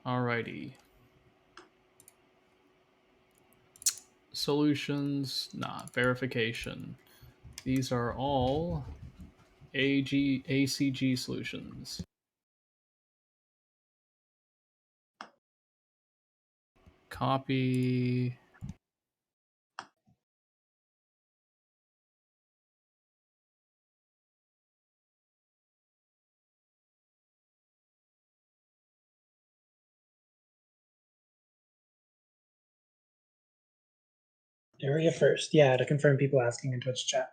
Alrighty. Solutions, verification. These are all ACG solutions. Copy. Area first, yeah, to confirm people asking in Twitch chat.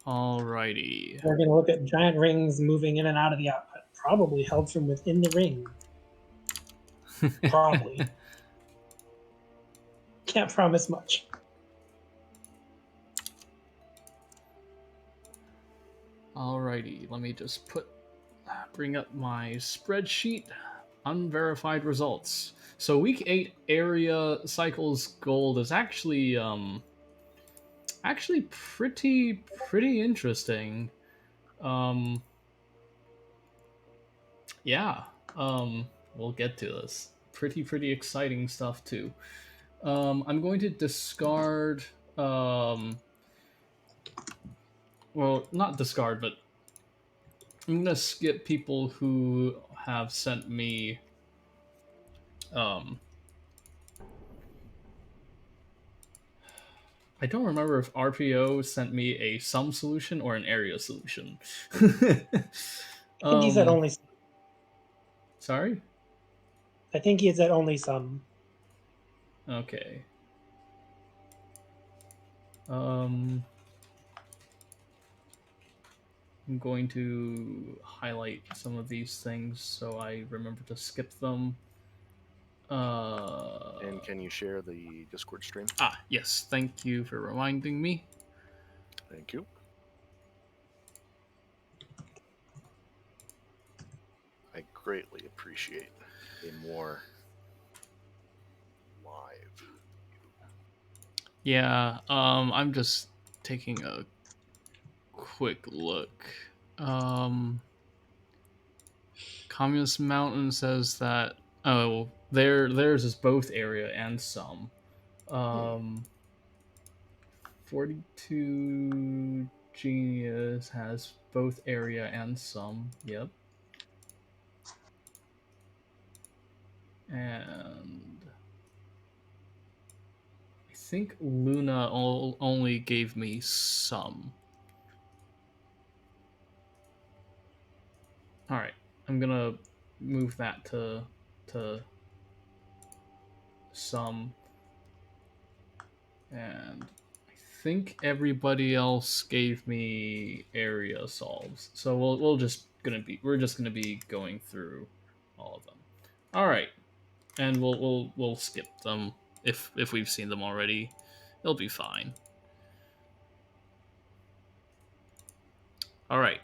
Alrighty. We're going to look at giant rings moving in and out of the output, probably held from within the ring. Probably. Can't promise much. Alrighty, let me just bring up my spreadsheet. Unverified results. So week 8 area cycles gold is actually pretty interesting. Yeah, we'll get to this. Pretty exciting stuff too. I'm going to discard well, not discard, but I'm gonna skip people who have sent me I don't remember if RPO sent me a sum solution or an area solution. I think he said only some. Sorry? I think he said only some. Okay. I'm going to highlight some of these things so I remember to skip them. And can you share the Discord stream? Yes. Thank you for reminding me. Thank you. I greatly appreciate a more live. Yeah, I'm just taking a quick look. Communist Mountain says that theirs is both area and sum. 42 Genius has both area and sum. Yep. And I think Luna only gave me some. All right, I'm gonna move that to some, and I think everybody else gave me area solves. So we're just gonna be going through all of them. All right, and we'll skip them if we've seen them already. They'll be fine. All right.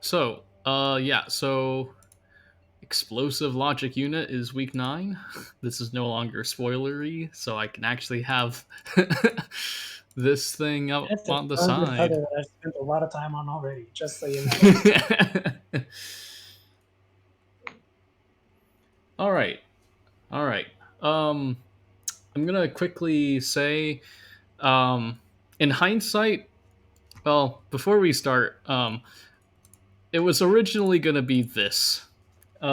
So, so Explosive Logic Unit is week 9. This is no longer spoilery, so I can actually have this thing up That's on the a target side. puzzle that I've spent a lot of time on already, just so you know. All right. I'm gonna quickly say, in hindsight, well, before we start, it was originally gonna be this.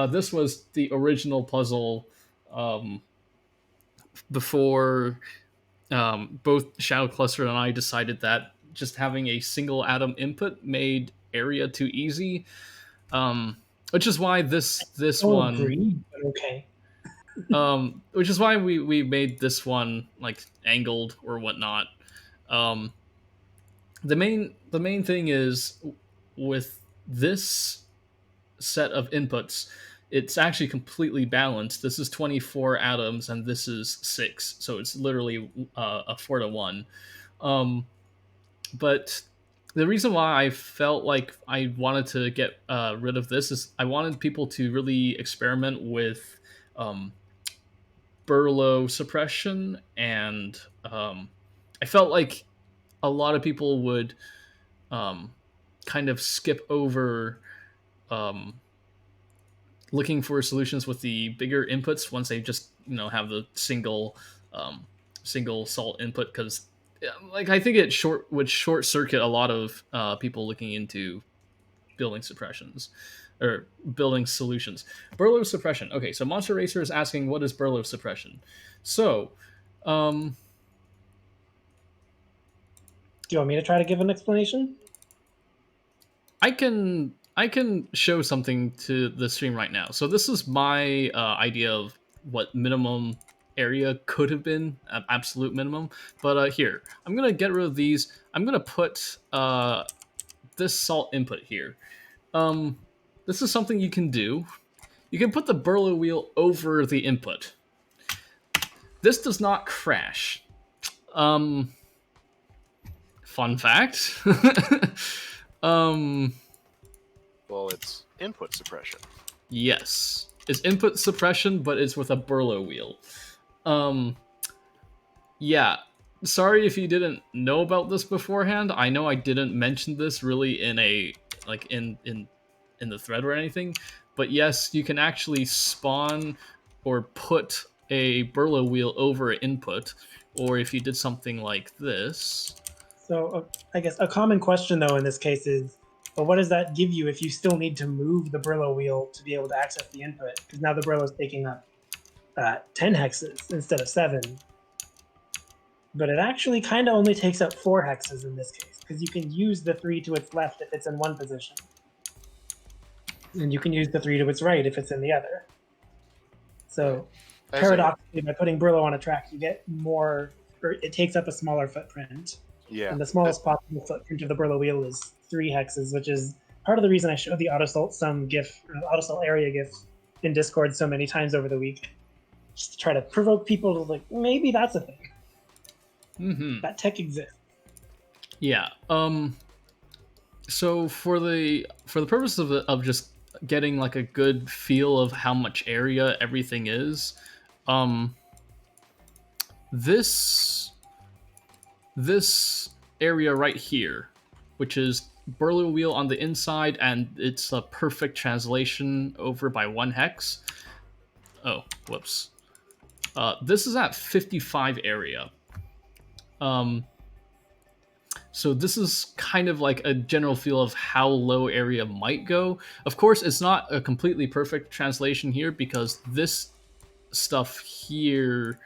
This was the original puzzle before both Shadow Cluster and I decided that just having a single atom input made area too easy. Which is why this one agreed, but okay. Which is why we made this one like angled or whatnot. The main thing is with this set of inputs, it's actually completely balanced. This is 24 atoms and this is 6, so it's literally a 4-to-1. But the reason why I felt like I wanted to get rid of this is I wanted people to really experiment with Burlow suppression, and I felt like a lot of people would kind of skip over looking for solutions with the bigger inputs once they just have the single salt input, because like I think it would short circuit a lot of people looking into building suppressions or building solutions. Burlow suppression. Okay, so Monster Racer is asking, what is Burlow suppression? So, Do you want me to try to give an explanation? I can show something to the stream right now. So this is my idea of what minimum area could have been, absolute minimum. But here, I'm gonna get rid of these. I'm gonna put this salt input here. This is something you can do. You can put the Burlow wheel over the input. This does not crash. Fun fact. um, Well, it's input suppression. yes, it's input suppression, but it's with a Burlow wheel. Yeah. Sorry if you didn't know about this beforehand. I know I didn't mention this really in a like in the thread or anything, but yes, you can actually spawn or put a Burlow wheel over an input, or if you did something like this. So I guess a common question though in this case is, well, what does that give you if you still need to move the Brillo wheel to be able to access the input? Because now the Brillo is taking up 10 hexes instead of 7. But it actually kind of only takes up 4 hexes in this case, because you can use the 3 to its left if it's in one position. And you can use the 3 to its right if it's in the other. So paradoxically, by putting Brillo on a track, you get more, or it takes up a smaller footprint. Yeah. And the smallest possible footprint of the Brillo wheel is 3 hexes, which is part of the reason I showed the AutoSalt sum GIF, or AutoSalt area GIF in Discord so many times over the week. Just to try to provoke people to like, maybe that's a thing. Mm-hmm. That tech exists. Yeah. So for the purpose of just getting like a good feel of how much area everything is, this area right here, which is Burlow wheel on the inside, and it's a perfect translation over by 1 hex. Oh, whoops. This is at 55 area. So this is kind of like a general feel of how low area might go. Of course, it's not a completely perfect translation here, because this stuff here,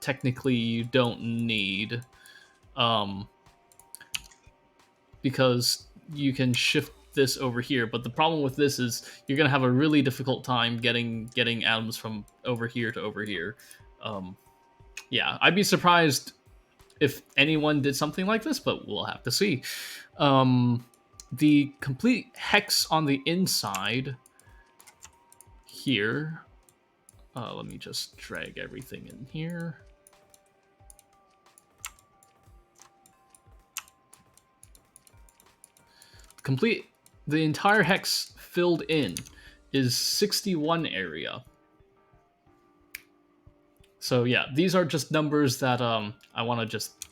technically you don't need, because you can shift this over here. But the problem with this is you're gonna have a really difficult time getting atoms from over here to over here. Yeah, I'd be surprised if anyone did something like this, but we'll have to see. The complete hex on the inside here. Let me just drag everything in here. The entire hex filled in is 61 area. So yeah, these are just numbers that I want to just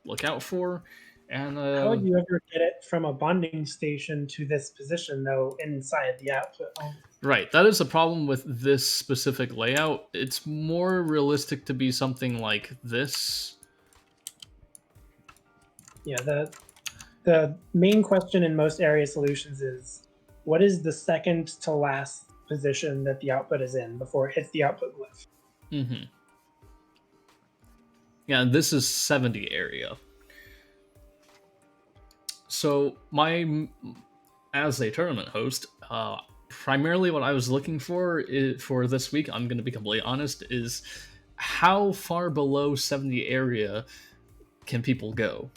look out for. And how would you ever get it from a bonding station to this position though inside the output? Right, that is a problem with this specific layout. It's more realistic to be something like this. Yeah, the main question in most area solutions is, what is the second to last position that the output is in before it hits the output glyph? Mm-hmm. Yeah, and this is 70 area. So as a tournament host, primarily what I was looking for this week, I'm going to be completely honest, is how far below 70 area can people go?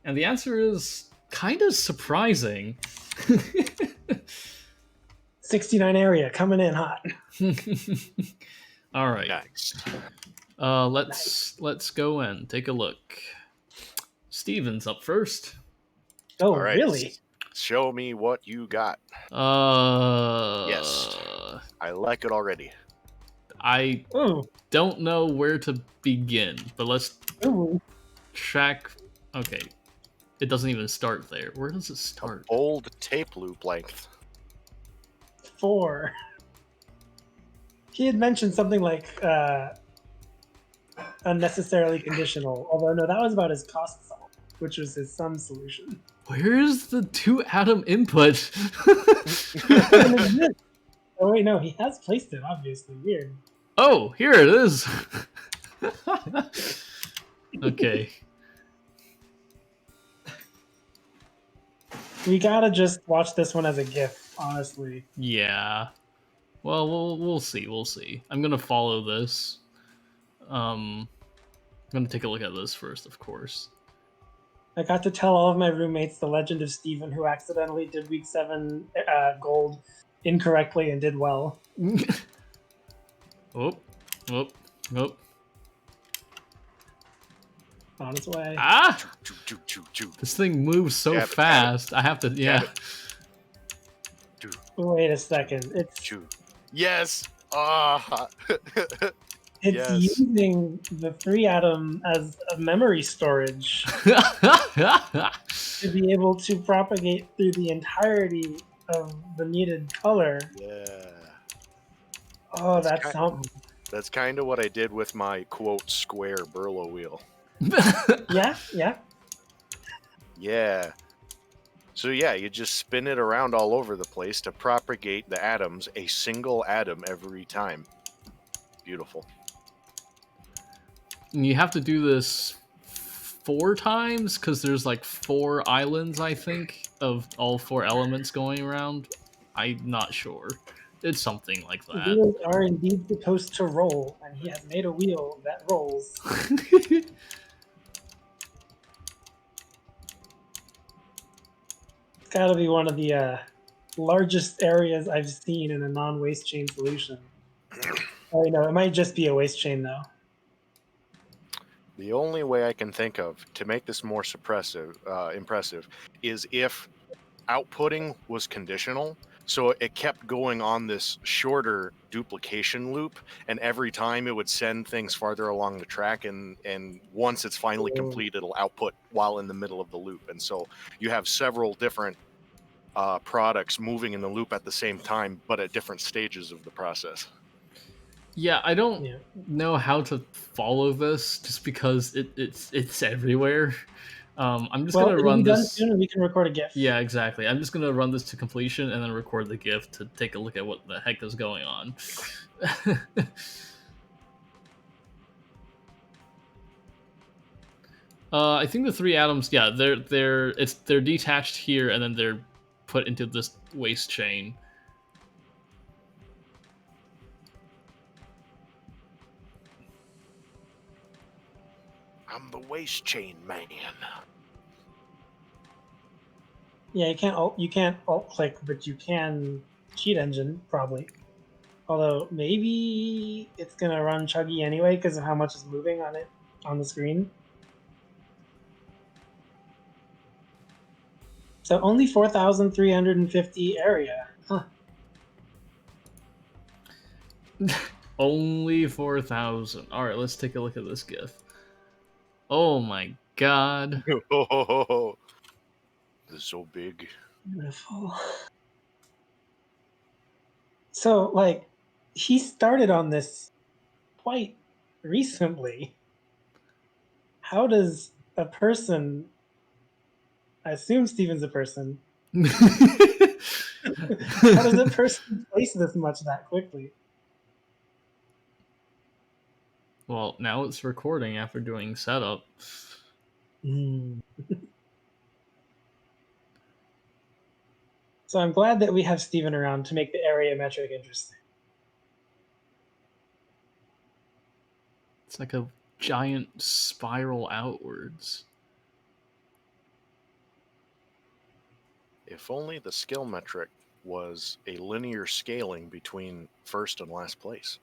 And the answer is kind of surprising. 69 area coming in hot. All right. Nice. Let's go and take a look. Steven's up first. Oh, All right. really? Show me what you got. Yes. I like it already. I don't know where to begin, but let's track. Okay. It doesn't even start there. Where does it start? Old tape loop length. 4. He had mentioned something like unnecessarily conditional, although no, that was about his cost solve, which was his sum solution. Where's the 2-atom input? Doesn't exist. Oh wait, no, he has placed it. Obviously, weird. Oh, here it is. Okay. We gotta just watch this one as a GIF, honestly. Yeah. Well, we'll see. We'll see. I'm gonna follow this. I'm gonna take a look at this first, of course. I got to tell all of my roommates the legend of Steven, who accidentally did week 7 gold incorrectly and did well. Oh, oh, oh. On its way. Ah! Choo, choo, choo, choo. This thing moves so Jab it, fast. I have to, yeah. Choo, Wait a second. It's choo. Yes. Ah. it's Yes. using the 3-atom as a memory storage to be able to propagate through the entirety of the needed color. Yeah. Oh, that's ki- something. That's kind of what I did with my quote square Burlow wheel. Yeah, yeah. Yeah. So yeah, you just spin it around all over the place to propagate the atoms, a single atom every time. Beautiful. You have to do this 4 times because there's like 4 islands, I think, of all 4 elements going around. I'm not sure. It's something like that. Wheels are indeed supposed to roll, and he has made a wheel that rolls. It's got to be one of the largest areas I've seen in a non-waste chain solution. Oh, no, it might just be a waste chain, though. The only way I can think of to make this more impressive, is if outputting was conditional. So it kept going on this shorter duplication loop, and every time it would send things farther along the track, and once it's finally complete, it'll output while in the middle of the loop. And so you have several different products moving in the loop at the same time, but at different stages of the process. Yeah, I don't know how to follow this just because it's everywhere. I'm just gonna It'll run be done this. soon, and we can record a GIF. Yeah, exactly. I'm just gonna run this to completion and then record the GIF to take a look at what the heck is going on. I think the 3 atoms, yeah, they're detached here and then they're put into this waste chain. I'm the waste chain man. Yeah, you can't alt click, but you can cheat engine probably. Although maybe it's gonna run chuggy anyway because of how much is moving on it on the screen. So only 4,350 area. Huh. Only 4,000. All right, let's take a look at this GIF. Oh my god. Oh, this is so big. Beautiful. So, like, he started on this quite recently. How does a person, I assume Steven's a person, how does a person place this much that quickly? Well, now it's recording after doing setup. So I'm glad that we have Steven around to make the area metric interesting. It's like a giant spiral outwards. If only the skill metric was a linear scaling between first and last place.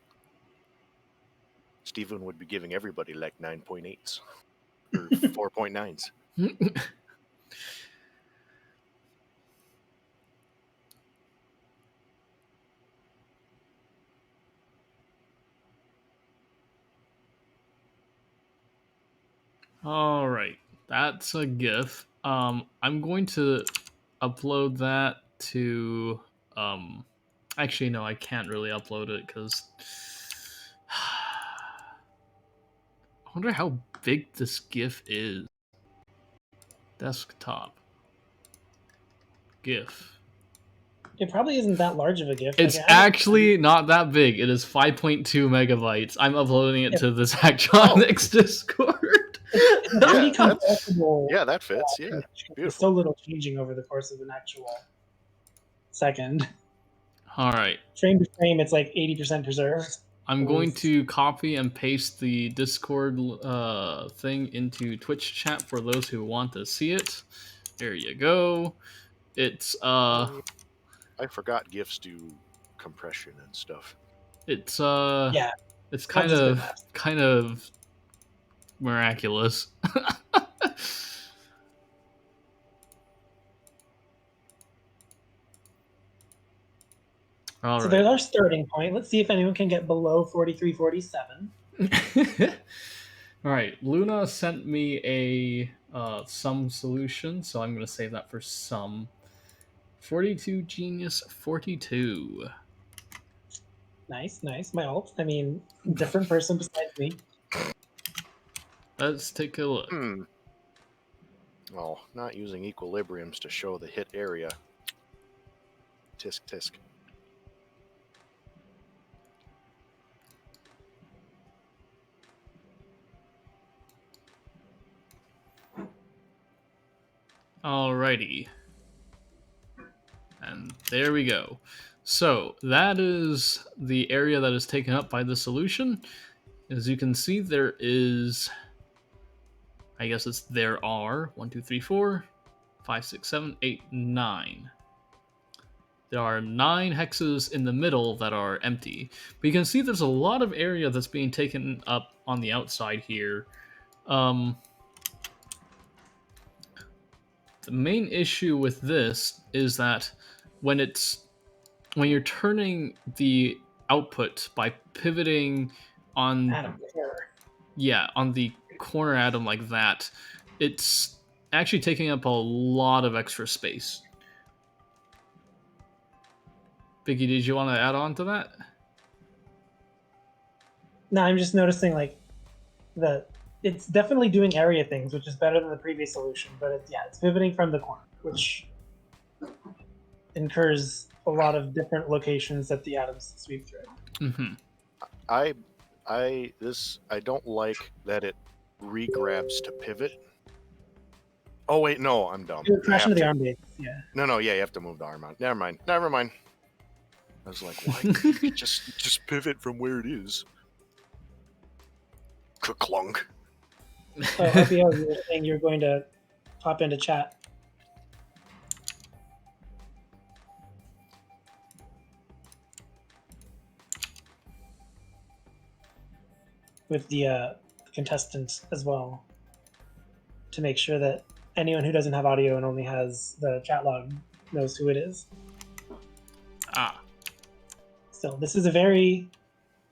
Steven would be giving everybody like 9.8s or 4.9s. All right, that's a GIF. I'm going to upload that to. Actually, no, I can't really upload it because. I wonder how big this GIF is. Desktop. GIF. It probably isn't that large of a GIF. Like It's it has actually not that big. It is 5.2 megabytes. I'm uploading it It's- to the Zachtronics Discord. it's a pretty Yeah, that's compressible. yeah, that fits. Yeah, There's beautiful. so little changing over the course of an actual second. All right. Frame to frame, it's like 80% preserved. I'm At going least. to copy and paste the Discord thing into Twitch chat for those who want to see it. There you go. It's I forgot GIFs do compression and stuff. it's Yeah, it's loves his bitmaps. kind of miraculous. All So right. there's our starting point. Let's see if anyone can get below 4347. All right, Luna sent me a sum solution, so I'm going to save that for sum. 42 Genius 42. Nice, nice. My alt. I mean, different person besides me. Let's take a look. Well, not using equilibriums to show the hit area. Tisk tisk. Alrighty. And there we go. So that is the area that is taken up by the solution. As you can see, there is, I guess there are 1, 2, 3, 4, 5, 6, 7, 8, 9. There are 9 hexes in the middle that are empty. But you can see there's a lot of area that's being taken up on the outside here. The main issue with this is that when you're turning the output by pivoting on Adam, on the corner atom like that, it's actually taking up a lot of extra space. Biggie, did you want to add on to that? No, I'm just noticing like it's definitely doing area things, which is better than the previous solution. But it's pivoting from the corner, which incurs a lot of different locations that the atoms sweep through. Mm-hmm. I don't like that it regrabs to pivot. Oh wait, no, I'm dumb. You're crashing to the arm base, yeah. No, you have to move the arm out. Never mind. I was like, why? just pivot from where it is. Clunk. So RPO, you were saying you're going to pop into chat. With the contestants as well, to make sure that anyone who doesn't have audio and only has the chat log knows who it is. So this is a very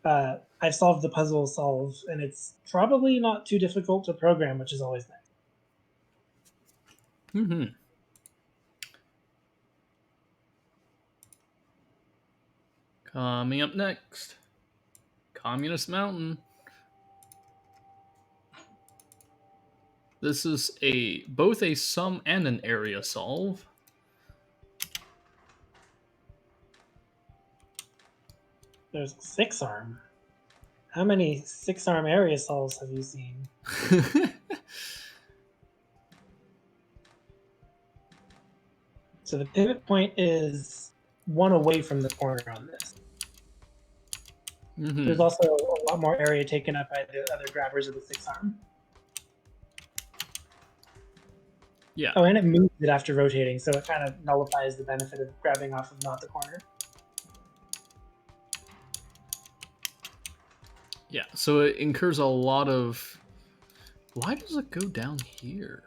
I've solved the puzzle solve, and it's probably not too difficult to program, which is always nice. Mm-hmm. Coming up next, Communist Mountain. This is both a sum and an area solve. There's 6-arm. How many 6-arm area solves have you seen? So the pivot point is 1 away from the corner on this. Mm-hmm. There's also a lot more area taken up by the other grabbers of the 6-arm. Yeah. Oh, and it moves it after rotating, so it kind of nullifies the benefit of grabbing off of not the corner. Yeah, so it incurs a lot of... Why does it go down here?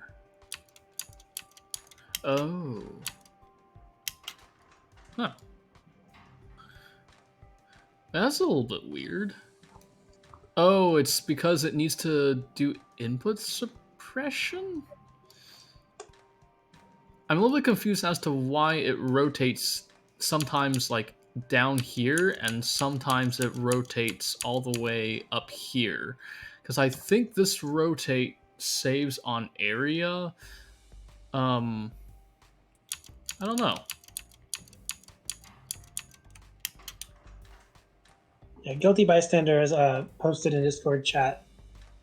Oh. Huh. That's a little bit weird. Oh, it's because it needs to do input suppression? I'm a little bit confused as to why it rotates sometimes like down here and sometimes it rotates all the way up here. Because I think this rotate saves on area. I don't know. Yeah, Guilty Bystander is posted in Discord chat,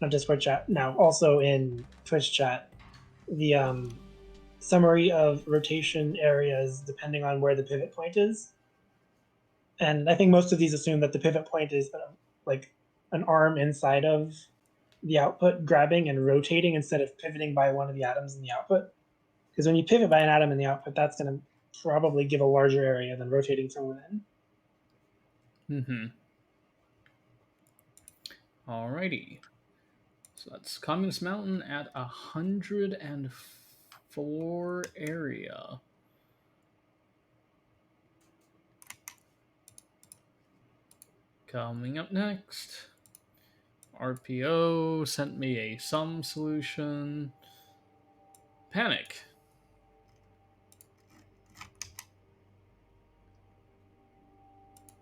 not Discord chat now, also in Twitch chat. The summary of rotation areas depending on where the pivot point is. And I think most of these assume that the pivot point is like an arm inside of the output grabbing and rotating instead of pivoting by one of the atoms in the output. Because when you pivot by an atom in the output, that's going to probably give a larger area than rotating from within. Mm-hmm. Alrighty. So that's Communist Mountain at 104 area. Coming up next, RPO sent me a sum solution. Panic.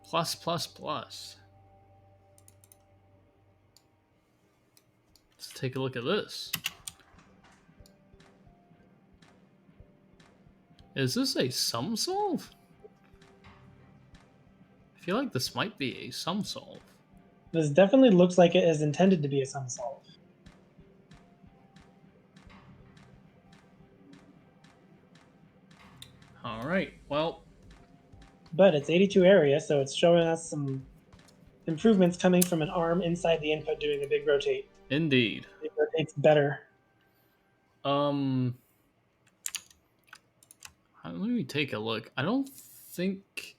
Plus, plus, plus. Let's take a look at this. Is this a sum solve? I feel like this might be a sum solve. This definitely looks like it is intended to be a sum solve. All right. Well, but it's 82 area, so it's showing us some improvements coming from an arm inside the input doing a big rotate. indeed. It rotates better. Let me take a look. I don't think.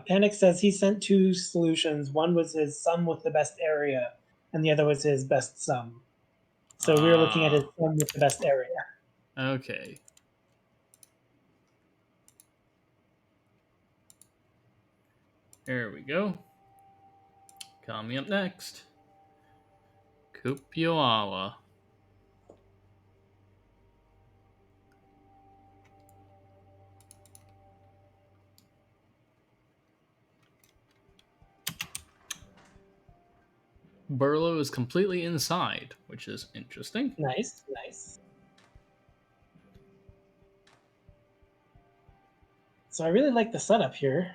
Panic says he sent two solutions. One was his sum with the best area, and the other was his best sum. So we were looking at his sum with the best area. Okay. There we go. Coming up next, Kupioawa. Burlow is completely inside, which is interesting. Nice, nice. So I really like the setup here.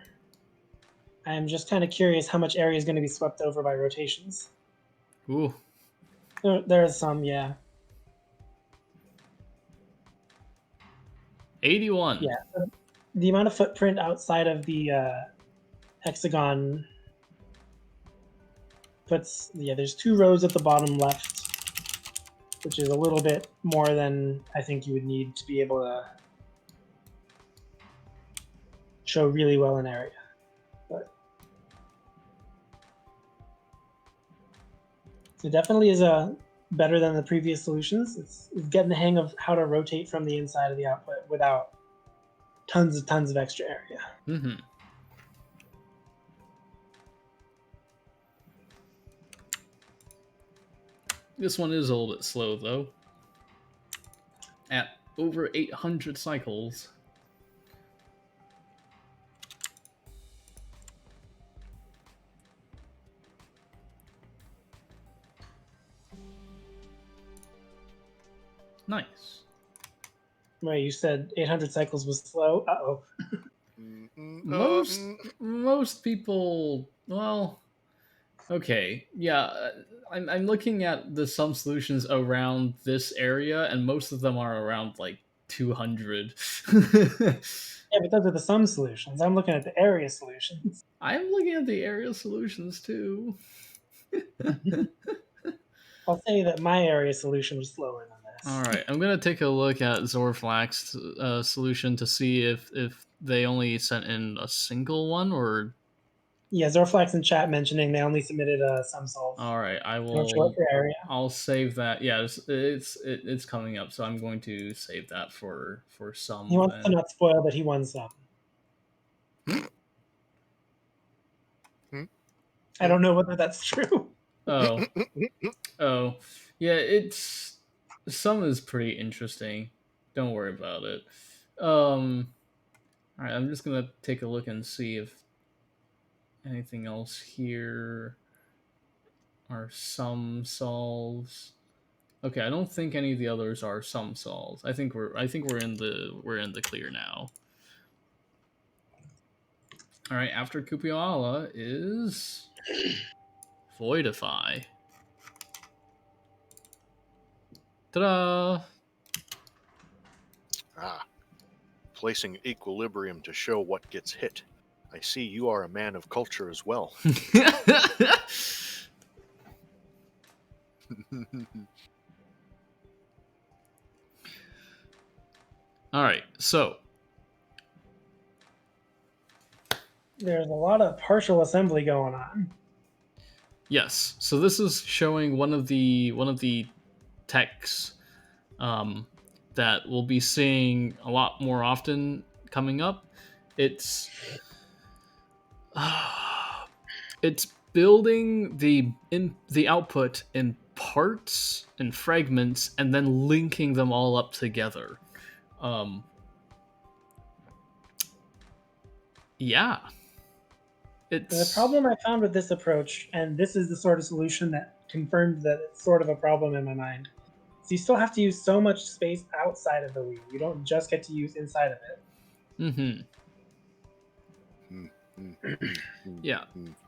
I'm just kind of curious how much area is going to be swept over by rotations. Ooh. There's some, yeah. 81. Yeah. The amount of footprint outside of the hexagon puts, there's 2 rows at the bottom left, which is a little bit more than I think you would need to be able to show really well an area. But it definitely is better than the previous solutions. It's getting the hang of how to rotate from the inside of the output without tons of extra area. Mm-hmm. This one is a little bit slow, though. At over 800 cycles. Nice. Right, you said 800 cycles was slow. Uh-oh. Most people, well, okay, yeah. I'm looking at the sum solutions around this area, and most of them are around like 200. Yeah, but those are the sum solutions. I'm looking at the area solutions. I'm looking at the area solutions too. I'll say that my area solution was slower than this. All right, I'm gonna take a look at Zorflax's solution to see if they only sent in a single one or. Yeah, Zorflax in chat mentioning they only submitted a sum solve. All right, I Don't show up will. for area. I'll save that. Yeah, it's coming up, so I'm going to save that for some. He wants to not spoil that he won some. I don't know whether that's true. Oh, yeah. It's some is pretty interesting. Don't worry about it. All right, I'm just gonna take a look and see if anything else here are sum solves. Okay, I don't think any of the others are sum solves. I think we're in the clear now. All right, after Kupiala is Voidify. Ta-da! Ah, placing equilibrium to show what gets hit. I see you are a man of culture as well. All right, so There's a lot of partial assembly going on. yes, so this is showing one of the techs that we'll be seeing a lot more often coming up. It's it's building the output in parts and fragments and then linking them all up together. Yeah, The it's problem I found with this approach, and this is the sort of solution that confirmed that it's sort of a problem in my mind, is you still have to use so much space outside of the wheel. You don't just get to use inside of it. Yeah.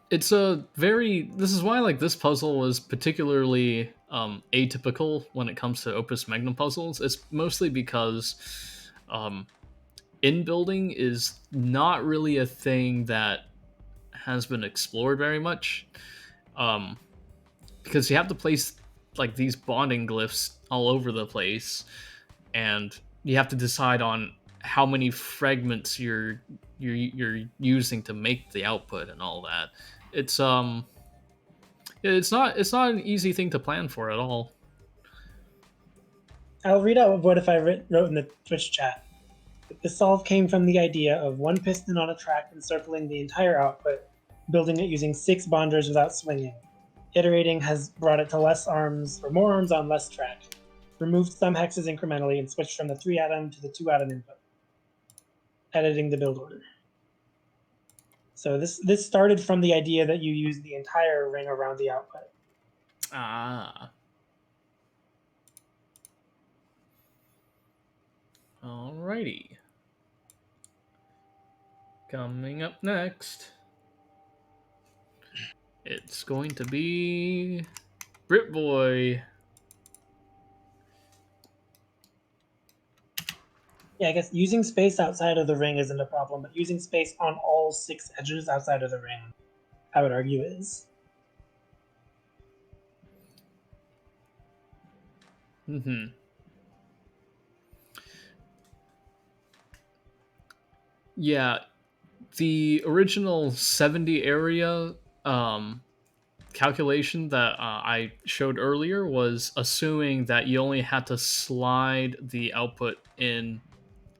It's a very this is why like this puzzle was particularly atypical when it comes to Opus Magnum puzzles. It's mostly because in building is not really a thing that has been explored very much. Because you have to place like these bonding glyphs all over the place, and you have to decide on how many fragments you're using to make the output and all that. It's it's not an easy thing to plan for at all. I'll read out what if I wrote in the Twitch chat. The solve came from the idea of one piston on a track encircling the entire output, building it using 6 bonders without swinging. Iterating has brought it to less arms or more arms on less track. Removed some hexes incrementally and switched from the 3 atom to the 2 atom input. Editing the build order. So this started from the idea that you use the entire ring around the output. Ah. Alrighty. Coming up next, it's going to be Brit Boy. Yeah, I guess using space outside of the ring isn't a problem, but using space on all 6 edges outside of the ring, I would argue is. Yeah, the original 70 area calculation that I showed earlier was assuming that you only had to slide the output in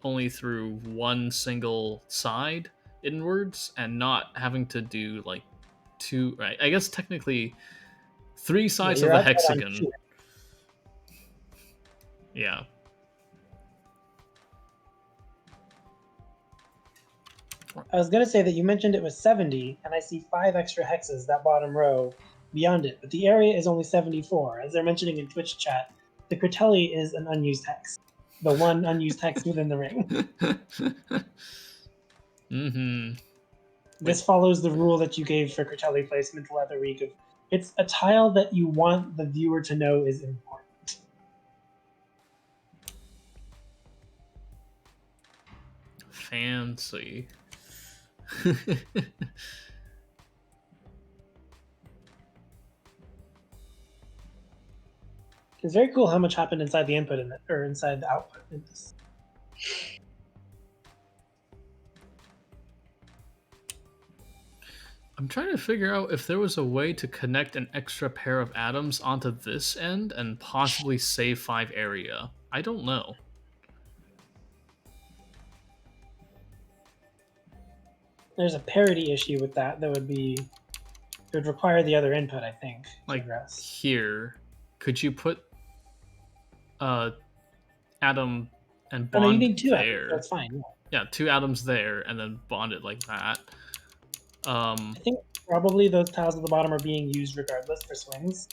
only through one single side inwards and not having to do like two. Right? I guess technically 3 Yeah, sides of you're the outside on hexagon. 2. Yeah. I was going to say that you mentioned it was 70, and I see 5 extra hexes, that bottom row, beyond it, but the area is only 74. As they're mentioning in Twitch chat, the Critelli is an unused hex. The one unused hex within the ring. This follows the rule that you gave for Critelli placement the other week of it's a tile that you want the viewer to know is important. Fancy. It's very cool how much happened inside the input in it, or inside the output in this. I'm trying to figure out if there was a way to connect an extra pair of atoms onto this end and possibly save 5 area. I don't know. There's a parity issue with that it would require the other input, I think, to Like address. here, could you put atom and Oh no, you bond need 2 atoms. there. That's fine. Yeah. Yeah, 2 atoms there, and then bond it like that. I think probably those tiles at the bottom are being used regardless for swings.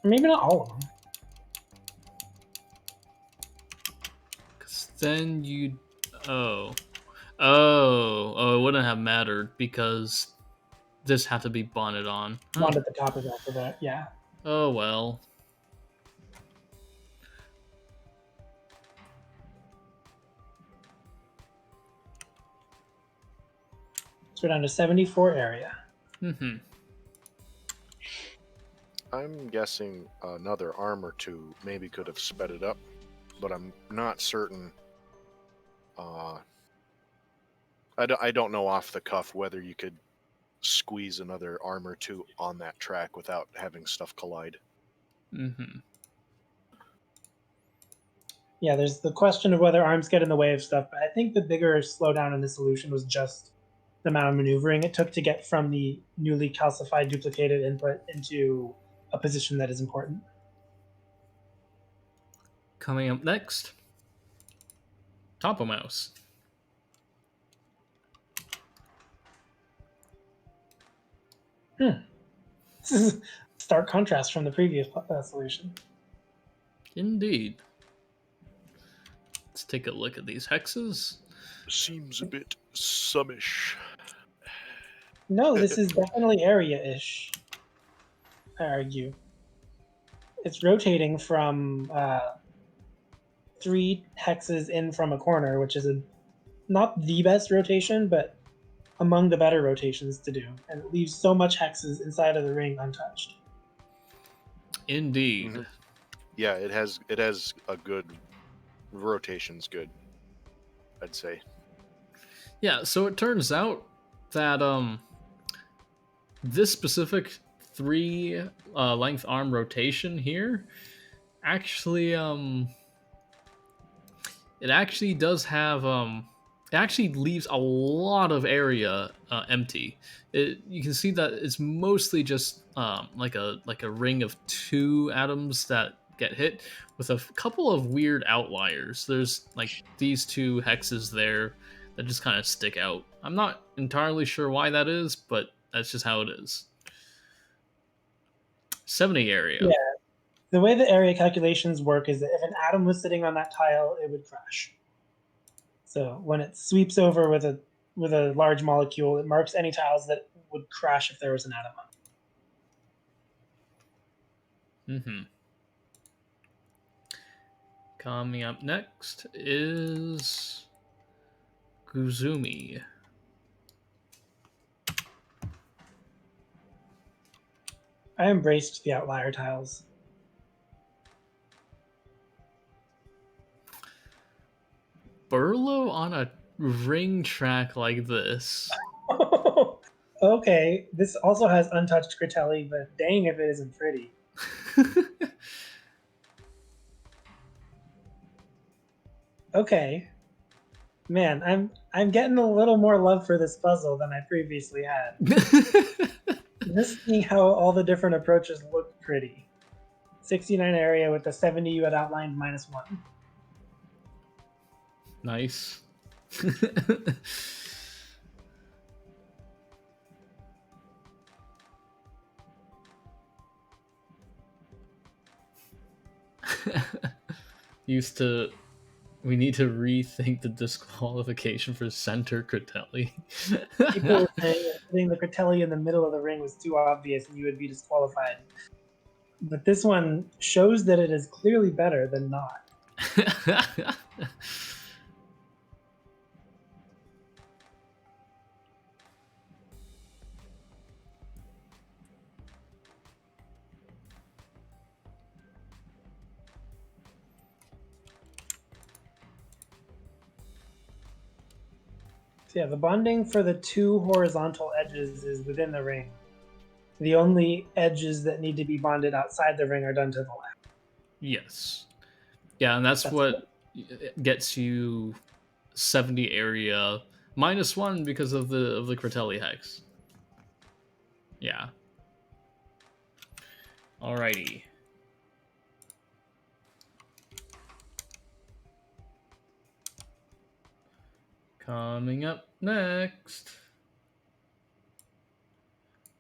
Or maybe not all of them. 'Cause then you, oh, it wouldn't have mattered because this had to be bonded on. Huh. Bond at the top is also that. Yeah. Oh well. So we're down to 74 area. Mm-hmm. I'm guessing another arm or two maybe could have sped it up, but I'm not certain. I don't know off the cuff whether you could squeeze another arm or two on that track without having stuff collide. Mm-hmm. Yeah, there's the question of whether arms get in the way of stuff, but I think the bigger slowdown in the solution was just the amount of maneuvering it took to get from the newly calcified duplicated input into a position that is important. Coming up next, Topo Mouse. This is stark contrast from the previous solution. Indeed. Let's take a look at these hexes. Seems a bit summish. No, this is definitely area-ish, I argue. It's rotating from 3 hexes in from a corner, which is not the best rotation, but among the better rotations to do, and it leaves so much hexes inside of the ring untouched. Indeed. Mhm. Yeah, it has a good rotation's good, I'd say. Yeah, so it turns out that this specific 3 length arm rotation here actually it actually does have it actually leaves a lot of area empty. You can see that it's mostly just like a ring of 2 atoms that get hit with a couple of weird outliers. There's like these 2 hexes there that just kind of stick out. I'm not entirely sure why that is, but that's just how it is. 70 area. Yeah, the way the area calculations work is that if an atom was sitting on that tile, it would crash. So when it sweeps over with a large molecule, it marks any tiles that would crash if there was an atom on it. Mm-hmm. Coming up next is Guzumi. I embraced the outlier tiles. Burlow on a ring track like this. Okay, this also has untouched Critelli, but dang if it isn't pretty. Okay. Man, I'm getting a little more love for this puzzle than I previously had. Just seeing how all the different approaches look pretty. 69 area with the 70 you had outlined -1. Nice. We need to rethink the disqualification for center Critelli. People were saying that putting the Critelli in the middle of the ring was too obvious and you would be disqualified. But this one shows that it is clearly better than not. So yeah, the bonding for the 2 horizontal edges is within the ring. The only edges that need to be bonded outside the ring are done to the left. Yes. Yeah, and that's That's what gets you 70 area -1 because of the Critelli hex. Yeah. Alrighty. Coming up next.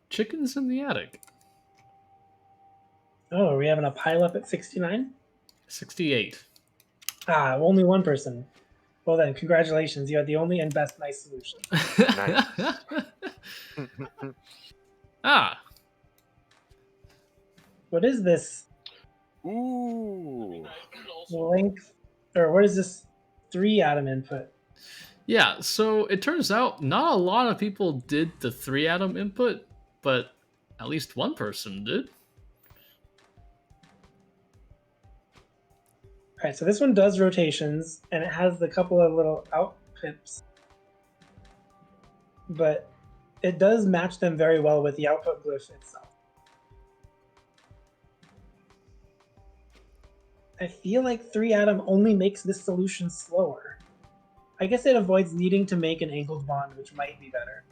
Chickens in the attic. Oh, are we having a pile up at 69? 68. Ah, only one person. Well then, congratulations. You had the only and best nice solution. Nice. Ah, What is this Ooh. length, or what is this 3-atom input? yeah, so it turns out not a lot of people did the 3-atom input, but at least one person did. All right, so this one does rotations, and it has the couple of little out pips, but it does match them very well with the output glyph itself. I feel like 3-atom only makes this solution slower. I guess it avoids needing to make an angled bond, which might be better.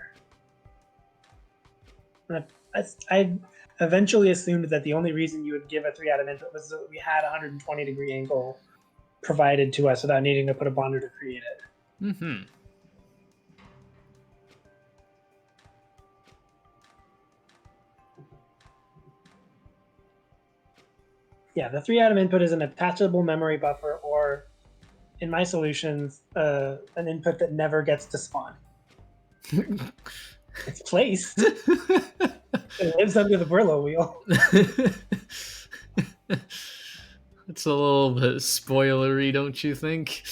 I eventually assumed that the only reason you would give a 3-atom input was that we had a 120-degree angle provided to us without needing to put a bonder to create it. Mm-hmm. Yeah, the 3-atom input is an attachable memory buffer, or in my solutions, an input that never gets to spawn. It's placed. It lives under the Brillo wheel. It's a little bit spoilery, don't you think?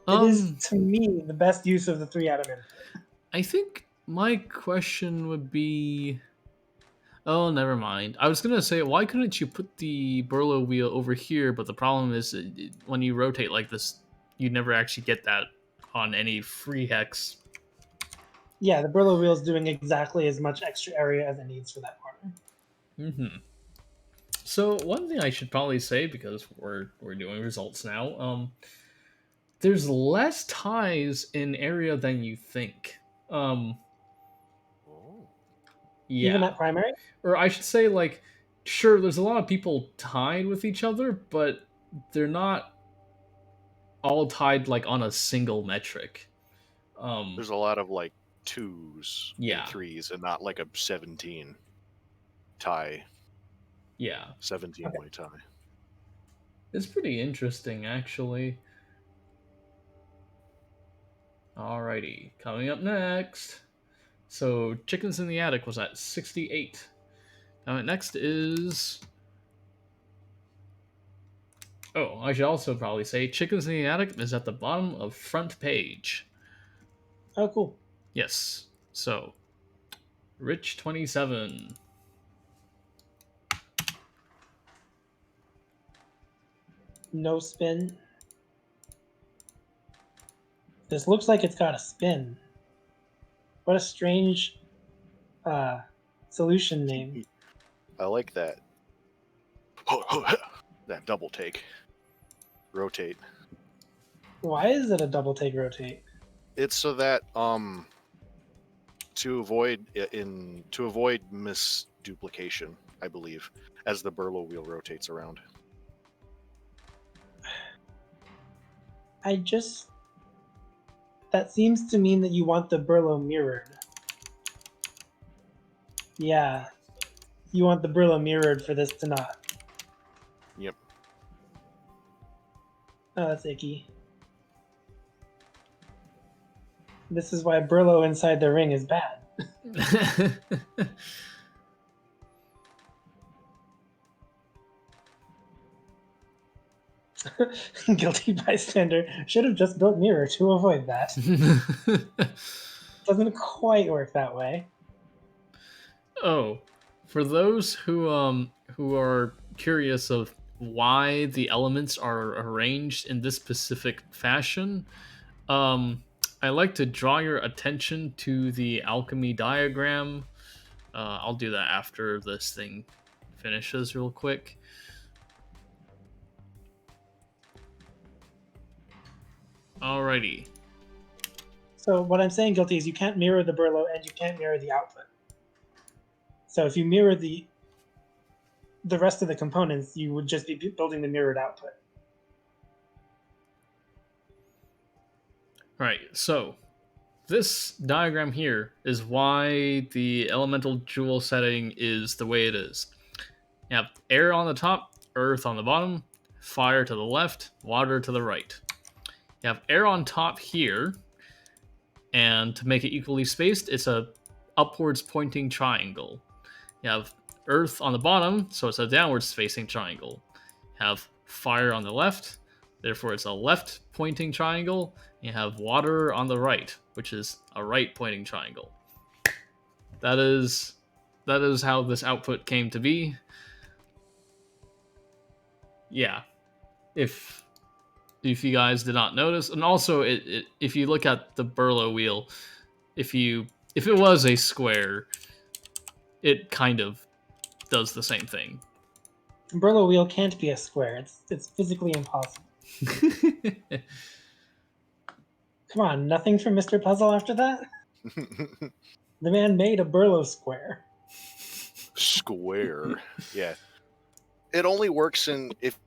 It is, to me, the best use of the 3-atom input. I think my question would be. Oh, never mind. I was gonna say, why couldn't you put the Burlow wheel over here? But the problem is, when you rotate like this, you never actually get that on any free hex. Yeah, the Brillo wheel is doing exactly as much extra area as it needs for that partner. Mm-hmm. So one thing I should probably say, because we're doing results now, there's less ties in area than you think. Um, Oh. yeah, Even at primary? or I should say, like, sure, there's a lot of people tied with each other, but they're not all tied like on a single metric. There's a lot of like 2s Yeah. and 3s and not like a 17 tie. Yeah, 17 Okay. way tie. it's pretty interesting actually. Alrighty, coming up next. So, Chickens in the Attic was at 68. Now, next is. Oh, I should also probably say Chickens in the Attic is at the bottom of front page. Oh, cool. Yes. So, Rich 27. No spin. This looks like it's got a spin. What a strange solution name. I like that. That double take. Rotate. Why is it a double take rotate? It's so that to avoid misduplication, I believe, as the Burlow wheel rotates around. That seems to mean that you want the Brillo mirrored. Yeah, you want the Brillo mirrored for this to not. Yep. Oh, that's icky. This is why Brillo inside the ring is bad. Guilty bystander should have just built mirror to avoid that. Doesn't quite work that way. Oh, for those who are curious of why the elements are arranged in this specific fashion, I like to draw your attention to the alchemy diagram. I'll do that after this thing finishes real quick. Alrighty. So what I'm saying, Guilty, is you can't mirror the Brillo and you can't mirror the output. So if you mirror the the rest of the components, you would just be building the mirrored output. Right, so this diagram here is why the elemental jewel setting is the way it is. You have air on the top, earth on the bottom, fire to the left, water to the right. You have air on top here, and to make it equally spaced, it's a upwards pointing triangle. You have earth on the bottom, so it's a downwards facing triangle. You have fire on the left, therefore it's a left pointing triangle. You have water on the right, which is a right pointing triangle. That is how this output came to be. Yeah, if you guys did not notice, and also if you look at the Burlow wheel, if it was a square, it kind of does the same thing. Burlow wheel can't be a square. It's physically impossible. Come on, nothing from Mr. Puzzle after that? The man made a Burlow square. Square. Yeah. It only works in if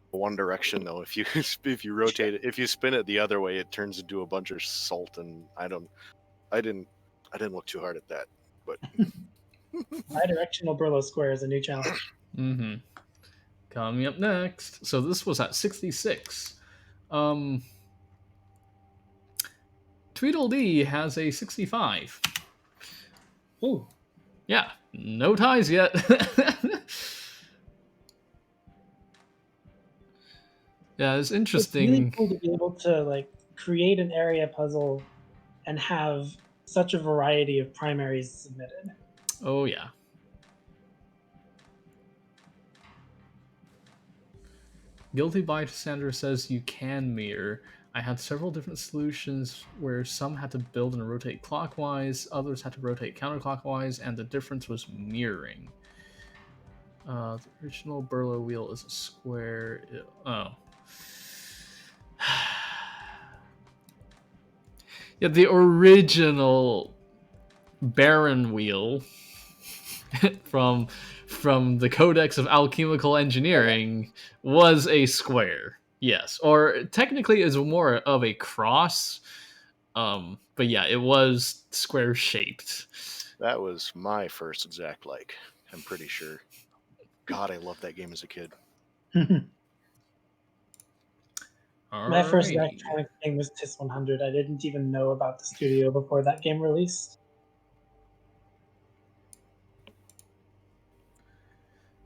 one direction though. If you rotate it, if you spin it the other way, it turns into a bunch of salt, and I didn't look too hard at that. But Bidirectional Burlow square is a new challenge. Mm-hmm. Coming up next. So this was at 66. Tweedledee has a 65. Ooh. Yeah, no ties yet. Yeah, it's interesting. It's really cool to be able to create an area puzzle and have such a variety of primaries submitted. Oh yeah. Guilty Bystander says you can mirror. I had several different solutions where some had to build and rotate clockwise, others had to rotate counterclockwise, and the difference was mirroring. The original Burlow wheel is a square. Oh. Yeah, the original Baron wheel from the Codex of Alchemical Engineering was a square. Yes, or technically is more of a cross. But yeah, it was square shaped. that was my first exact like. I'm pretty sure. God, I loved that game as a kid. My first electronic game was TIS 100. I didn't even know about the studio before that game released.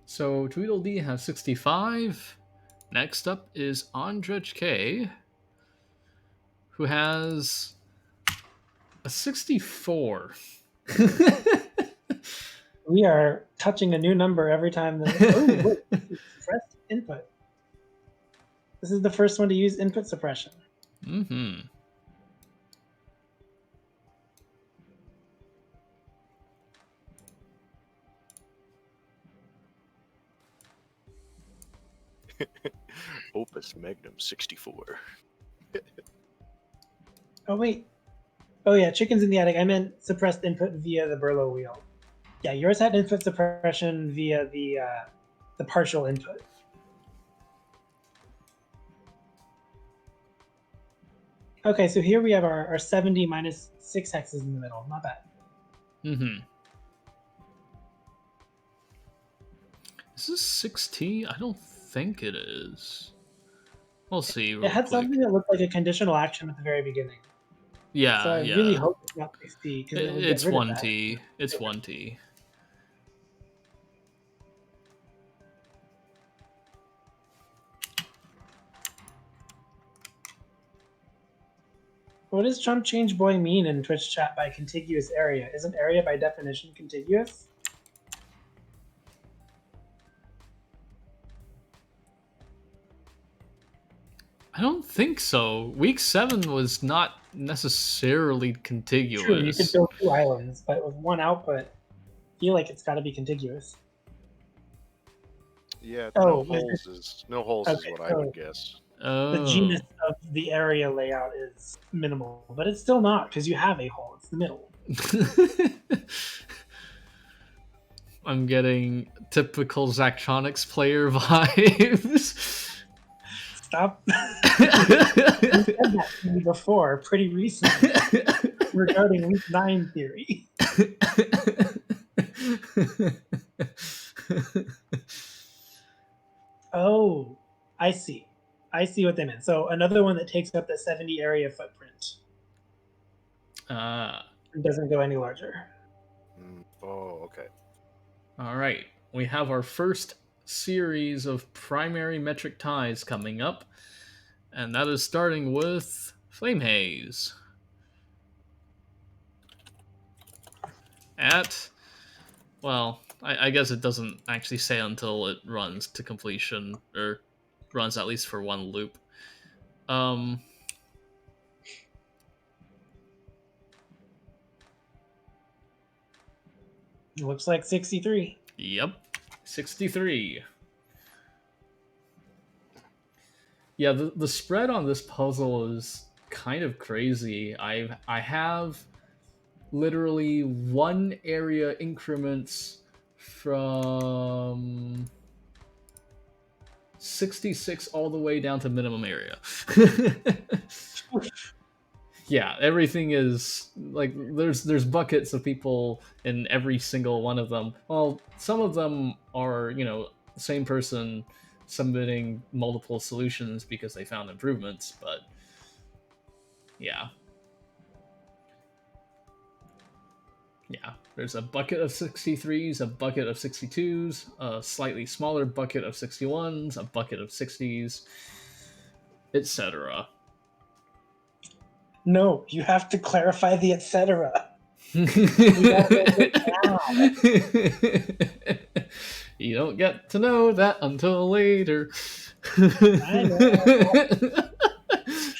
So Tweedledee has 65. Next up is Andrej K, who has a 64. We are touching a new number every time. Suppressed input. This is the first one to use input suppression. Mm-hmm. Opus Magnum 64. Oh wait. Oh yeah, chickens in the attic. I meant suppressed input via the Burlow wheel. Yeah, yours had input suppression via the partial input. Okay, so here we have our 70 minus 6 hexes in the middle. Not bad. Mm-hmm. Is this 16? I don't think it is. We'll see. It had something that looked like a conditional action at the very beginning. Yeah, so I really hope it's not 6T. It's 1T. It's 1T. What does Trump change boy mean in Twitch chat by contiguous area? Isn't area by definition contiguous? I don't think so. Week 7 was not necessarily contiguous. True, you could build 2 islands, but with one output, I feel like it's got to be contiguous. Yeah, no holes is what I would guess. The genus of the area layout is minimal, but it's still not because you have a hole. It's the middle. I'm getting typical Zachtronics player vibes. Stop. You said that to me before, pretty recently, regarding Week 9 theory. Oh, I see. I see what they meant. So another one that takes up the 70 area footprint and doesn't go any larger. Oh, okay. All right. We have our first series of primary metric ties coming up, and that is starting with Flame Haze. At, well, I guess it doesn't actually say until it runs to completion, or runs at least for one loop. It looks like 63. Yep, 63. Yeah, the spread on this puzzle is kind of crazy. I have literally one area increments from 66 all the way down to minimum area. Yeah, everything is like there's buckets of people in every single one of them. Well, some of them are, same person submitting multiple solutions because they found improvements, but yeah. Yeah, there's a bucket of 63s, a bucket of 62s, a slightly smaller bucket of 61s, a bucket of 60s, etc. No, you have to clarify the etc. You don't get to know that until later. I know.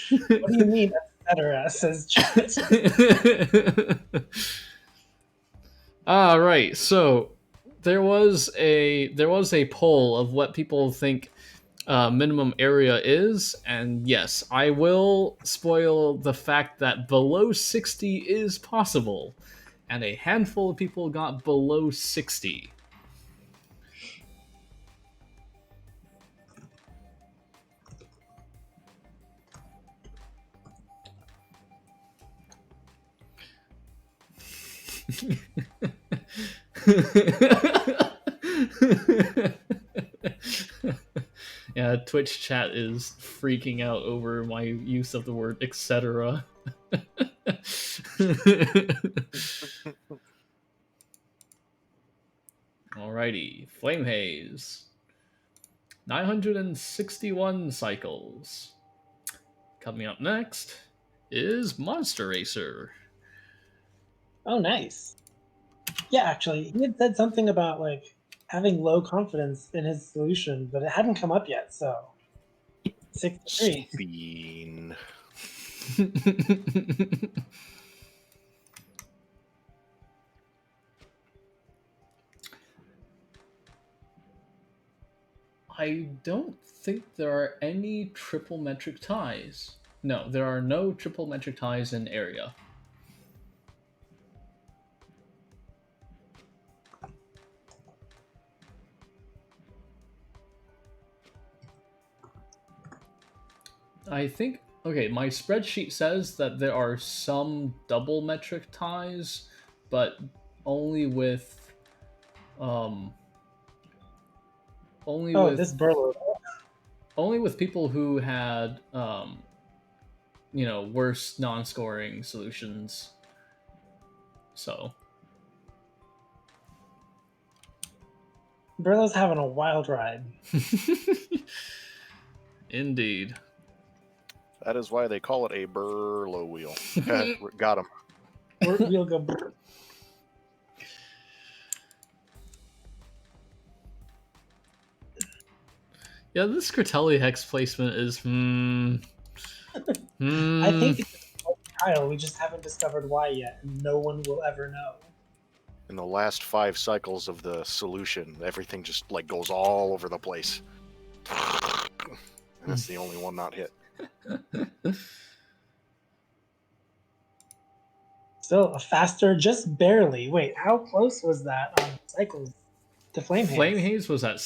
What do you mean, etc., says chat. All right, so there was a poll of what people think minimum area is, and yes, I will spoil the fact that below 60 is possible, and a handful of people got below 60. Yeah, Twitch chat is freaking out over my use of the word etc. Alrighty, Flame Haze. 961 cycles. Coming up next is Monster Racer. Oh, nice. Yeah, actually, he had said something about like having low confidence in his solution, but it hadn't come up yet. So 63. Bean. I don't think there are any triple metric ties. No, there are no triple metric ties in area. I think, okay, my spreadsheet says that there are some double metric ties, but only with um only Oh, with this Burlo. only with people who had worse non-scoring solutions. So Burlo's having a wild ride. Indeed. That is why they call it a Burlo wheel. Got him. We'll go. Brr. Yeah, this Critelli hex placement is I think it's a tile. We just haven't discovered why yet, and no one will ever know. In the last 5 cycles of the solution, everything just like goes all over the place. And it's the only one not hit. Still a faster, just barely. Wait, how close was that on cycles? to Flame Flame Haze. Haze was at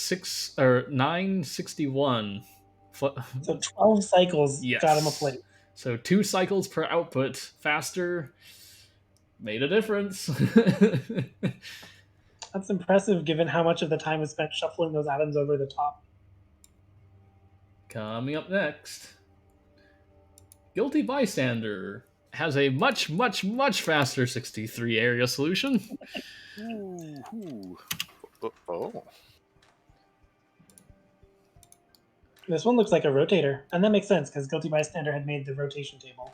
961. So 12 cycles got him a Yes. plate. So 2 cycles per output faster made a difference. That's impressive given how much of the time was spent shuffling those atoms over the top. Coming up next, Guilty Bystander has a much, much, much faster 63 area solution. Ooh. Oh. This one looks like a rotator, and that makes sense because Guilty Bystander had made the rotation table.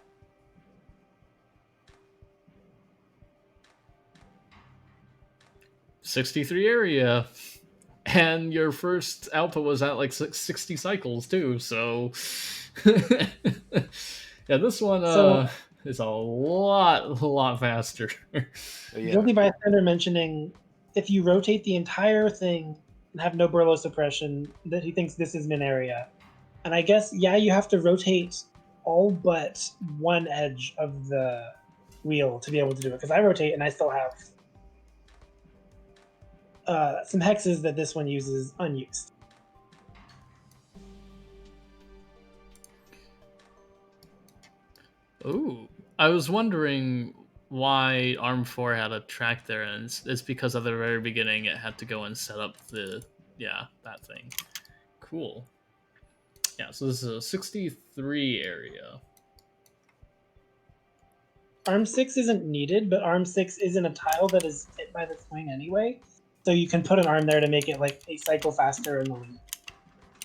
'63 area, and your first output was at like 60 cycles too. So, yeah, this one is a lot faster. Yeah. Guilty Bystander mentioning if you rotate the entire thing and have no Burlow suppression, that he thinks this is min area. And I guess, yeah, you have to rotate all but one edge of the wheel to be able to do it. Because I rotate and I still have some hexes that this one uses unused. Ooh, I was wondering why Arm 4 had a track there, and it's because at the very beginning it had to go and set up that thing. Cool. Yeah, so this is a 63 area. Arm 6 isn't needed, but Arm 6 isn't a tile that is hit by the swing anyway. So you can put an arm there to make it like a cycle faster in the lead.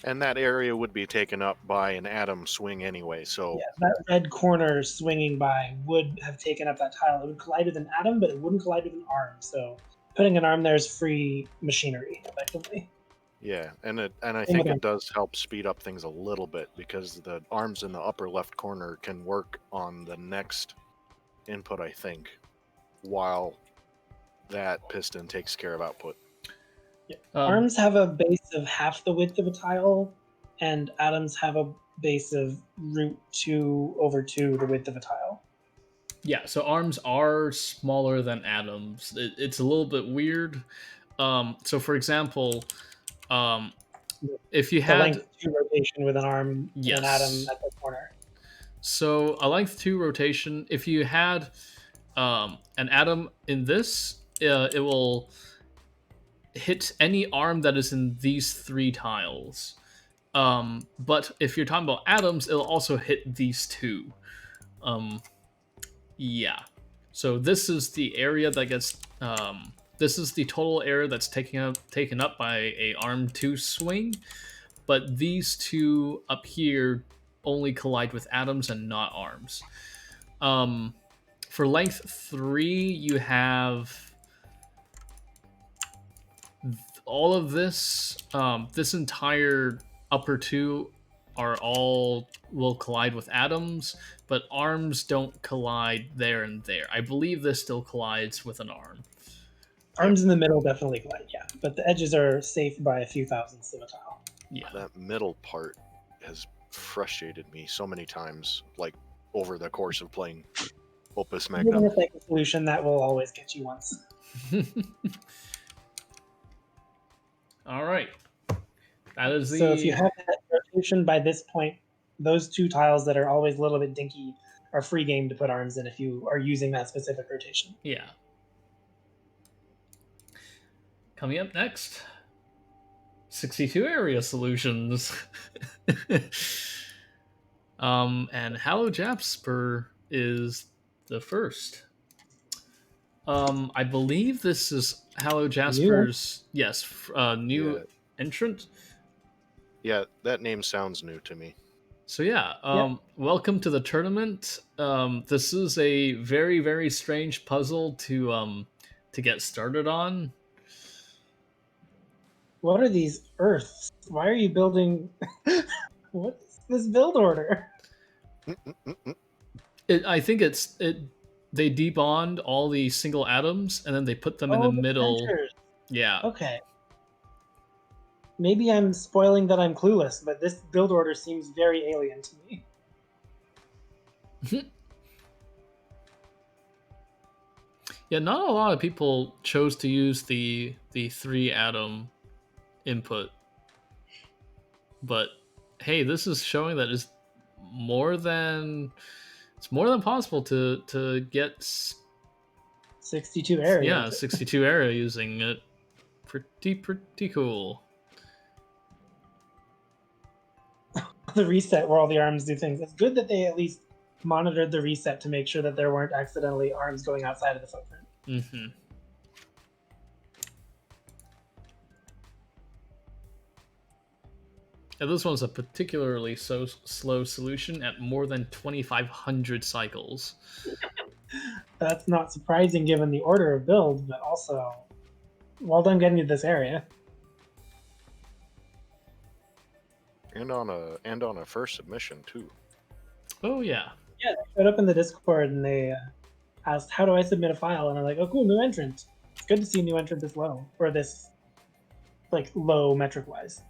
And that area would be taken up by an atom swing anyway, so... Yeah, that red corner swinging by would have taken up that tile. It would collide with an atom, but it wouldn't collide with an arm. So putting an arm there is free machinery, effectively. Yeah, and I think it does help speed up things a little bit because the arms in the upper left corner can work on the next input, I think, while that piston takes care of output. Yeah. Arms have a base of half the width of a tile, and atoms have a base of √2/2 the width of a tile. Yeah, so arms are smaller than atoms. It's a little bit weird. So for example, if you had length 2 rotation with an arm and an atom at the corner. So a length 2 rotation, if you had an atom in this, it will hit any arm that is in these 3 tiles. But if you're talking about atoms, it'll also hit these 2. Yeah. So this is the area that gets this is the total area that's taken up by a arm 2 swing, but these 2 up here only collide with atoms and not arms. For length 3, you have all of this. This entire upper 2 will collide with atoms, but arms don't collide there and there. I believe this still collides with an arm. Arms in the middle definitely collide, yeah, but the edges are safe by a few thousandths of a tile. Yeah, that middle part has frustrated me so many times, like over the course of playing Opus Magnum. Even if like a solution that will always get you once. All right. That is So if you have that rotation by this point, those 2 tiles that are always a little bit dinky are free game to put arms in if you are using that specific rotation. Yeah. Coming up next, 62 area solutions. And Hallow Jasper is the first. I believe this is Hallow Jasper's new entrant. Yeah, that name sounds new to me. So yeah, welcome to the tournament. This is a very, very strange puzzle to get started on. What are these Earths? Why are you building? What's this build order? I think they debond all the single atoms and then they put them in the middle. Centers. Yeah. Okay. Maybe I'm spoiling that I'm clueless, but this build order seems very alien to me. Yeah, not a lot of people chose to use the 3-atom input, but hey, this is showing that it's more than possible to get 62 area. 62 area using it. Pretty cool. The reset where all the arms do things. It's good that they at least monitored the reset to make sure that there weren't accidentally arms going outside of the footprint. Mm-hmm. Yeah, this one's a particularly slow solution at more than 2,500 cycles. That's not surprising given the order of build, but also well done getting to this area. And on a first submission too. Oh yeah. Yeah, they showed up in the Discord and they asked, "How do I submit a file?" And I'm like, "Oh, cool, new entrant." It's good to see a new entrant this low, or this like low metric wise.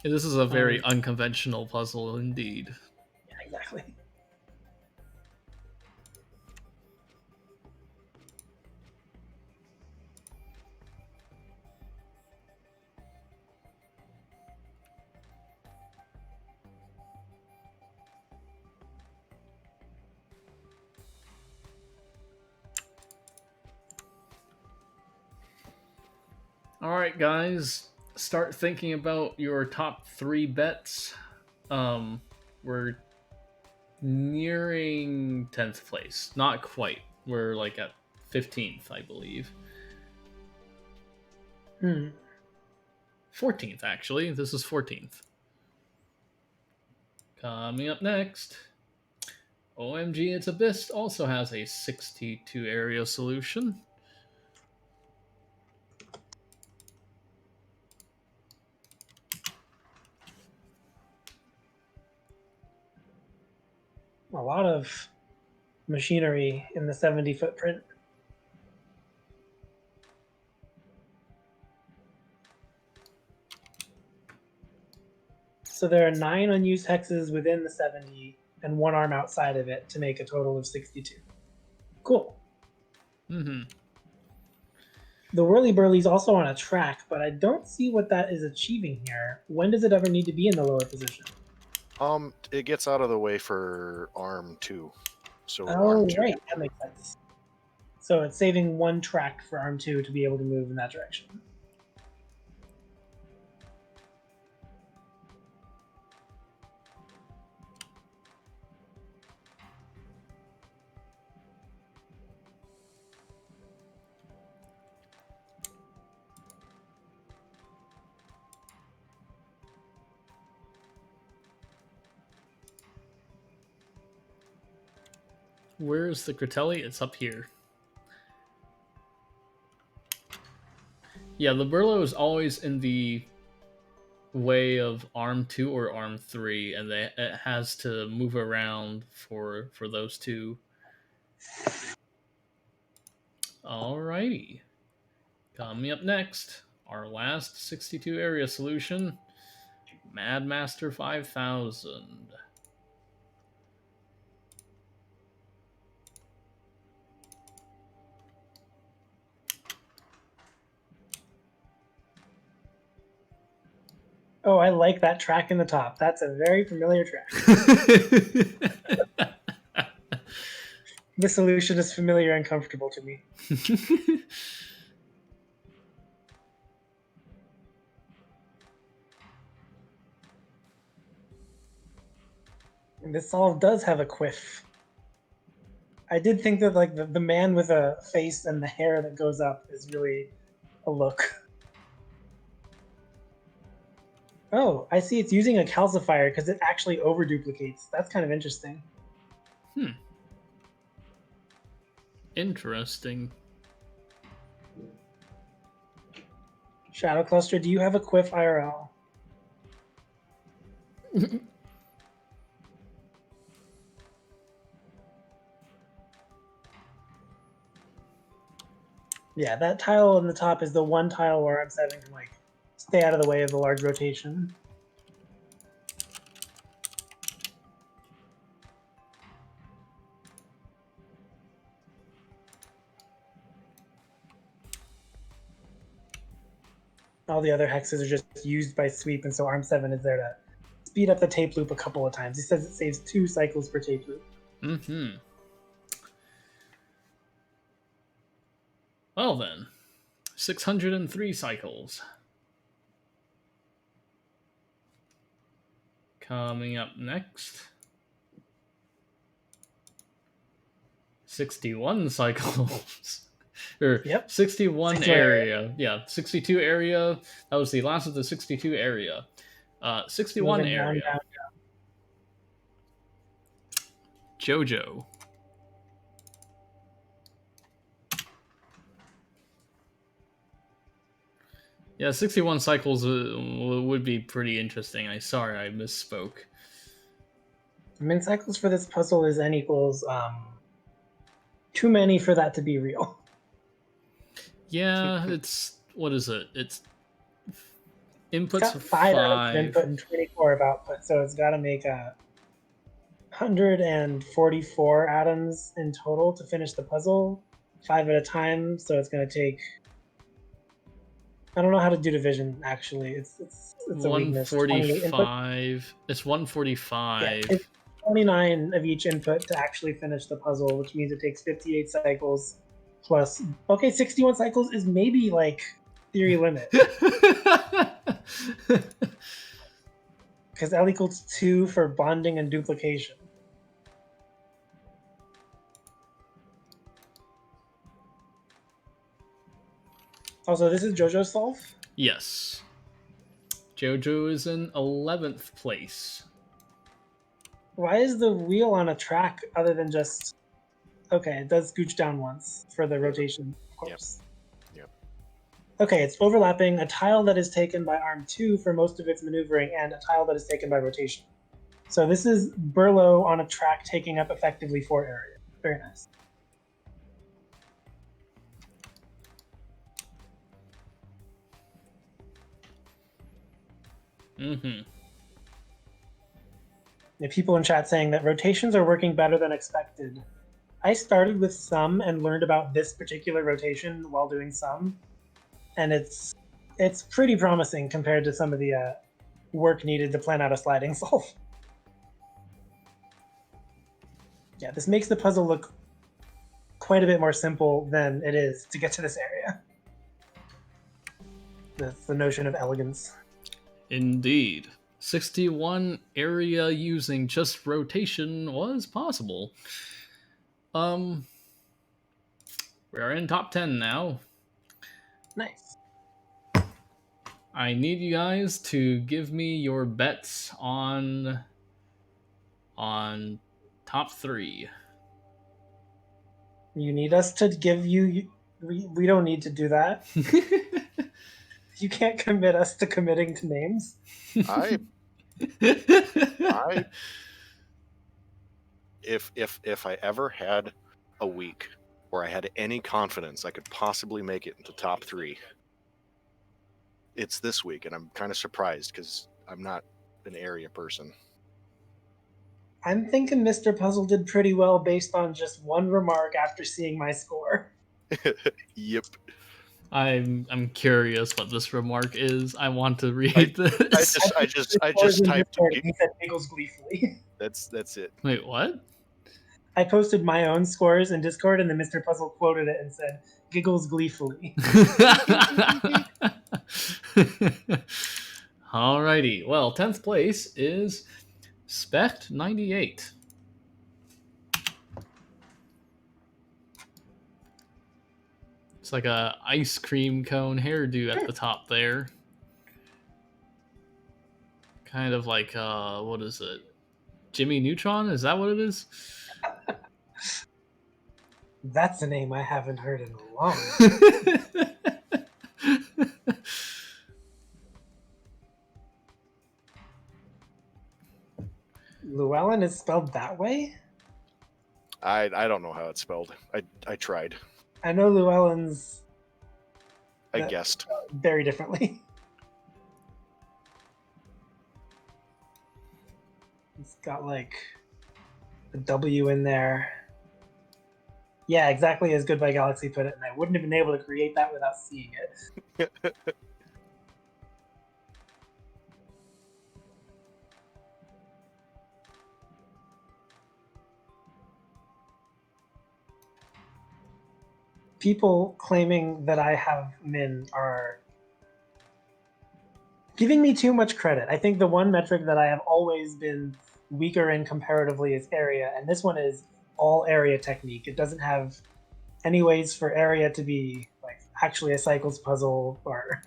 Yeah, this is a very unconventional puzzle indeed. Yeah, exactly. All right, guys, start thinking about your top 3 bets. We're nearing 10th place. Not quite. We're like at 15th, I believe. 14th, actually. This is 14th. Coming up next, OMG It's Abyss also has a 62 area solution. A lot of machinery in the 70 footprint. So there are 9 unused hexes within the 70 and 1 arm outside of it to make a total of 62. Cool. Mm-hmm. The Whirly Burly's also on a track, but I don't see what that is achieving here. When does it ever need to be in the lower position? It gets out of the way for arm 2. So Oh, arm 2. right. That makes sense. So it's saving 1 track for arm 2 to be able to move in that direction. Where's the Critelli? It's up here. Yeah, the Burlo is always in the way of arm 2 or arm 3, and it has to move around for those two. Alrighty. Coming up next, our last 62 area solution, Madmaster 5000. Oh, I like that track in the top. That's a very familiar track. The solution is familiar and comfortable to me. And this solve does have a quiff. I did think that like the man with a face and the hair that goes up is really a look. Oh, I see it's using a calcifier because it actually overduplicates. That's kind of interesting. Interesting. Shadow Cluster, do you have a quiff IRL? Yeah, that tile on the top is the one tile where I'm having to like stay out of the way of the large rotation. All the other hexes are just used by sweep, and so Arm 7 is there to speed up the tape loop a couple of times. He says it saves 2 cycles per tape loop. Mm-hmm. Well then, 603 cycles. Coming up next, 61 cycles. Or Yep. 61 61 area. Yeah, 62 area. That was the last of the 62 area. 61 Moving area. down. Jojo. Yeah, 61 cycles would be pretty interesting. Sorry, I misspoke. Min cycles for this puzzle is n equals too many for that to be real. Yeah, it's what is it? It's It's inputs got of 5 atoms of 5. input and 24 of output, so it's got to make 144 atoms in total to finish the puzzle, 5 at a time. So it's going to take. I don't know how to do division. Actually, it's a weakness. 20 input. 145. It's 145. Yeah, it takes 29 of each input to actually finish the puzzle, which means it takes 58 cycles plus. Okay, 61 cycles is maybe like theory limit. Because L equals 2 for bonding and duplication. Also, this is JoJo's solve? Yes. Jojo is in 11th place. Why is the wheel on a track other than just... Okay, it does scooch down once for the rotation, of course. Yep. Okay, it's overlapping a tile that is taken by Arm 2 for most of its maneuvering and a tile that is taken by rotation. So this is Burlow on a track taking up effectively 4 area. Very nice. Mm-hmm. The people in chat saying that rotations are working better than expected. I started with some and learned about this particular rotation while doing some, and it's pretty promising compared to some of the work needed to plan out a sliding solve. Yeah, this makes the puzzle look quite a bit more simple than it is to get to this area. That's the notion of elegance. Indeed. 61 area using just rotation was possible. We are in top 10 now. Nice. I need you guys to give me your bets on top 3. You need us to give you... We don't need to do that. You can't commit us to committing to names. I if I ever had a week where I had any confidence I could possibly make it into top 3, it's this week, and I'm kind of surprised because I'm not an area person. I'm thinking Mr. Puzzle did pretty well based on just one remark after seeing my score. Yep. I'm curious what this remark is. I want to read this. I just typed. He said giggles gleefully. That's it. Wait, what? I posted my own scores in Discord, and then Mr. Puzzle quoted it and said, giggles gleefully. Alrighty. Well, 10th place is Spect 98. It's like a ice cream cone hairdo at the top there. Kind of like what is it? Jimmy Neutron? Is that what it is? That's a name I haven't heard in a long time. Llewellyn is spelled that way? I don't know how it's spelled. I tried. I know Llewellyn's I guessed. very differently. It's got like a W in there. Yeah, exactly as Goodbye Galaxy put it, and I wouldn't have been able to create that without seeing it. people claiming that I have min are giving me too much credit. I think the one metric that I have always been weaker in comparatively is area, and this one is all area technique. It doesn't have any ways for area to be like actually a cycles puzzle or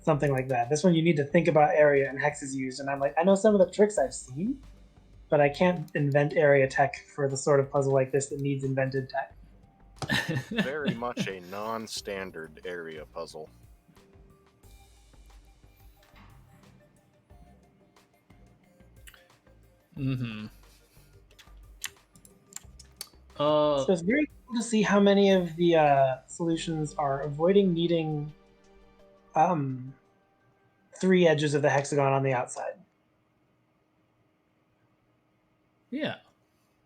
something like that. This one you need to think about area and hexes used, and I'm like, I know some of the tricks I've seen, but I can't invent area tech for the sort of puzzle like this that needs invented tech. Very much a non-standard area puzzle. Mm-hmm. So it's very cool to see how many of the solutions are avoiding needing 3 edges of the hexagon on the outside. Yeah. It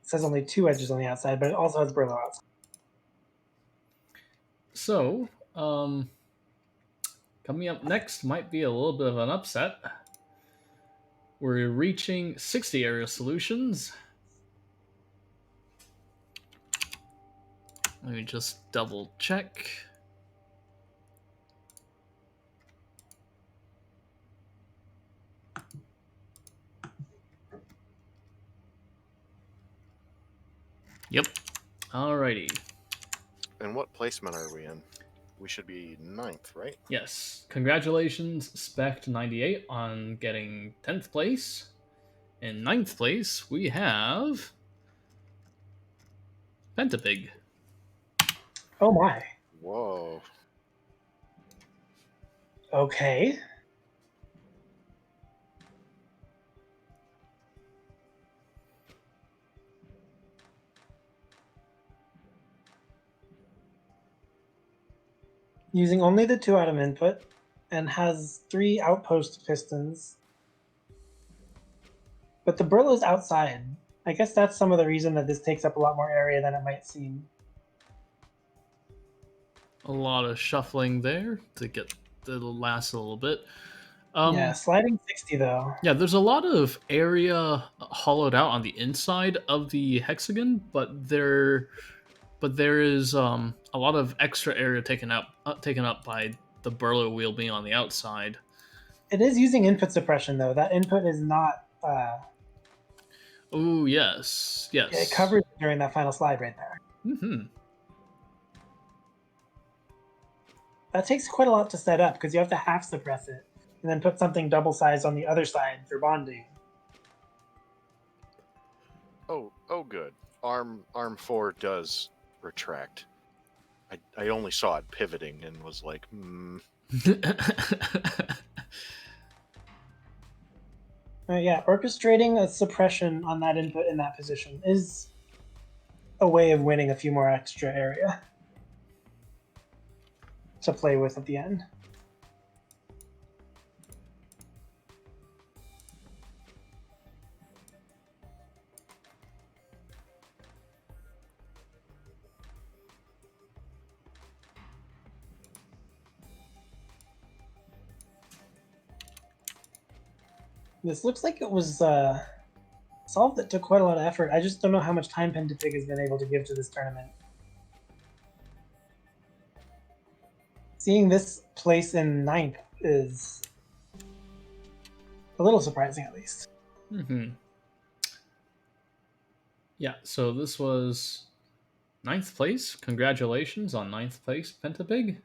says only 2 edges on the outside, but it also has Brillo outside. So, coming up next might be a little bit of an upset. We're reaching 60 area solutions. Let me just double check. Yep. Alrighty. And what placement are we in? We should be 9th, right? Yes. Congratulations, Spect98, on getting 10th place. In 9th place, we have Pentapig. Oh my. Whoa. Okay. Using only the 2 atom input and has 3 outpost pistons. But the Brillo's outside. I guess that's some of the reason that this takes up a lot more area than it might seem. A lot of shuffling there to get the last a little bit. Yeah, sliding 60 though. Yeah, there's a lot of area hollowed out on the inside of the hexagon, but there is a lot of extra area taken up by the burrow wheel being on the outside. It is using input suppression though. That input is not. Oh yes, yes. It covers during that final slide right there. Mm-hmm. That takes quite a lot to set up because you have to half suppress it and then put something double sized on the other side for bonding. Oh, good. Arm 4 does retract. I only saw it pivoting and was like, Yeah, orchestrating a suppression on that input in that position is a way of winning a few more extra area to play with at the end. This looks like it was solved that took quite a lot of effort. I just don't know how much time Pentapig has been able to give to this tournament. Seeing this place in 9th is a little surprising, at least. Mm-hmm. Yeah, so this was 9th place. Congratulations on 9th place, Pentapig.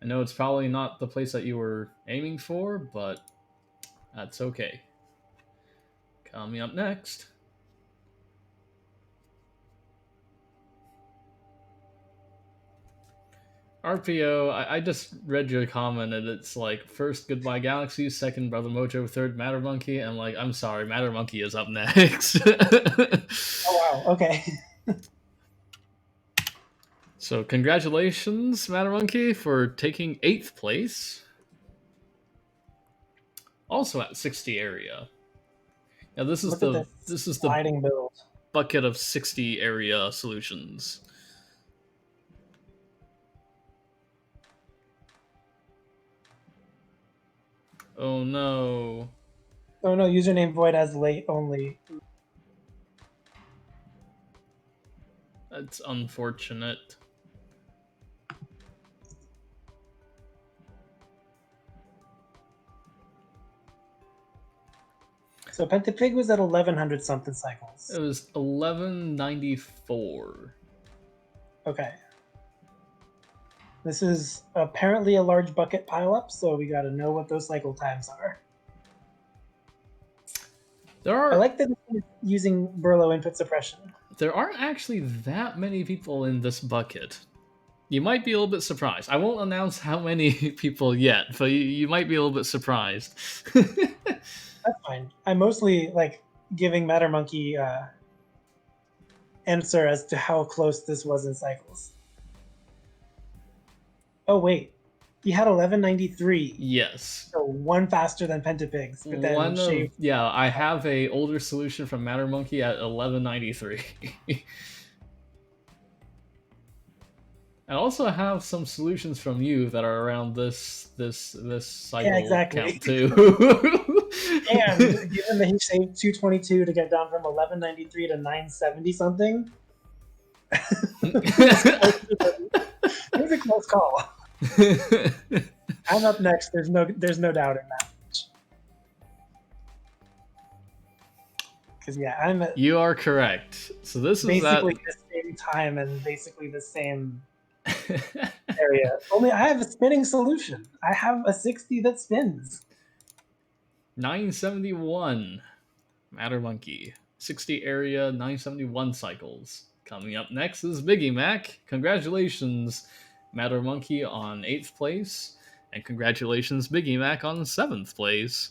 I know it's probably not the place that you were aiming for, but that's okay. Coming up next. RPO, I just read your comment and it's like first Goodbye Galaxy, second Brother Mojo, third Matter Monkey, and like I'm sorry, Matter Monkey is up next. Oh wow, okay. So congratulations, Matter Monkey, for taking 8th place. Also at 60 area. Now this is Look at this is the sliding build. bucket of 60 area solutions. Oh no. Oh no, username void as late only. That's unfortunate. So Pentapig was at 1100 something cycles. It was 1194. Okay. This is apparently a large bucket pileup, so we got to know what those cycle times are. I like that it's using Burlow input suppression. There aren't actually that many people in this bucket. You might be a little bit surprised. I won't announce how many people yet, but you might be a little bit surprised. That's fine. I'm mostly like giving Matter Monkey answer as to how close this was in cycles. Oh wait, he had 1193. Yes. So one faster than Pentapig's, but then yeah, I have a older solution from Matter Monkey at 1193. I also have some solutions from you that are around this cycle count too. And given that he saved 222 to get down from 1193 to 970 something, it was a close call. I'm up next. There's no doubt in that. Because yeah, you are correct. So this is basically the same time and basically the same area. Only I have a spinning solution. I have a 60 that spins. 971. Matter Monkey. 60 area, 971 cycles. Coming up next is Biggie Mac. Congratulations, Matter Monkey on 8th place. And congratulations, Biggie Mac on 7th place.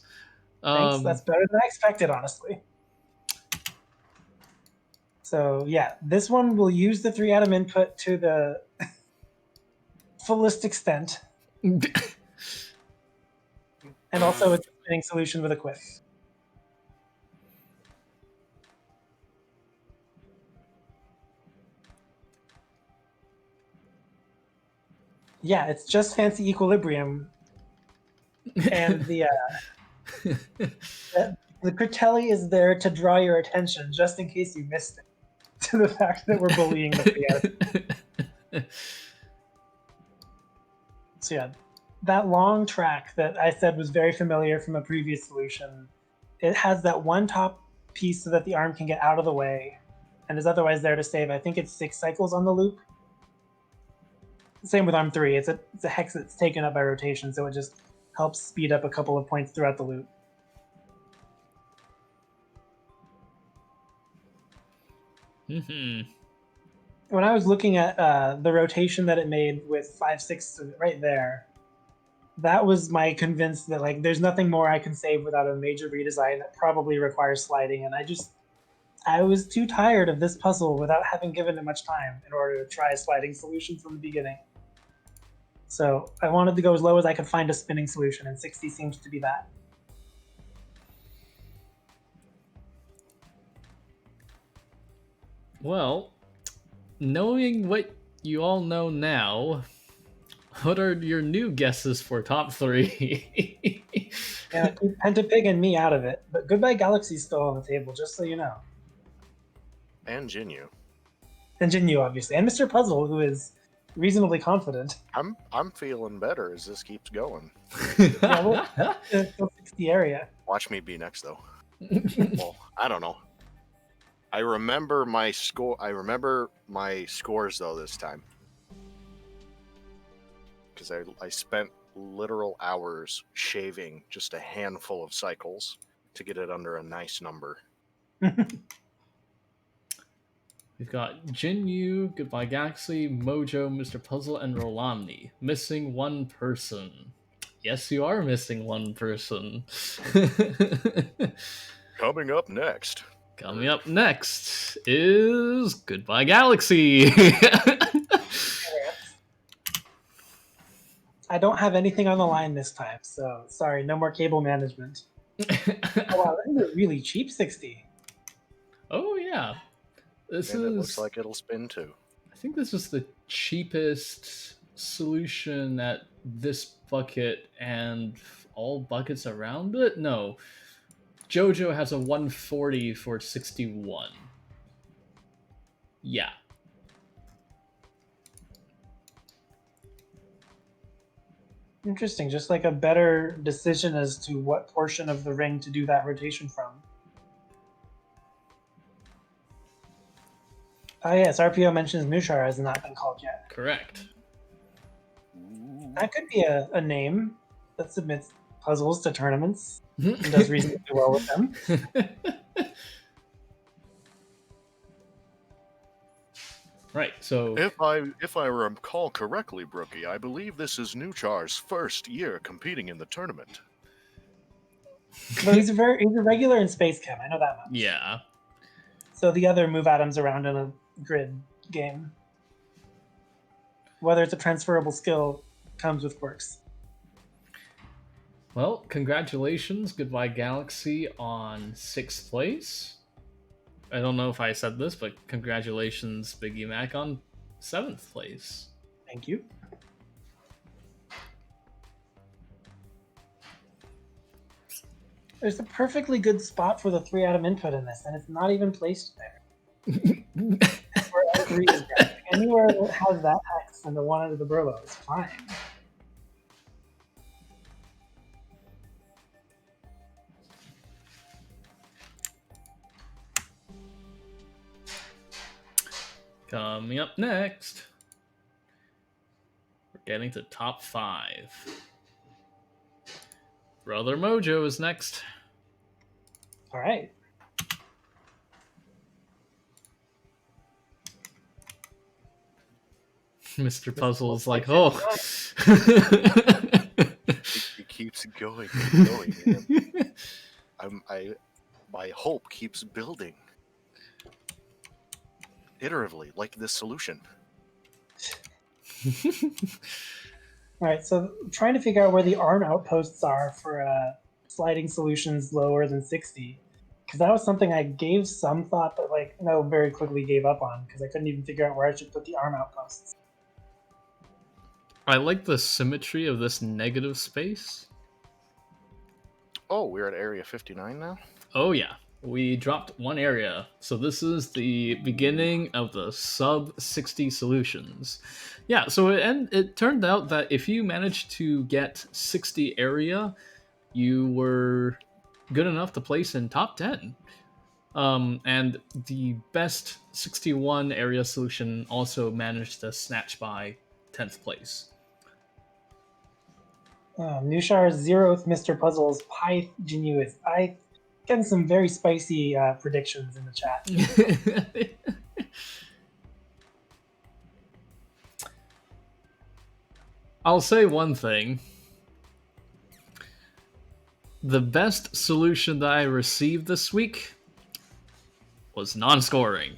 Thanks. That's better than I expected, honestly. So yeah, this one will use the 3-atom input to the fullest extent. And also it's a spinning solution with a quick. Yeah, it's just fancy equilibrium. And the Critelli is there to draw your attention just in case you missed it to the fact that we're bullying the 3-atom. So yeah, that long track that I said was very familiar from a previous solution, it has that one top piece so that the arm can get out of the way and is otherwise there to save. I think it's 6 cycles on the loop. Same with arm 3. It's a hex that's taken up by rotation, so it just helps speed up a couple of points throughout the loop. When I was looking at the rotation that it made with 5/6 right there, that was my convinced that like there's nothing more I can save without a major redesign that probably requires sliding, and I was too tired of this puzzle without having given it much time in order to try a sliding solution from the beginning. So I wanted to go as low as I could find a spinning solution, and 60 seems to be that. Well, knowing what you all know now, what are your new guesses for top 3? Yeah, keep Pentapig and me out of it, but Goodbye Galaxy's still on the table, just so you know. And Jinyu. And Jinyu, obviously, and Mr. Puzzle, who is reasonably confident. I'm feeling better as this keeps going. Yeah, well, still 60 area. Watch me be next though. Well, I don't know. I remember my score. I remember my scores though this time because I spent literal hours shaving just a handful of cycles to get it under a nice number. We've got Jinyu, Goodbye Galaxy, Mojo, Mr. Puzzle, and Rolomni. Missing one person. Yes, you are missing one person. Coming up next. Coming up next is Goodbye Galaxy. I don't have anything on the line this time, so sorry, no more cable management. Oh wow, this is a really cheap 60. Oh yeah. It looks like it'll spin too. I think this is the cheapest solution at this bucket and all buckets around it? No. JoJo has a 140 for 61. Yeah. Interesting, just like a better decision as to what portion of the ring to do that rotation from. Oh yes, RPO mentions Mushar has not been called yet. Correct. That could be a name that submits puzzles to tournaments and does reasonably well with them. Right, so If I recall correctly, Brookie, I believe this is Nuchar's first year competing in the tournament. But he's a regular in Space Chem. I know that much. yeah. So the other move atoms around in a grid game, whether it's a transferable skill, comes with quirks. Well, congratulations, Goodbye Galaxy, on 6th place. I don't know if I said this, but congratulations, Biggie Mac, on 7th place. Thank you. There's a perfectly good spot for the 3-atom input in this, and it's not even placed there. Where L3 is going. Anywhere that has that hex and the one under the Burlow is fine. Coming up next, we're getting to top 5. Brother Mojo is next. All right. Mr. Puzzle is like, oh. It keeps going and going. Man. My hope keeps building. Iteratively, like this solution. All right, so I'm trying to figure out where the ARM outposts are for sliding solutions lower than 60. Because that was something I gave some thought, but very quickly gave up on because I couldn't even figure out where I should put the ARM outposts. I like the symmetry of this negative space. Oh, we're at area 59 now? Oh yeah, we dropped one area. So this is the beginning of the sub 60 solutions. Yeah, so it turned out that if you managed to get 60 area, you were good enough to place in top 10. And the best 61 area solution also managed to snatch by 10th place. Nushar's 0th Mr. Puzzle's Pyth Genuous. I getting some very spicy predictions in the chat. I'll say one thing. The best solution that I received this week was non-scoring.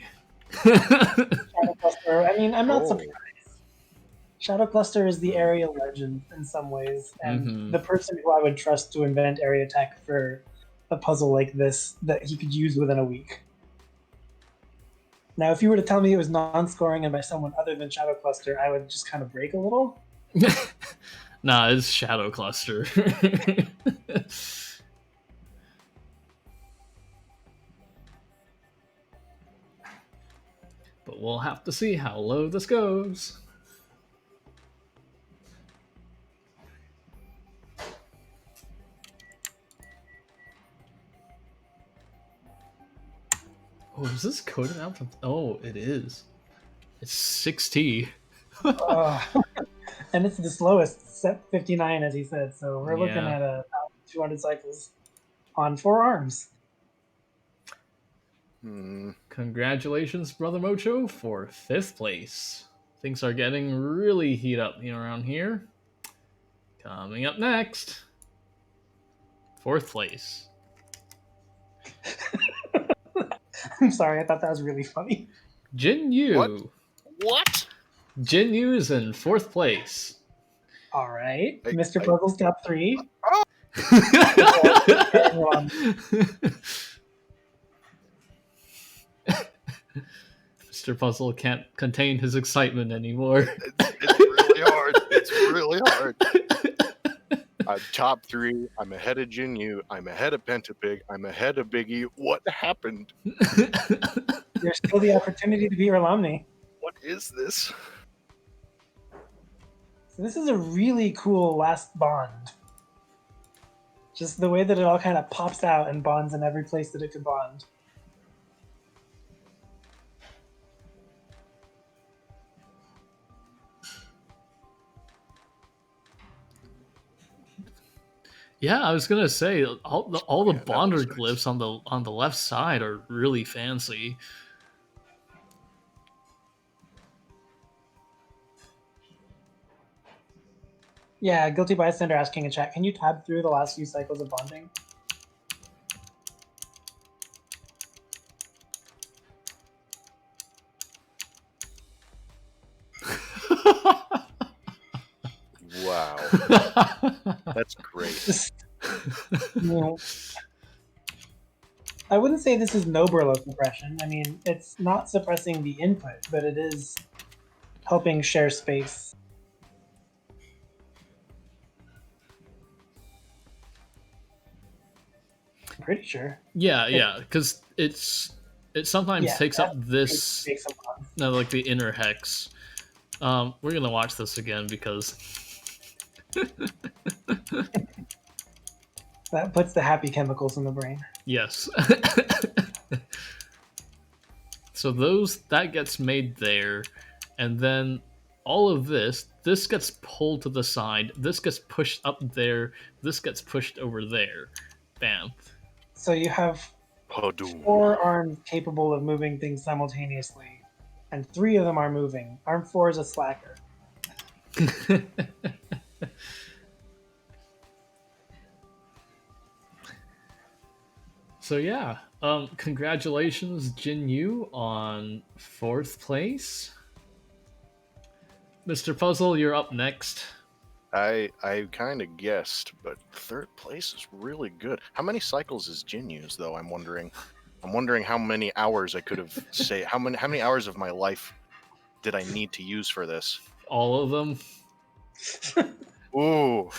Shadow Cluster, I mean, I'm not surprised. Shadow Cluster is the area legend in some ways, and the person who I would trust to invent area tech for a puzzle like this that he could use within a week. Now, if you were to tell me it was non-scoring and by someone other than Shadow Cluster, I would just kind of break a little. Nah, it's Shadow Cluster. But we'll have to see how low this goes. Oh, is this coded out? Oh, it is. It's 6T. And it's the slowest, set 59, as he said. So we're looking at 200 cycles on 4 arms. Congratulations, Brother Mocho, for 5th place. Things are getting really heat up around here. Coming up next, 4th place. I'm sorry, I thought that was really funny. Jin Yu. What? Jin Yu is in 4th place. All right. Mr. Puzzle's top 3. Mr. Puzzle can't contain his excitement anymore. It's really hard. It's really hard. I'm top 3. I'm ahead of Jin Yu. I'm ahead of Pentapig. I'm ahead of Biggie. What happened? There's still the opportunity to be Romney. What is this? So this is a really cool last bond. Just the way that it all kind of pops out and bonds in every place that it could bond. Yeah, I was gonna say all the Yeah, that bonder looks nice. glyphs on the left side are really fancy. Yeah, Guilty Bystander asking in chat, can you tab through the last few cycles of bonding? Wow, that's great. You I wouldn't say this is no Brillo suppression. I mean, it's not suppressing the input, but it is helping share space. I'm pretty sure. Yeah, because it sometimes Yeah, takes up that this makes a lot. no, like the inner hex. We're gonna watch this again because That puts the happy chemicals in the brain. yes. So that gets made there, and then all of this gets pulled to the side, this gets pushed up there, this gets pushed over there. Bam. So you have Padoom. 4 arms capable of moving things simultaneously, and 3 of them are moving. Arm 4 is a slacker. So yeah, congratulations, Jin Yu, on 4th place. Mr. Puzzle, you're up next. I kind of guessed, but 3rd place is really good. How many cycles is Jin use though? I'm wondering. I'm wondering how many hours I could have how many hours of my life did I need to use for this? All of them. Ooh,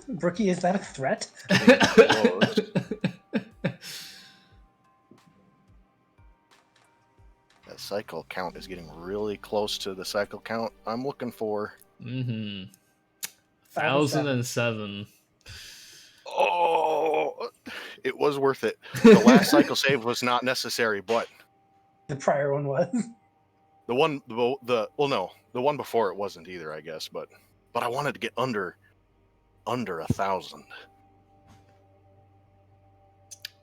Brookie, is that a threat? close. That cycle count is getting really close to the cycle count I'm looking for. 1007. Oh, it was worth it. The last cycle save was not necessary, but The prior one was. the one before it wasn't either, I guess. But I wanted to get under 1,000.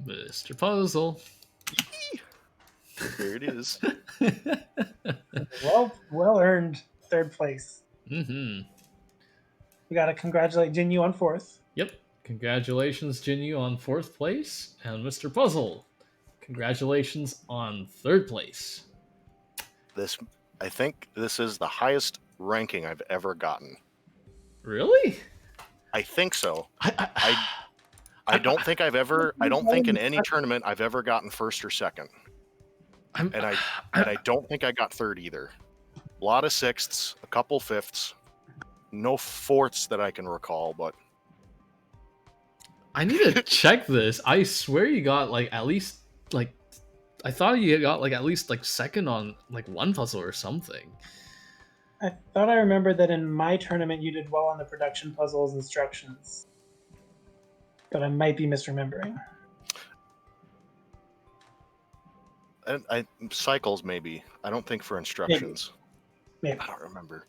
Mr. Puzzle. Here it is. Well earned 3rd place. We gotta congratulate Jinyu on 4th. Yep. Congratulations, Jinyu, on 4th place. And Mr. Puzzle, congratulations on 3rd place. I think this is the highest ranking I've ever gotten. Really? I think so. I don't think I've ever. I don't think in any tournament I've ever gotten 1st or 2nd. And I don't think I got 3rd either. A lot of 6ths, a couple 5ths, no 4ths that I can recall, but I need to check this. I swear you got like at least like I thought you got like at least like 2nd on like one puzzle or something. I thought I remembered that in my tournament you did well on the production puzzles instructions. But I might be misremembering. and cycles maybe. I don't think for instructions. Maybe. I don't remember.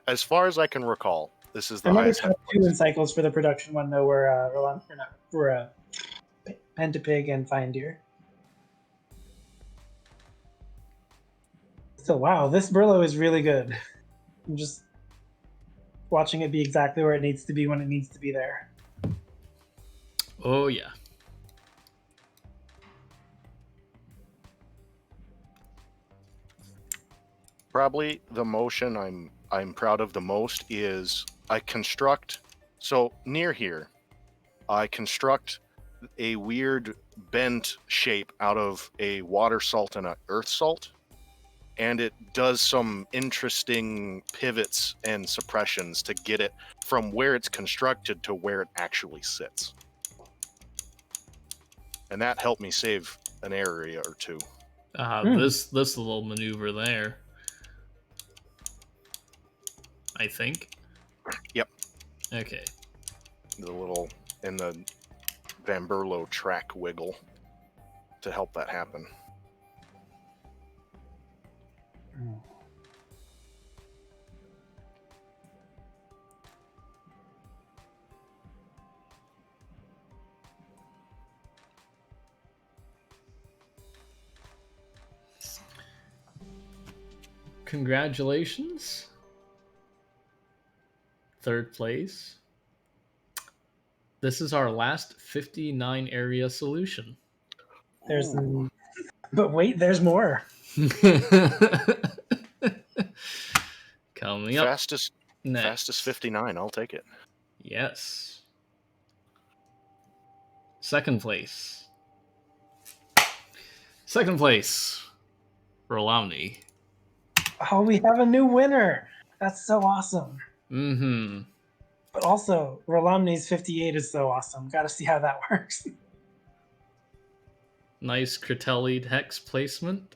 As far as I can recall, this is the I remember highest. top 2 in cycles for the production one though were Pen to Pig and Fine Deer. So wow, this Brillo is really good. I'm just watching it be exactly where it needs to be when it needs to be there. Oh yeah. Probably the motion I'm proud of the most is I construct. So near here, I construct a weird bent shape out of a water salt and a earth salt, and it does some interesting pivots and suppressions to get it from where it's constructed to where it actually sits. And that helped me save an area or two. This little maneuver there. I think. Yep. Okay. The little in the Van Berlo track wiggle to help that happen. Congratulations. Third place. This is our last 59 area solution. There's, Ooh, but wait, there's more. Coming up fastest next. 59. I'll take it. Yes. Second place. Second place. Rolomni. Oh, we have a new winner. That's so awesome. Mm-hmm. But also, Rolomni's 58 is so awesome. Got to see how that works. Nice Cretellied hex placement.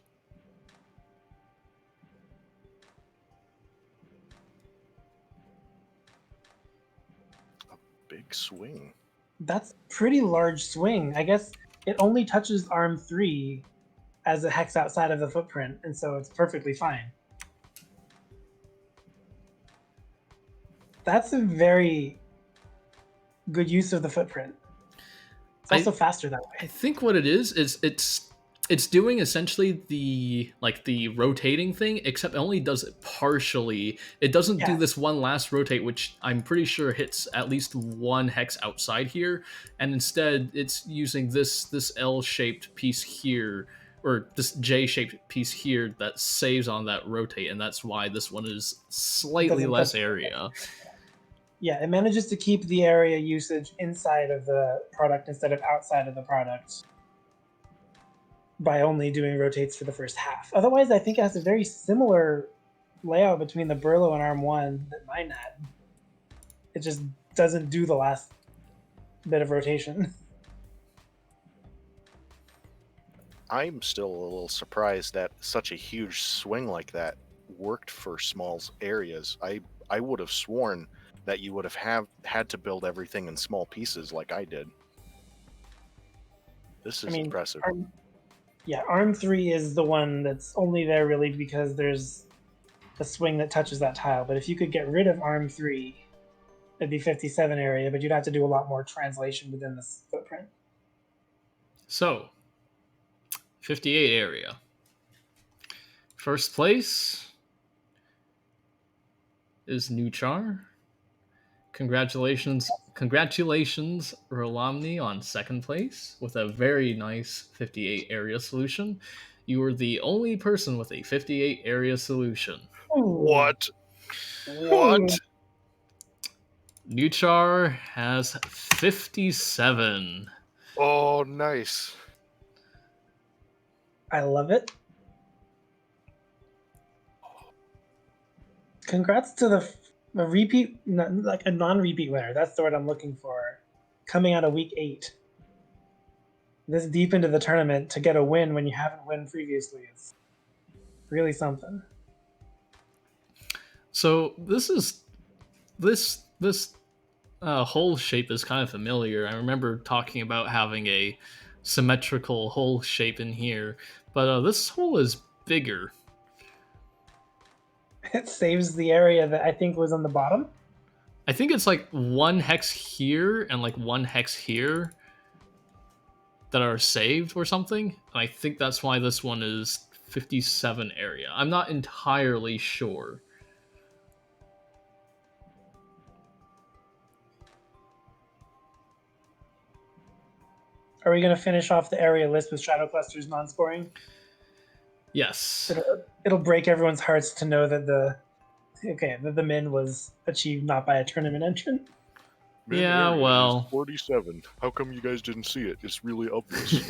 Big swing. That's pretty large swing. I guess it only touches arm 3 as a hex outside of the footprint, and so it's perfectly fine. That's a very good use of the footprint. It's also faster that I way. think what it is it's doing essentially the rotating thing, except it only does it partially. It doesn't do Yes. this one last rotate, which I'm pretty sure hits at least one hex outside here, and instead it's using this L-shaped piece here, or this J-shaped piece here that saves on that rotate, and that's why this one is slightly Doesn't less touch- area. Yeah, it manages to keep the area usage inside of the product instead of outside of the product by only doing rotates for the first half. Otherwise, I think it has a very similar layout between the Burlo and Arm 1 that mine had. It just doesn't do the last bit of rotation. I'm still a little surprised that such a huge swing like that worked for small areas. I would have sworn that you would have had to build everything in small pieces like I did. This is impressive. Arm 3 is the one that's only there really because there's a swing that touches that tile. But if you could get rid of Arm 3, it'd be 57 area, but you'd have to do a lot more translation within this footprint. So 58 area. First place is Nuchar. Congratulations, Rolomni, on second place with a very nice 58 area solution. You were the only person with a 58 area solution. What? What? Nuchar has 57. Oh, nice. I love it. Congrats to the repeat, like a non-repeat winner. That's the word I'm looking for. Coming out of week 8. This deep into the tournament to get a win when you haven't won previously is really something. So this hole shape is kind of familiar. I remember talking about having a symmetrical hole shape in here, but this hole is bigger. It saves the area that I think was on the bottom. I think it's like one hex here and like one hex here that are saved or something. And I think that's why this one is 57 area. I'm not entirely sure. Are we going to finish off the area list with Shadow Cluster's non-scoring? Yes. It'll break everyone's hearts to know that the min was achieved not by a tournament entrant. Yeah, well, 47. How come you guys didn't see it? It's really obvious.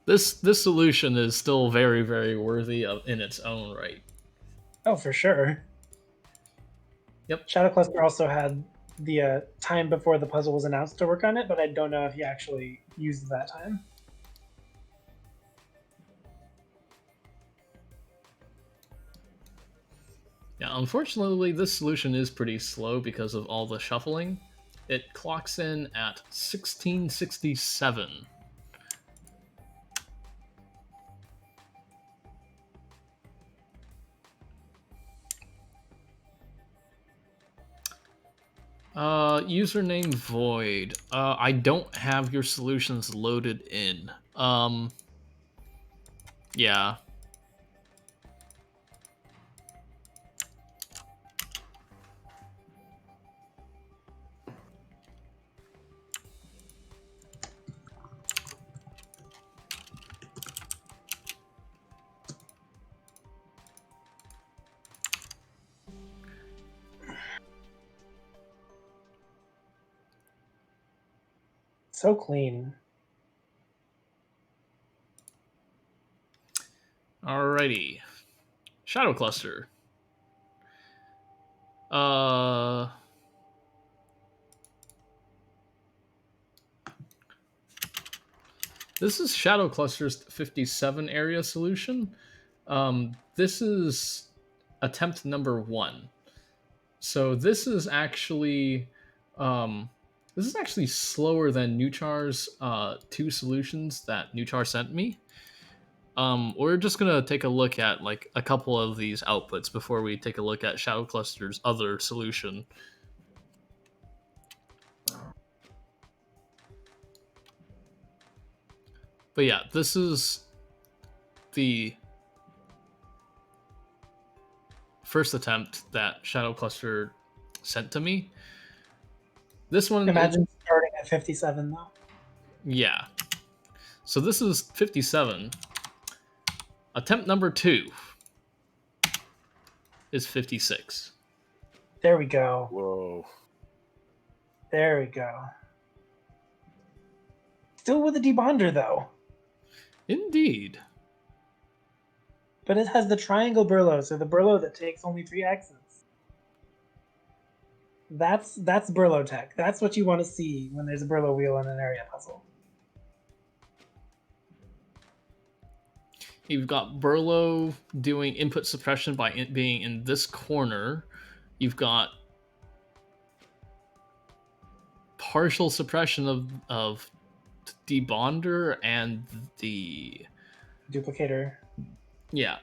This solution is still very, very worthy in its own right. Oh, for sure. Yep. Shadow Cluster also had the time before the puzzle was announced to work on it, but I don't know if he actually used that time. Yeah, unfortunately, this solution is pretty slow because of all the shuffling. It clocks in at 1667. Username void. I don't have your solutions loaded in. Yeah. So clean. Alrighty. Shadow Cluster. This is Shadow Cluster's 57 area solution. This is attempt number 1. So this is actually slower than Nuchar's 2 solutions that Nuchar sent me. We're just gonna take a look at like a couple of these outputs before we take a look at Shadow Cluster's other solution. But yeah, this is the first attempt that Shadow Cluster sent to me. This one, Imagine starting at 57 though. yeah. So this is 57. Attempt number 2 is 56. There we go. Whoa. There we go. Still with a debonder though. Indeed. But it has the triangle burlow, so the burlow that takes only 3 axes. That's burlow tech. That's what you want to see when there's a burlow wheel in an area puzzle. You've got Burlow doing input suppression by being in this corner. You've got partial suppression of debonder and the Duplicator. yeah.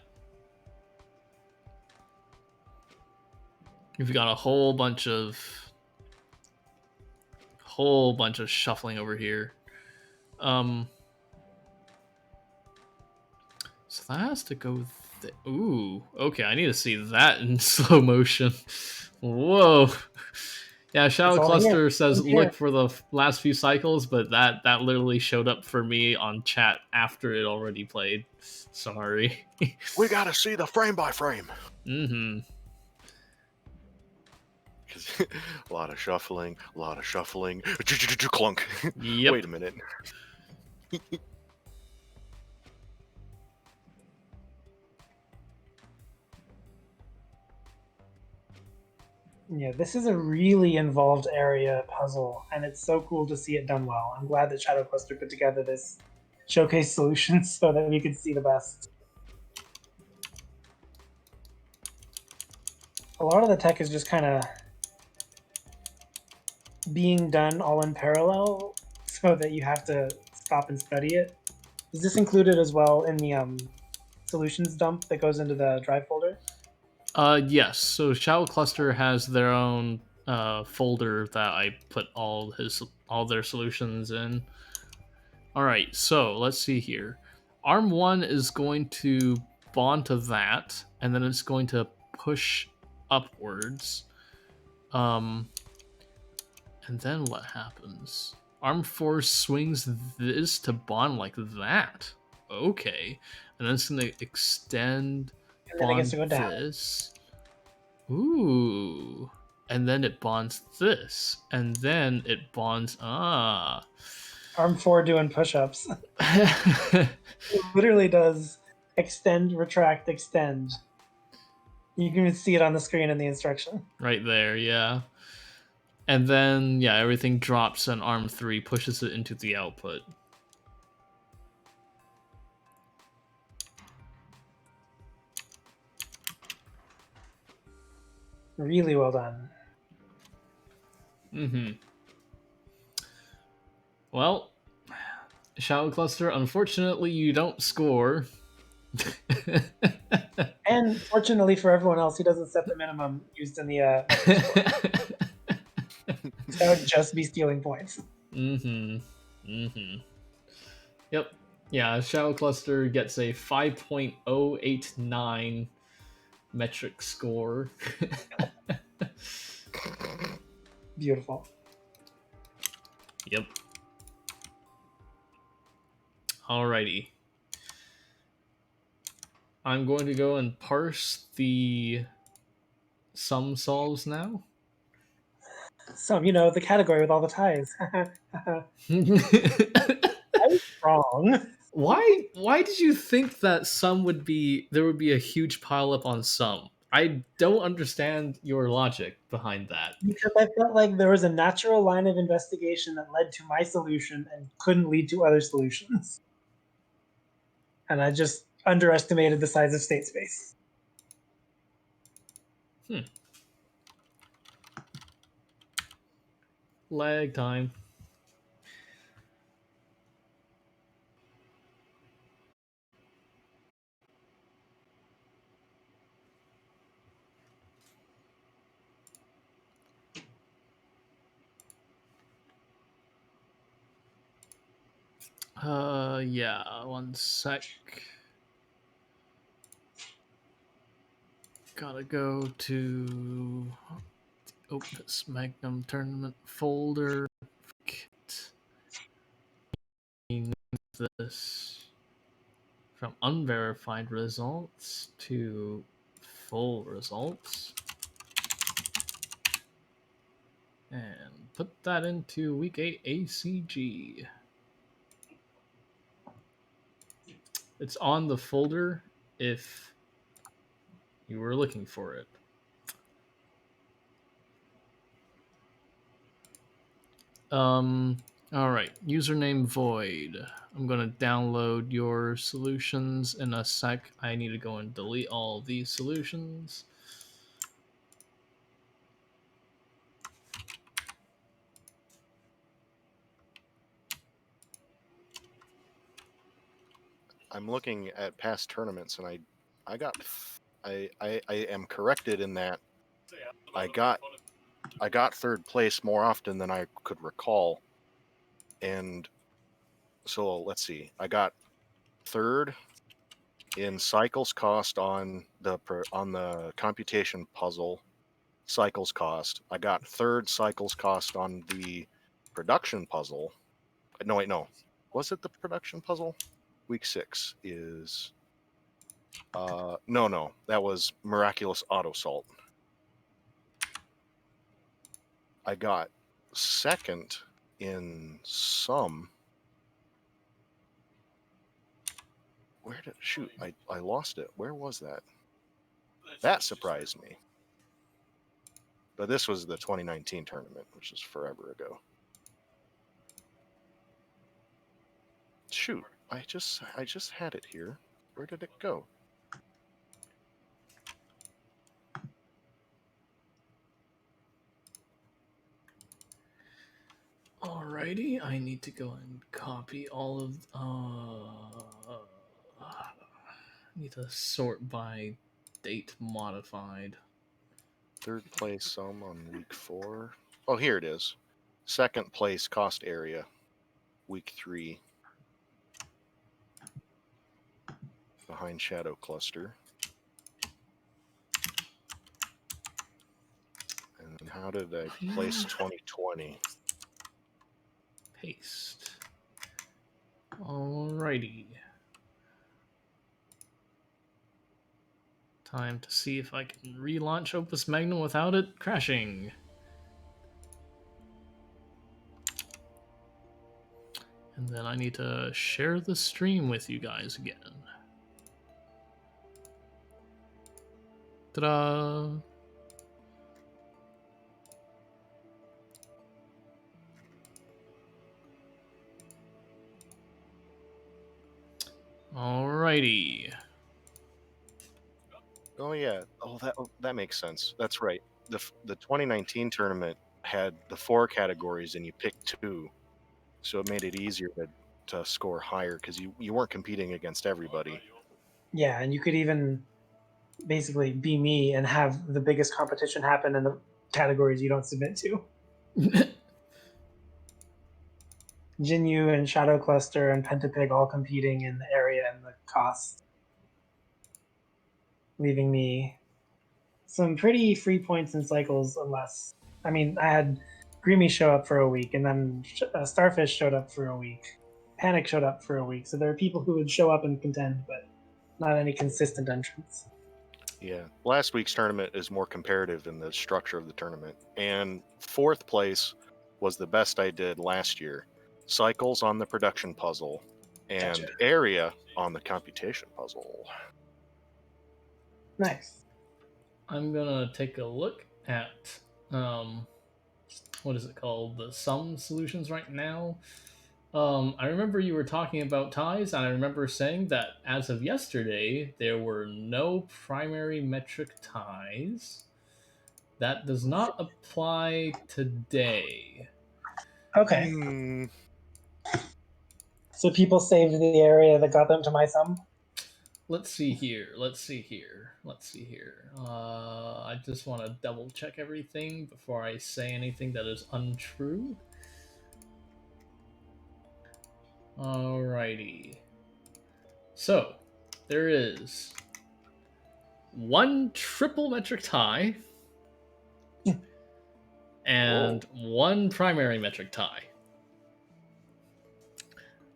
You've got a whole bunch of shuffling over here. So that has to go. Ooh, okay. I need to see that in slow motion. Whoa. Yeah, Shadow Cluster says look for the last few cycles, but that literally showed up for me on chat after it already played. Sorry. We gotta see the frame by frame. Mm-hmm. A lot of shuffling. Clunk. Yep. Wait a minute. Yeah, this is a really involved area puzzle, and it's so cool to see it done well. I'm glad that Shadow Cluster put together this showcase solution so that we could see the best. A lot of the tech is just kind of being done all in parallel so that you have to stop and study it. Is this included as well in the solutions dump that goes into the drive folder? Yes. So Shadow Cluster has their own folder that I put all their solutions in. All right. So let's see here. Arm 1 is going to bond to that, and then it's going to push upwards. And then what happens? Arm 4 swings this to bond like that. Okay. And then it's going to extend. And then it gets to go down. This. Ooh. And then it bonds this. And then it bonds. Arm 4 doing push-ups. It literally does extend, retract, extend. You can see it on the screen in the instruction. Right there, yeah. And then, yeah, everything drops and arm 3 pushes it into the output. Really well done. Mm-hmm. Well, Shadow Cluster, unfortunately, you don't score. And fortunately for everyone else, he doesn't set the minimum used in the so that would just be stealing points. Mm-hmm. Mm-hmm. Yep. Yeah, Shadow Cluster gets a 5.089 metric score. Beautiful. Yep. Alrighty. I'm going to go and parse the sum solves now. Some, the category with all the ties. I was wrong. Why did you think that there would be a huge pileup on sum? I don't understand your logic behind that. Because I felt like there was a natural line of investigation that led to my solution and couldn't lead to other solutions. And I just underestimated the size of state space. Lag time. Yeah, one sec. Gotta go to Opus Magnum tournament folder. This from unverified results to full results. And put that into week 8 ACG. It's on the folder if you were looking for it. All right, username void. I'm gonna download your solutions in a sec. I need to go and delete all these solutions. I'm looking at past tournaments, and I am corrected in that I got third place more often than I could recall, and so let's see, I got third in cycles cost on the computation puzzle cycles cost. I got third cycles cost on the production puzzle. No, wait, no. Was it the production puzzle? Week 6 is no, that was Miraculous Auto Salt. I got second in some. Where did shoot? I lost it. Where was that? That surprised me. But this was the 2019 tournament, which is forever ago. Shoot, I just had it here. Where did it go? Alrighty, I need to go and copy all of. I need to sort by date modified. Third place some on week 4. Oh, here it is. Second place cost area, week 3. Behind Shadow Cluster. And how did I place 2020? Paste. Alrighty. Time to see if I can relaunch Opus Magnum without it crashing. And then I need to share the stream with you guys again. Ta-da! Alrighty. Oh yeah. Oh, that makes sense. That's right. The 2019 tournament had the 4 categories, and you picked 2, so it made it easier to score higher because you weren't competing against everybody. Yeah, and you could even basically be me and have the biggest competition happen in the categories you don't submit to. Jinyu and Shadow Cluster and Pentapig all competing in the area and the cost, leaving me some pretty free points and cycles. Unless, I mean, I had Greamy show up for a week, and then Starfish showed up for a week. Panic showed up for a week. So there are people who would show up and contend, but not any consistent entrance. Yeah, last week's tournament is more comparative in the structure of the tournament, and fourth place was the best I did last year. Cycles on the production puzzle, and Gotcha. area on the computation puzzle. Nice. I'm gonna take a look at what is it called? The sum solutions right now. I remember you were talking about ties, and I remember saying that as of yesterday, there were no primary metric ties. That does not apply today. Okay. Hmm. So people saved the area that got them to my sum. Let's see here. I just want to double check everything before I say anything that is untrue. Alrighty. So, there is one triple metric tie and one primary metric tie.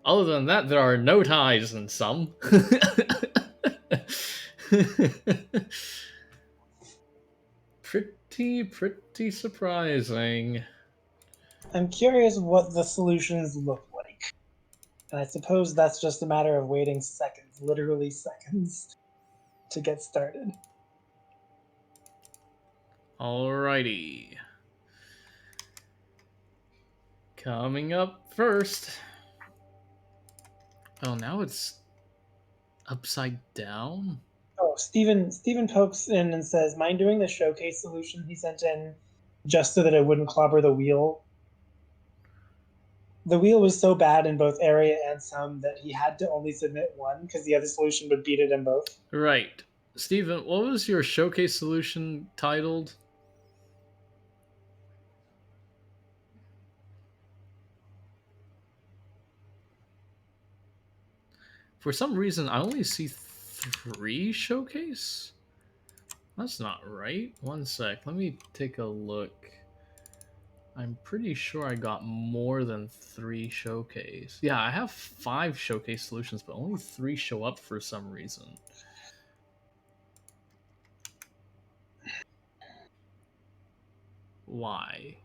Other than that, there are no ties in some. Pretty surprising. I'm curious what the solutions look like. And I suppose that's just a matter of waiting seconds, literally seconds, to get started. Alrighty. Coming up first. Oh, now it's upside down? Oh, Steven pokes in and says, mind doing the showcase solution he sent in just so that it wouldn't clobber the wheel? The wheel was so bad in both area and sum that he had to only submit one because the other solution would beat it in both. Right. Steven, what was your showcase solution titled? For some reason, I only see 3 showcase? That's not right. One sec. Let me take a look. I'm pretty sure I got more than 3 showcase. Yeah, I have 5 showcase solutions, but only 3 show up for some reason. Why?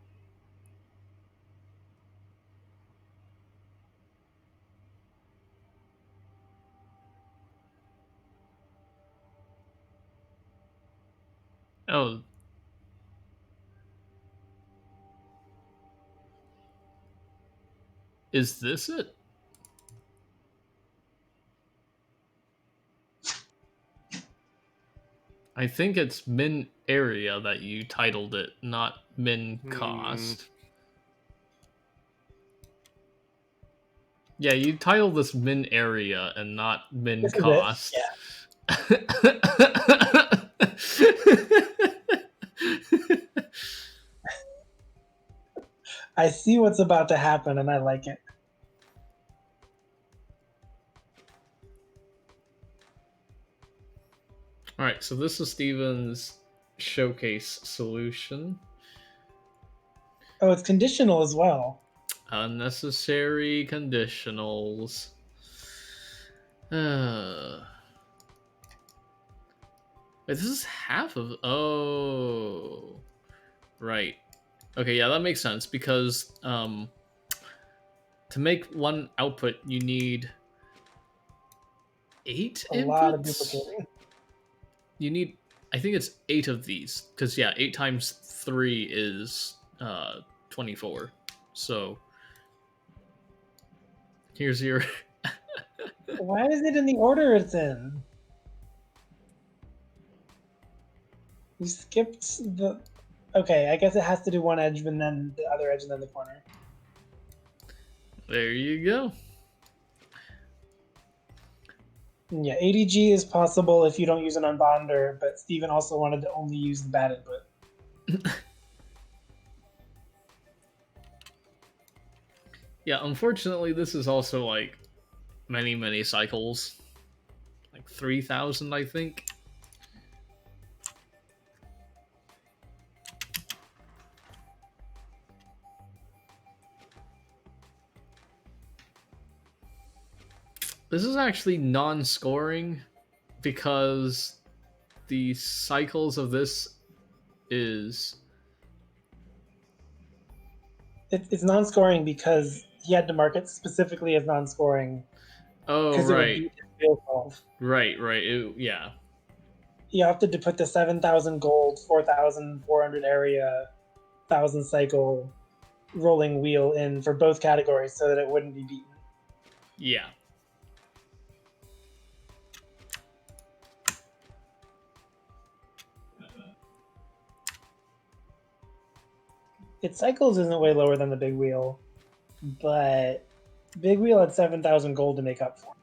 Oh. Is this it? I think it's min area that you titled it, not min cost. Yeah, you titled this min area and not min This cost. is it. I see what's about to happen and I like it. Alright, so this is Steven's showcase solution. Oh, it's conditional as well. Unnecessary conditionals. Wait, this is half of... Oh. Right. Okay, yeah, that makes sense, because to make one output, you need 8 A inputs? lot of duplicating. You need... I think it's 8 of these, because, yeah, 8 times 3 is 24. So... Here's your... Why is it in the order it's in? You skipped the... Okay, I guess it has to do one edge and then the other edge and then the corner. There you go. Yeah, ADG is possible if you don't use an unbonder, but Steven also wanted to only use the bad input. Yeah, unfortunately, this is also like many cycles. Like 3,000, I think. This is actually non-scoring because the cycles of this is It's non-scoring because he had to mark it specifically as non-scoring oh because it would right, beat his wheel solve. right. Yeah, He opted to put the 7,000 gold, 4,400 area, 1,000 cycle rolling wheel in for both categories so that it wouldn't be beaten. yeah. Its cycles isn't way lower than the big wheel, but big wheel had 7,000 gold to make up for.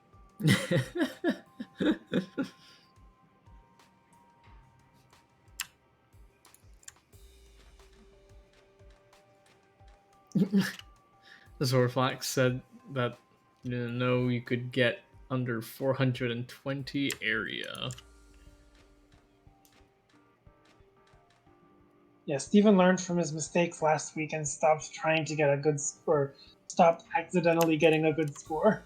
The Zorflax said that you could get under 420 area. Yeah, Steven learned from his mistakes last week and stopped trying to get a good score. Stopped accidentally getting a good score.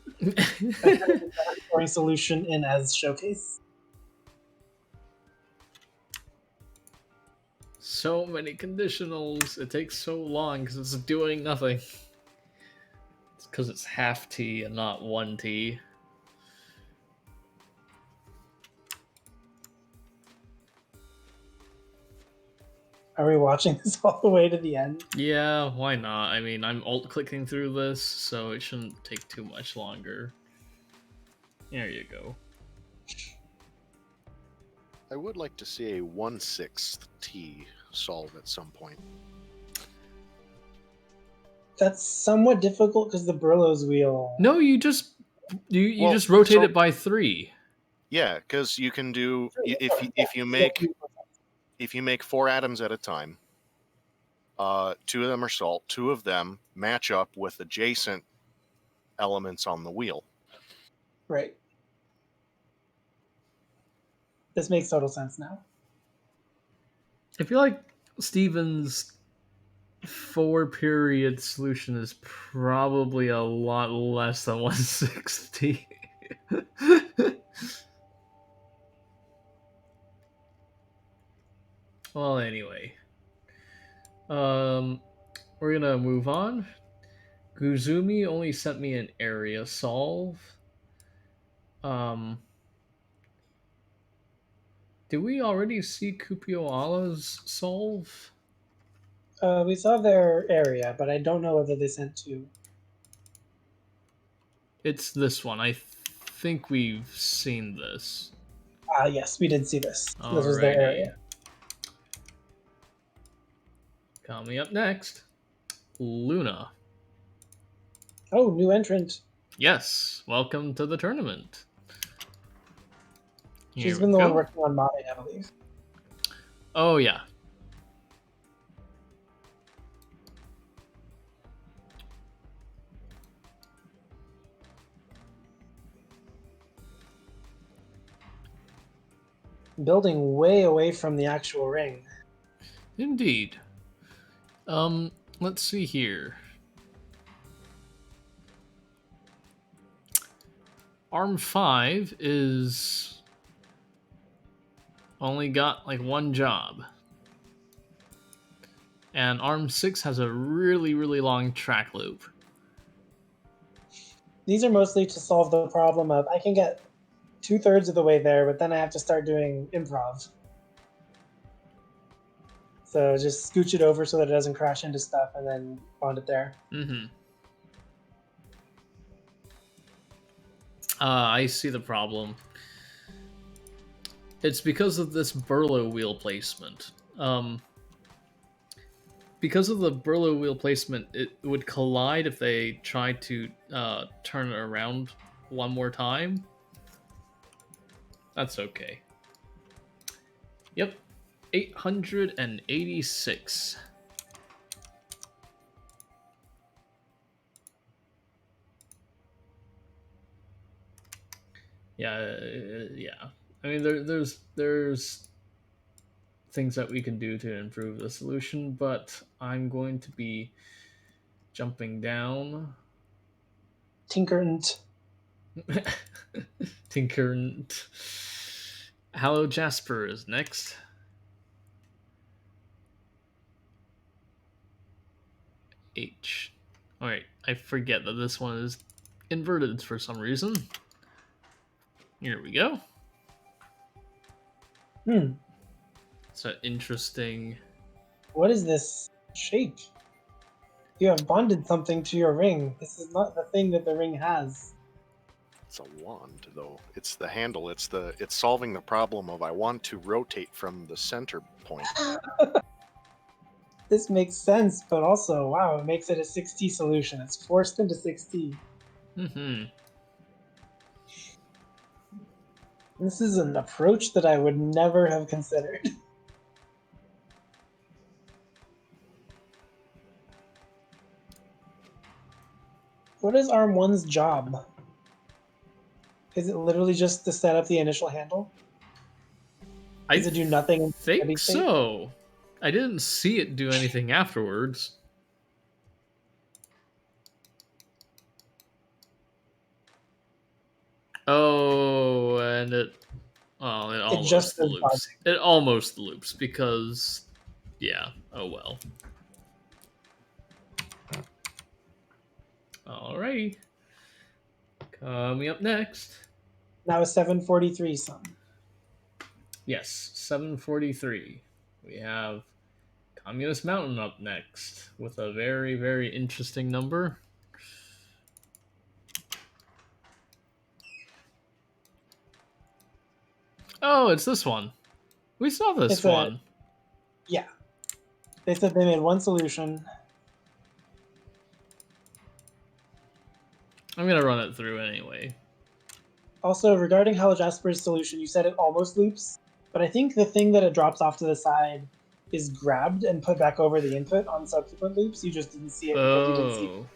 Scoring solution in as showcase. So many conditionals. It takes so long because it's doing nothing. It's because it's half T and not 1T. Are we watching this all the way to the end? Yeah, why not? I mean, I'm alt-clicking through this, so it shouldn't take too much longer. There you go. I would like to see a 1/6 T solve at some point. That's somewhat difficult because the Burlow's wheel. No, you just Well, just rotate so- it by 3. Yeah, because you can do if you make 4 atoms at a time. 2 of them are salt. 2 of them match up with adjacent elements on the wheel. Right. This makes total sense now. I feel like Steven's 4-period solution is probably a lot less than 160. Well, anyway. We're gonna move on. Guzumi only sent me an area solve. Um, did we already see Kupioala's solve? We saw their area, but I don't know whether they sent two. It's this one. I think we've seen this. Yes, we did see this. This was their Alrighty. area. Coming up next, Luna. Oh, new entrant. Yes, welcome to the tournament. She's been the one working on modding, I believe. Oh, yeah. Building way away from the actual ring. Indeed. Let's see here. Arm 5 is only got like one job. And Arm 6 has a really long track loop. These are mostly to solve the problem of I can get 2/3 of the way there, but then I have to start doing improv. So just scooch it over so that it doesn't crash into stuff and then bond it there. Mm-hmm. I see the problem. It's because of this Burlow wheel placement. Because of the Burlow wheel placement, it would collide if they tried to turn it around one more time. That's okay. Yep, 886. Yeah. I mean, there's things that we can do to improve the solution, but I'm going to be jumping down. Tinkerant. Tinker. Hello, Jasper is next. H. Alright, I forget that this one is inverted for some reason. Here we go. So interesting. What is this shape? You have bonded something to your ring. This is not the thing that the ring has. It's a wand, though. It's the handle. It's solving the problem of I want to rotate from the center point. This makes sense, but also, wow, it makes it a 6T solution. It's forced into 6T. This is an approach that I would never have considered. What is Arm 1's job? Is it literally just to set up the initial handle? Does it do nothing in steady think state? so. I didn't see it do anything afterwards. Oh, and it just almost does loops. It almost loops because, yeah. Oh well. Alrighty. Coming up next. Now a 743 some. Yes, 743. We have Communist Mountain up next with a very, very interesting number. Oh, it's this one. We saw this one. Yeah. They said they made one solution. I'm gonna run it through anyway. Also, regarding Hello Jasper's solution, you said it almost loops, but I think the thing that it drops off to the side is grabbed and put back over the input on subsequent loops. You just didn't see it because you didn't see it. Oh.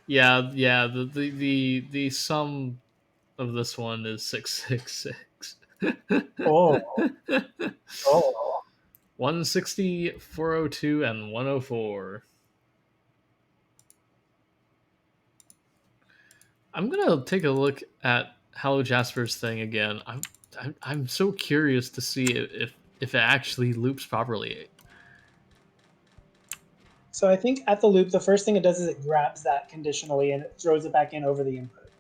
Yeah. The sum of this one is 666. Oh. Oh. 160, 402, and 104. I'm gonna take a look at Hello Jasper's thing again. I'm so curious to see if it actually loops properly. So I think at the loop, the first thing it does is it grabs that conditionally and it throws it back in over the input.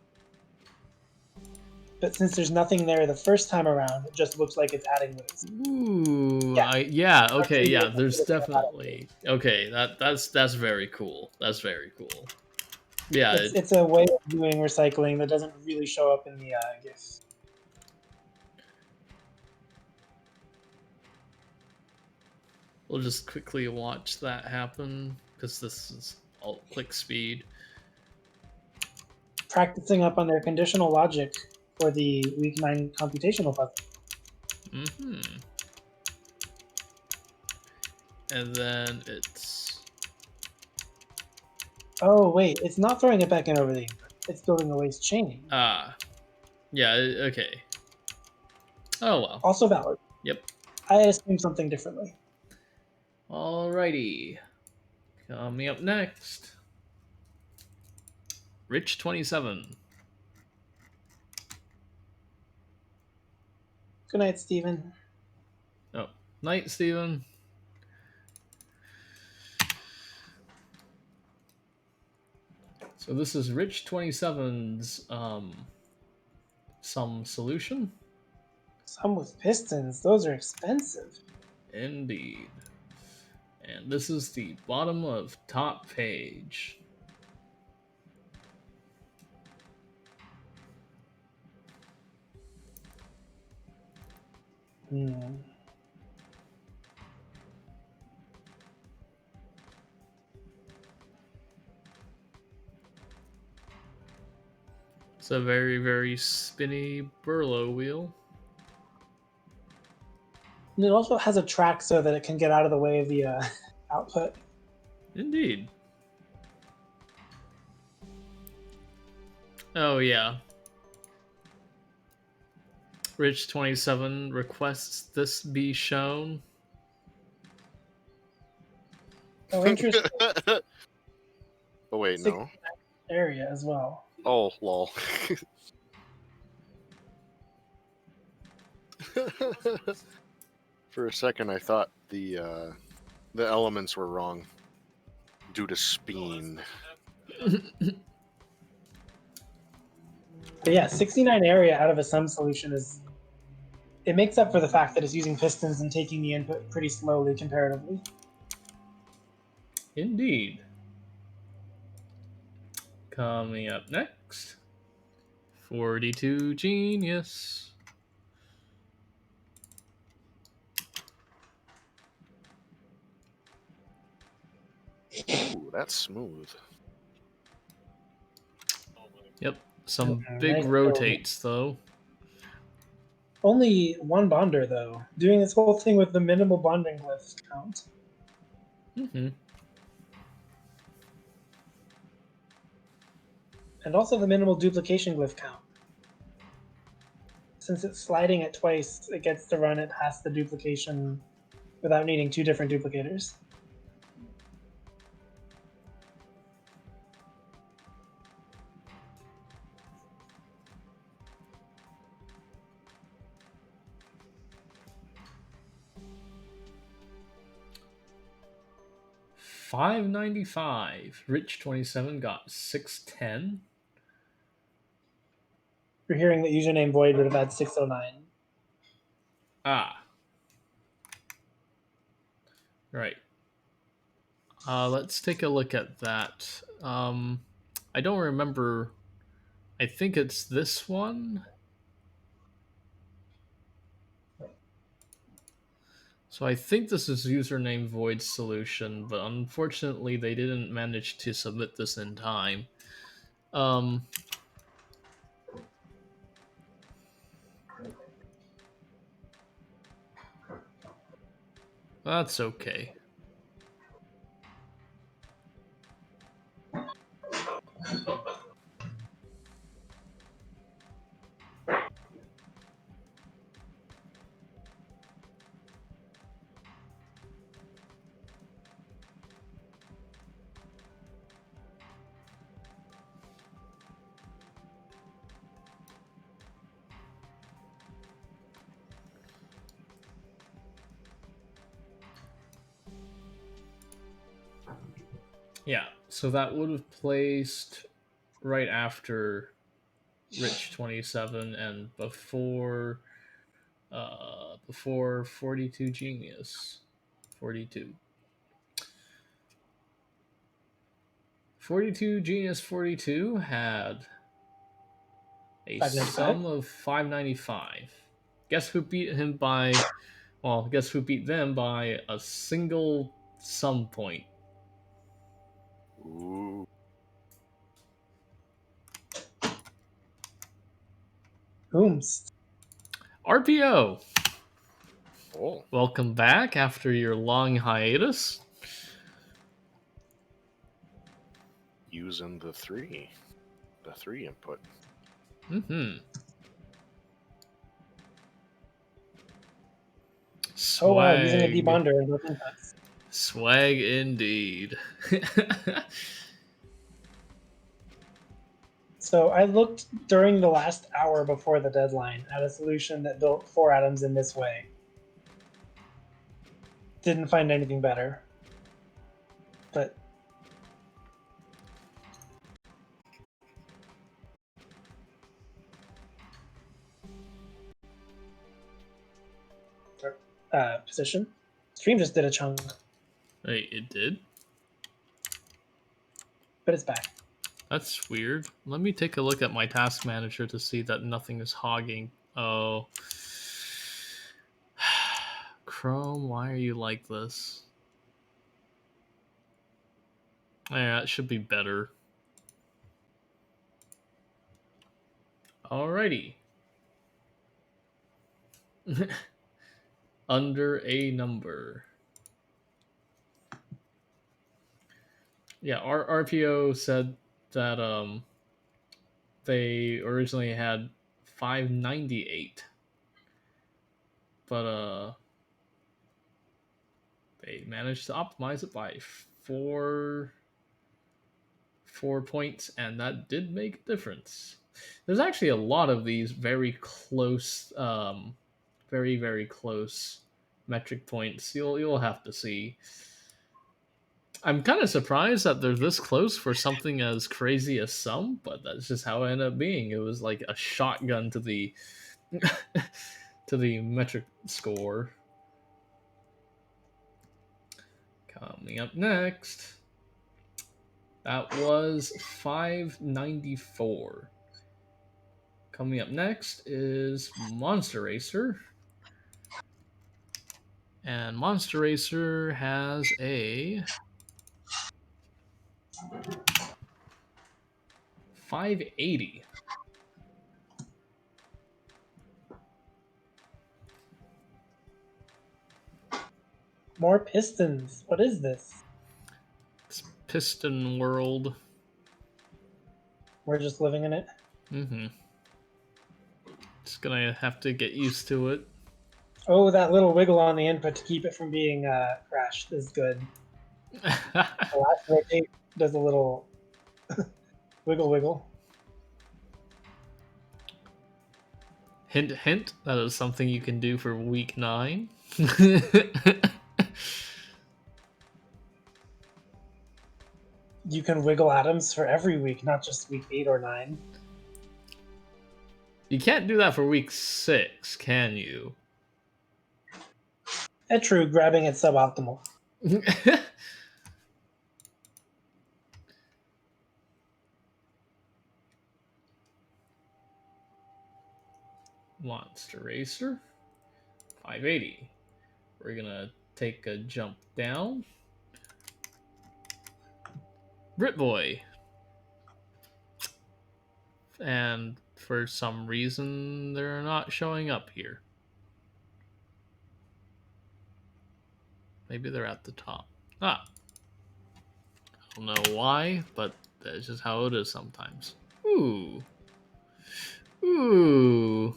But since there's nothing there the first time around, it just looks like it's adding loops. Ooh, yeah. There's definitely that's very cool. That's very cool. Yeah, It's a way of doing recycling that doesn't really show up in the GIF. we'll just quickly watch that happen because this is all click speed. Practicing up on their conditional logic for the week 9 computational puzzle. And then it's... Oh, wait, it's not throwing it back in over the input. It's building a waste chaining. Ah. Yeah, okay. Oh, well. Also valid. Yep. I assumed something differently. Alrighty. Coming up next. Rich 27. Good night, Steven. Oh, night, Steven. So this is Rich 27's some solution. Some with pistons. Those are expensive. Indeed. And this is the bottom of top page. It's a very, very spinny Burlow wheel. And it also has a track so that it can get out of the way of the output. Indeed. Oh, yeah. Rich 27 requests this be shown. Oh, interesting. Oh wait, no. Area as well. Oh, lol. For a second, I thought the elements were wrong due to speen. But yeah, 69 area out of a sum solution is, it makes up for the fact that it's using pistons and taking the input pretty slowly comparatively. Indeed. Coming up next, 42 Genius. Ooh, that's smooth. Yep, some big Nice rotates though. Only one bonder though, doing this whole thing with the minimal bonding glyphs count. Mm-hmm. And also the minimal duplication glyph count. Since it's sliding it twice, it gets to run it past the duplication without needing two different duplicators. $5.95. Rich 27 got 610. You're hearing that username void would have had 609. Ah. Right. Let's take a look at that. I don't remember. I think it's this one. So I think this is username void solution, but unfortunately they didn't manage to submit this in time. That's okay. Yeah, so that would have placed right after Rich 27 and before 42 Genius. 42. 42 Genius 42 had a 595. sum of 595. Guess who beat him by, well, guess who beat them by a single sum point? Ooh. Ooms. RPO. Oh. Welcome back after your long hiatus. Using the three input. Mm-hmm. Oh wow, using a Swag. debonder in both inputs. Swag indeed. So I looked during the last hour before the deadline at a solution that built 4 atoms in this way. Didn't find anything better. But position. Stream just did a chunk, Wait, it did? but it's back. That's weird. Let me take a look at my task manager to see that nothing is hogging. Oh. Chrome, why are you like this? Yeah, it should be better. Alrighty. Under a number. Yeah, our RPO said that they originally had 598. but they managed to optimize it by four points, and that did make a difference. There's actually a lot of these very close, very close metric points. You'll have to see. I'm kind of surprised that they're this close for something as crazy as some, but that's just how it ended up being. It was like a shotgun to the to the metric score. Coming up next, that was 594. Coming up next is Monster Racer. And Monster Racer has a 580. More pistons. What is this? It's Piston World. We're just living in it. Mm-hmm. Just gonna have to get used to it. Oh, that little wiggle on the input to keep it from being crashed is good. The last rotate does a little wiggle wiggle. Hint, hint, that is something you can do for week 9. You can wiggle atoms for every week, not just week 8 or 9. You can't do that for week 6, can you? True, grabbing it's suboptimal. Monster Racer 580. We're gonna take a jump down. Brit Boy. And for some reason, they're not showing up here. Maybe they're at the top. Ah. I don't know why, but that's just how it is sometimes. Ooh. Ooh.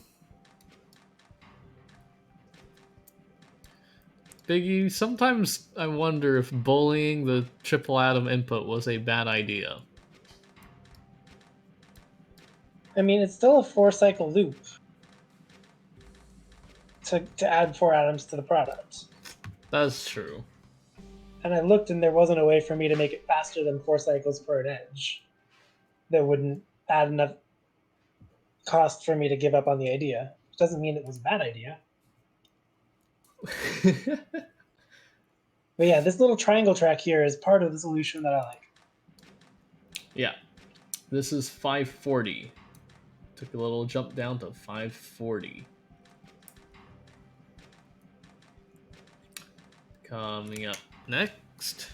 Biggie, sometimes I wonder if bullying the triple atom input was a bad idea. I mean, it's still a 4-cycle loop to add 4 atoms to the product. That's true. And I looked and there wasn't a way for me to make it faster than 4 cycles per an edge that wouldn't add enough cost for me to give up on the idea. Which doesn't mean it was a bad idea. But yeah, this little triangle track here is part of the solution that I like. Yeah. This is 540. Took a little jump down to 540. Coming up next,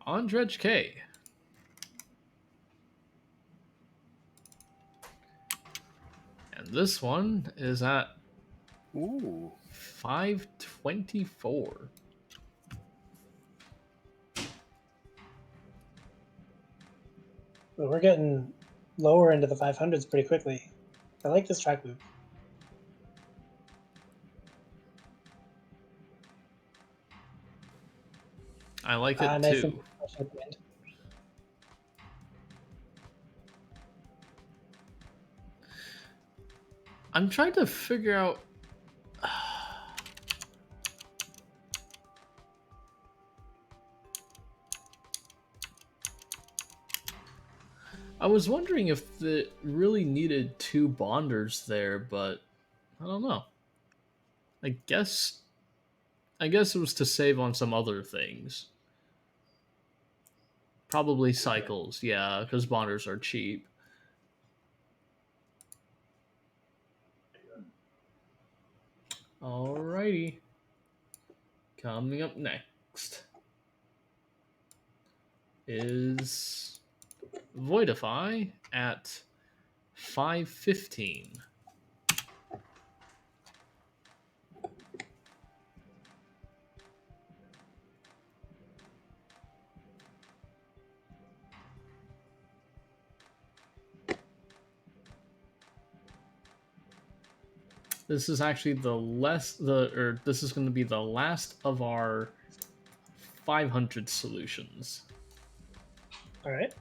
on Dredge K. And this one is at Ooh. 524. But we're getting lower into the 500s pretty quickly. I like this track loop. I like it Nice too. at the end. I'm trying to figure out. I was wondering if it really needed 2 bonders there, but I don't know. I guess it was to save on some other things. Probably cycles, yeah, because bonders are cheap. Alrighty. Coming up next is Voidify at 515. This is actually this is going to be the last of our 500 solutions. All right.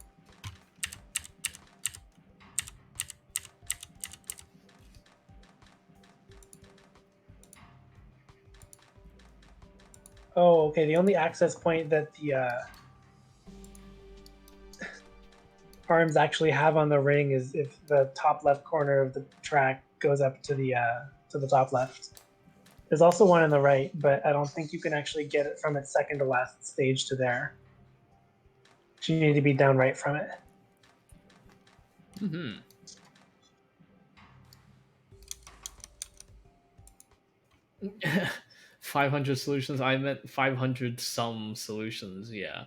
Oh, okay. The only access point that the arms actually have on the ring is if the top left corner of the track goes up to the top left. There's also one on the right, but I don't think you can actually get it from its second to last stage to there. You need to be down right from it. Mm-hmm. 500 solutions. I meant 500 some solutions. Yeah,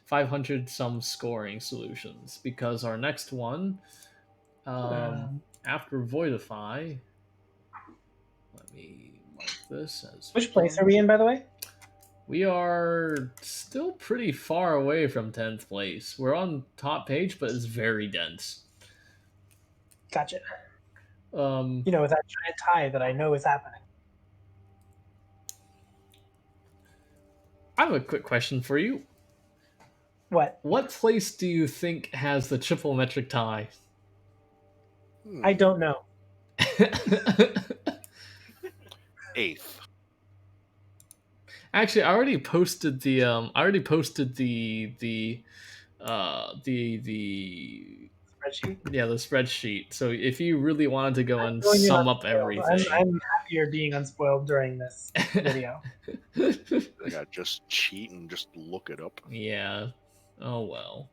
500 some scoring solutions. Because our next one, Um, after Voidify, let me mark this as which place are one. we in, by the way? We are still pretty far away from 10th place. We're on top page, but it's very dense. Gotcha. Um, With that giant tie that I know is happening. I have a quick question for you. What? What place do you think has the triple metric tie? I don't know. 8th. Actually, I already posted the Spreadsheet. the spreadsheet. So if you really wanted to go I'm and going in sum up unspoiled. everything, I'm happier being unspoiled during this video. I got just cheat and just look it up. yeah. Oh well.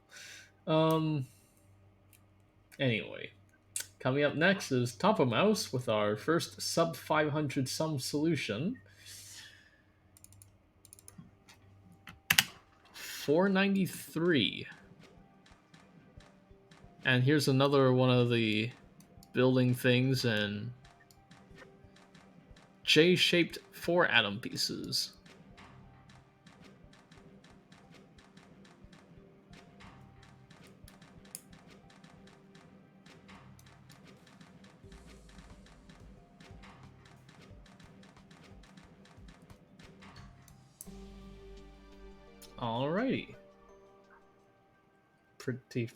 Anyway, coming up next is Top of Mouse with our first sub 500 sum solution. 493. And here's another one of the building things in J-shaped 4 atom pieces. Alrighty. Pretty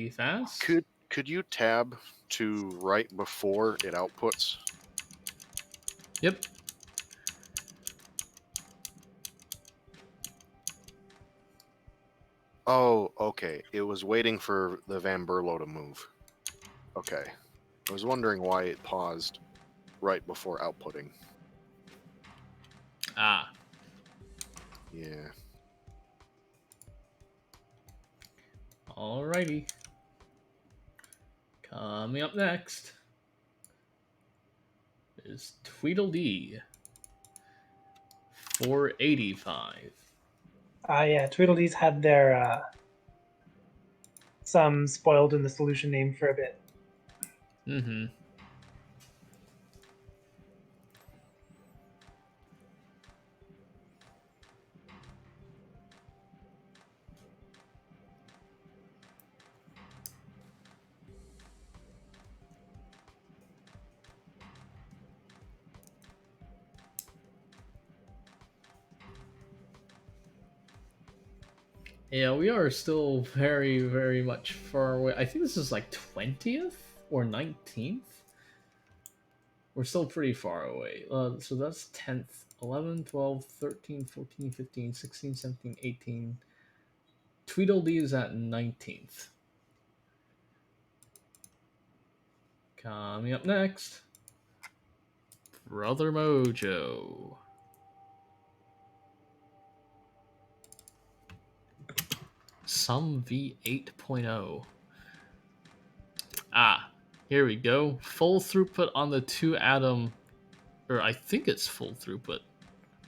fast. Could you tab to right before it outputs? Yep. Oh, okay. It was waiting for the Van Berlo to move. Okay. I was wondering why it paused right before outputting. Ah. Yeah. Alrighty. Coming up next is Tweedledee. 485. Yeah, Tweedledees had their some spoiled in the solution name for a bit. Mm-hmm. Yeah, we are still very, very much far away. I think this is like 20th or 19th. We're still pretty far away. So that's 10th, 11, 12, 13, 14, 15, 16, 17, 18. Tweedledee is at 19th. Coming up next, Brother Mojo. Some V8.0. Ah, here we go. Full throughput on the 2 atom, or I think it's full throughput.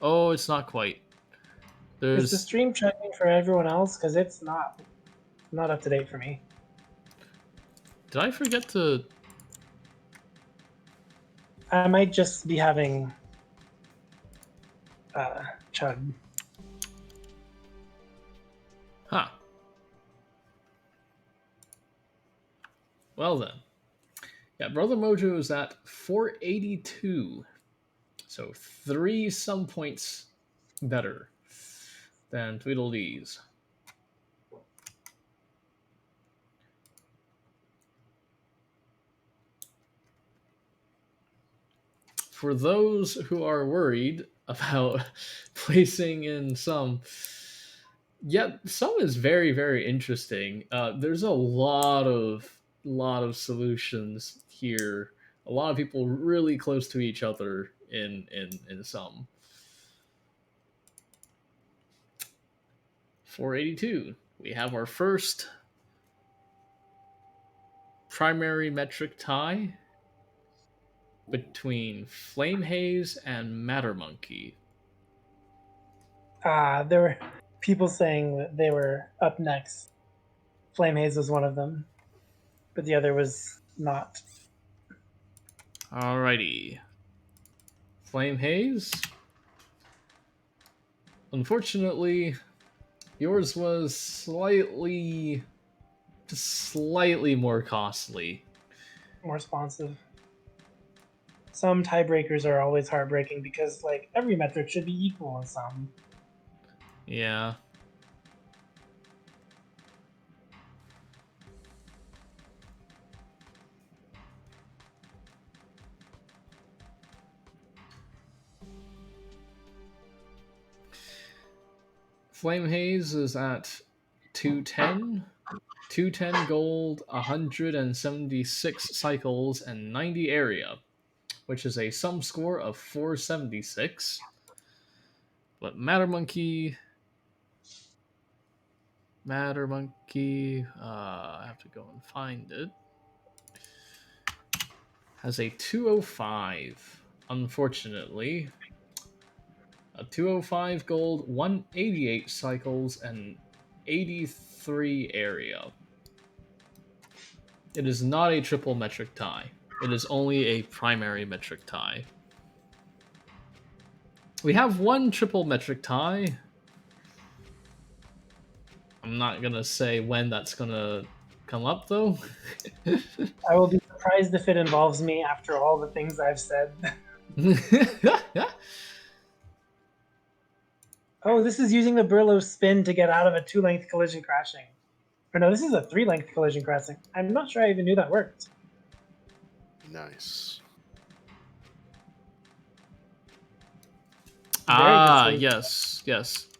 Oh, it's not quite. Is the There's. stream checking for everyone else? Because it's not up to date for me. Did I forget to? I might just be having chug. Huh. Well then. Yeah, Brother Mojo is at 482. So 3 some points better than Tweedledees. For those who are worried about placing in some, yeah, some is very, very interesting. There's a lot of solutions here. A lot of people really close to each other in some. 482. We have our first primary metric tie between Flame Haze and Matter Monkey. There were people saying that they were up next. Flame Haze was one of them, but the other was not. Alrighty. Flame Haze. Unfortunately, yours was slightly more costly. More responsive. Some tiebreakers are always heartbreaking because, like, every metric should be equal in some. Yeah. Flame Haze is at 210. 210 gold, 176 cycles, and 90 area, which is a sum score of 476. But Matter Monkey, I have to go and find it, has a 205. Unfortunately, a 205 gold, 188 cycles, and 83 area. It is not a triple metric tie. It is only a primary metric tie. We have one triple metric tie. I'm not gonna say when that's gonna come up though. I will be surprised if it involves me after all the things I've said. Oh, this is using the Brillo spin to get out of a 2-length collision crashing. Or no, this is a 3-length collision crashing. I'm not sure I even knew that worked. Nice. Yes.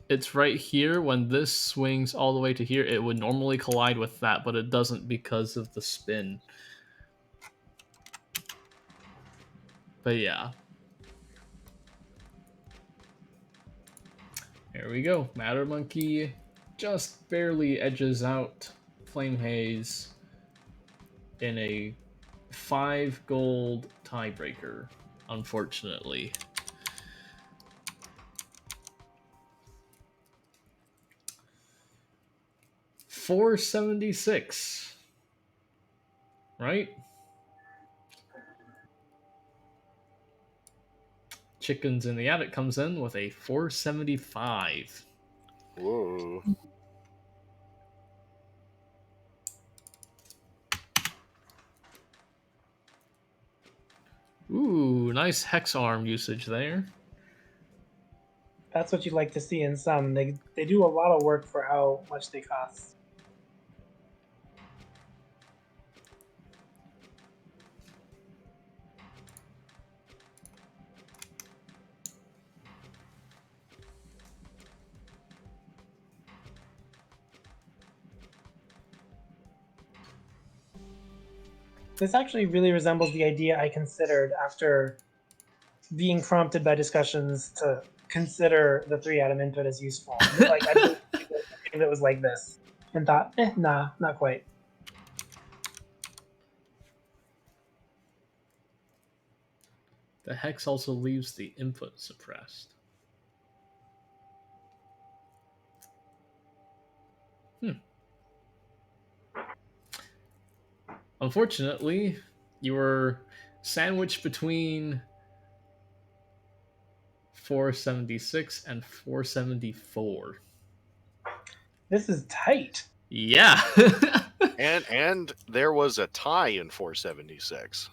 It's right here. When this swings all the way to here, it would normally collide with that, but it doesn't because of the spin. But yeah. Here we go. Matter Monkey just barely edges out Flame Haze in a 5 gold tiebreaker, unfortunately. $476. Right? Chickens in the Attic comes in with a 475. Whoa. Ooh, nice hex arm usage there. That's what you'd like to see in some. They do a lot of work for how much they cost. This actually really resembles the idea I considered after being prompted by discussions to consider the 3-atom input as useful. Like, I did something that was like this and thought, nah, not quite. The hex also leaves the input suppressed. Unfortunately, you were sandwiched between 476 and 474. This is tight. Yeah. And there was a tie in 476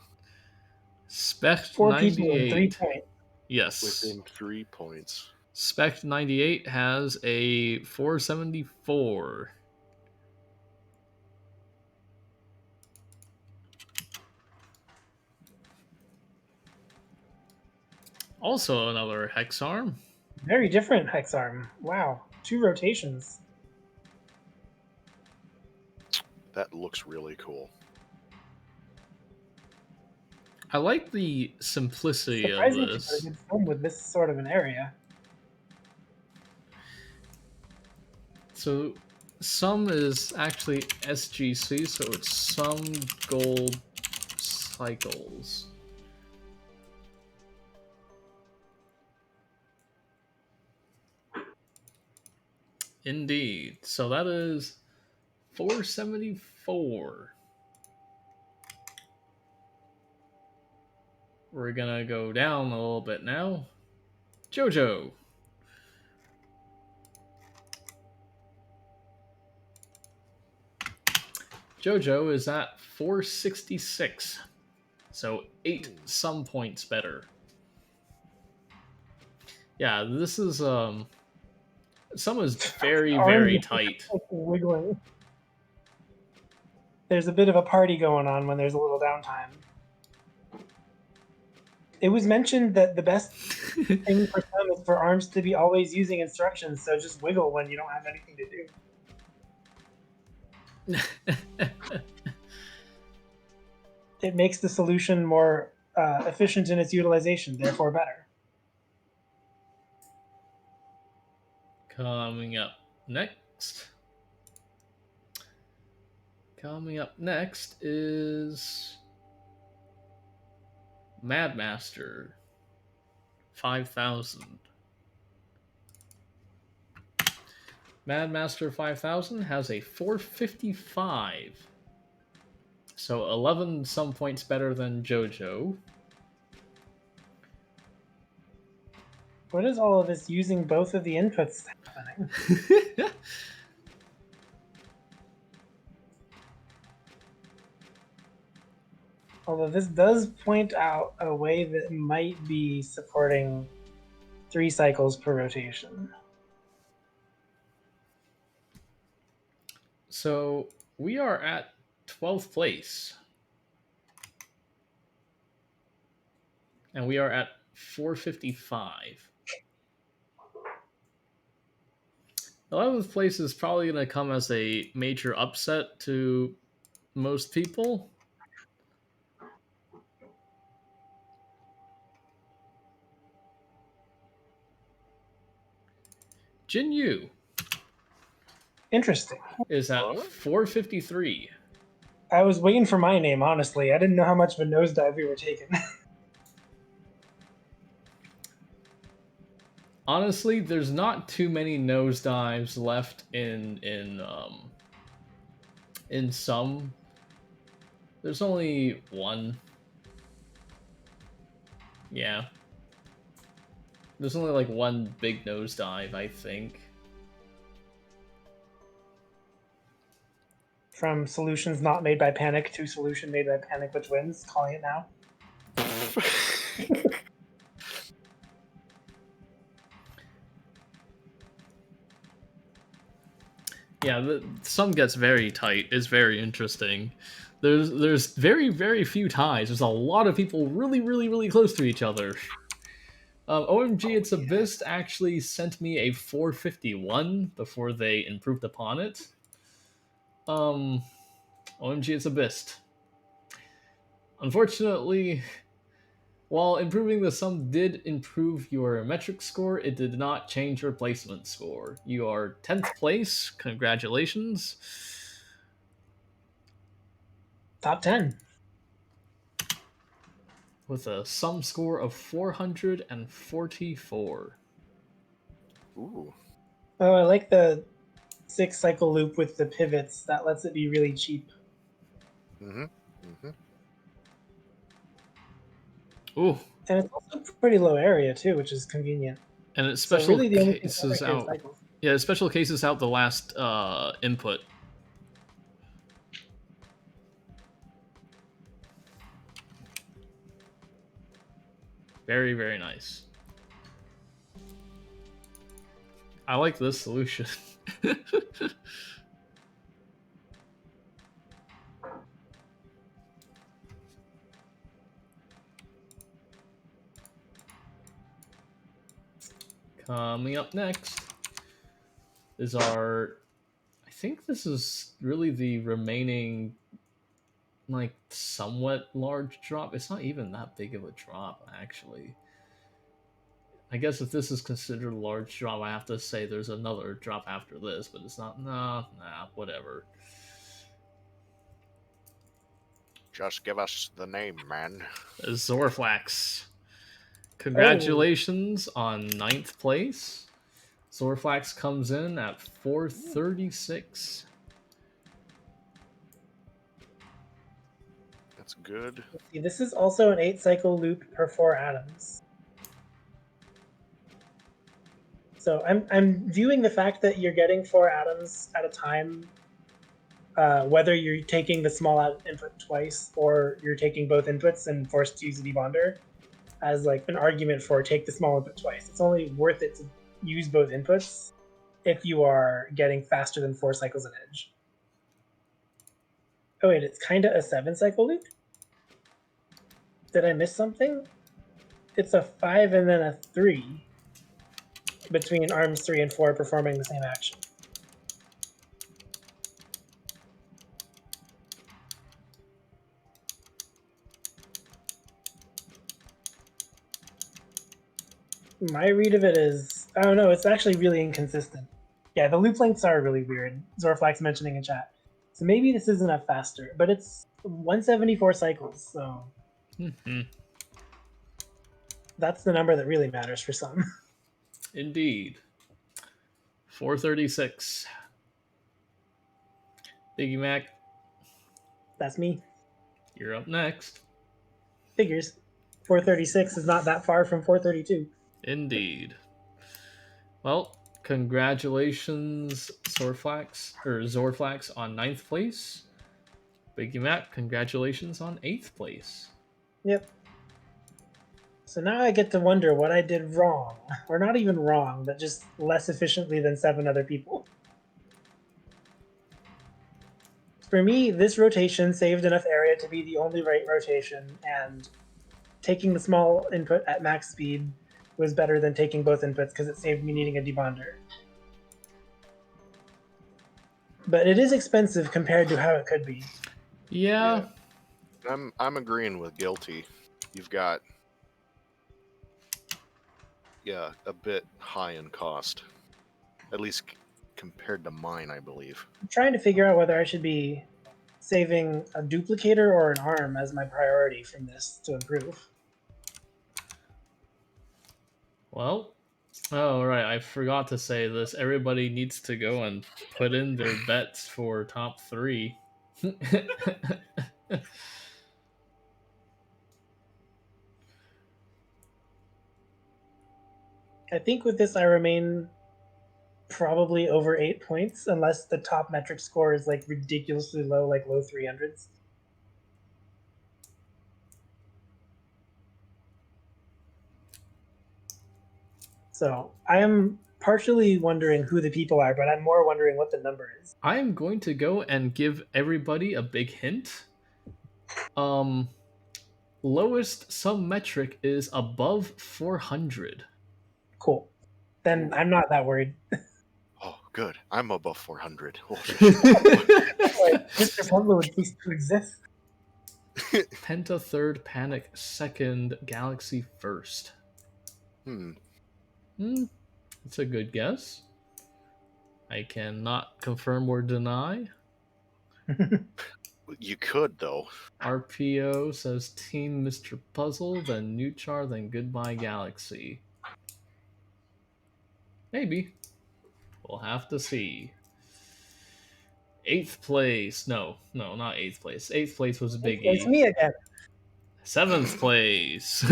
Spec 4 people in 3 98. points. Yes. within 3 points. Spec 98 has a 474. Also another hex arm. Very different hex arm. Wow. 2 rotations. That looks really cool. I like the simplicity of Surprising to this. get a good film with this sort of an area. So some is actually SGC, so it's some gold cycles. Indeed. So that is 474. We're gonna go down a little bit now. Jojo. Jojo is at 466. So 8 some points better. Yeah, this is some is very, very tight. Wiggling. There's a bit of a party going on when there's a little downtime. It was mentioned that the best thing for some is for arms to be always using instructions, so just wiggle when you don't have anything to do. It makes the solution more efficient in its utilization, therefore better. Coming up next. Coming up next is Madmaster 5000. Madmaster 5000 has a 455. So 11 some points better than Jojo. What is all of this using both of the inputs happening? Although this does point out a way that might be supporting 3 cycles per rotation. So we are at 12th place. And we are at 455. 11th place is probably going to come as a major upset to most people. Jin Yu Interesting. is at 453. I was waiting for my name, honestly. I didn't know how much of a nosedive we were taking. Honestly, there's not too many nosedives left in some. There's only one. Yeah. There's only like one big nosedive, I think. From solutions not made by panic to solution made by panic, which wins. Calling it now. Yeah, some gets very tight. It's very interesting. There's very, very few ties. There's a lot of people really, really, really close to each other. OMG, It's Abyss actually sent me a 451 before they improved upon it. OMG, It's Abyss. Unfortunately, while improving the sum did improve your metric score, it did not change your placement score. You are 10th place. Congratulations. Top 10. With a sum score of 444. Ooh. Oh, I like the 6 cycle loop with the pivots. That lets it be really cheap. Mm-hmm. Mm-hmm. Ooh. And it's also pretty low area too, which is convenient. And it's So special really the only thing cases here is out. cycles. Yeah, special cases out the last input. Very, very nice. I like this solution. Coming up next is our... I think this is really the remaining, like, somewhat large drop. It's not even that big of a drop, actually. I guess if this is considered a large drop, I have to say there's another drop after this, but it's not. Nah, whatever. Just give us the name, man. Zorflax. Oh, Congratulations on 9th place. Zorflax comes in at 436. That's good. let's see, this is also an 8-cycle loop per 4 atoms. So I'm viewing the fact that you're getting 4 atoms at a time, whether you're taking the small input twice or you're taking both inputs and forced to use a debonder, as like an argument for take the small input twice. It's only worth it to use both inputs if you are getting faster than 4 cycles an edge. Oh wait, it's kind of a 7-cycle loop? Did I miss something? It's a 5 and then a 3 between arms 3 and 4 performing the same action. My read of it is, I don't know, it's actually really inconsistent. Yeah, the loop lengths are really weird. Zorflax mentioning in chat. So maybe this isn't a faster, but it's 174 cycles, so that's the number that really matters for some. Indeed. 436. Biggie Mac, That's me. you're up next. Figures. 436 is not that far from 432. Indeed. Well, congratulations, Zorflax on 9th place. Biggie Mac, congratulations on 8th place. Yep. So now I get to wonder what I did wrong. Or not even wrong, but just less efficiently than 7 other people. For me, this rotation saved enough area to be the only right rotation, and taking the small input at max speed was better than taking both inputs because it saved me needing a debonder. But it is expensive compared to how it could be. Yeah. I'm agreeing with Guilty. You've got a bit high in cost. At least compared to mine, I believe. I'm trying to figure out whether I should be saving a duplicator or an arm as my priority from this to improve. Well, oh, right. I forgot to say this. Everybody needs to go and put in their bets for top 3. I think with this I remain probably over 8 points, unless the top metric score is like ridiculously low, like low 300s. So I am partially wondering who the people are, but I'm more wondering what the number is. I am going to go and give everybody a big hint. Lowest sum metric is above 400. Cool. Then I'm not that worried. Oh, good. I'm above 400. Like, Mr. Pumbaa would cease to exist. Penta 3rd, Panic 2nd, Galaxy 1st. That's a good guess. I cannot confirm or deny. You could, though. RPO says Team Mr. Puzzle, then Newchar, then Goodbye Galaxy. Maybe. We'll have to see. 8th place. No, not 8th place. 8th place was Big It's E. me again. 7th place.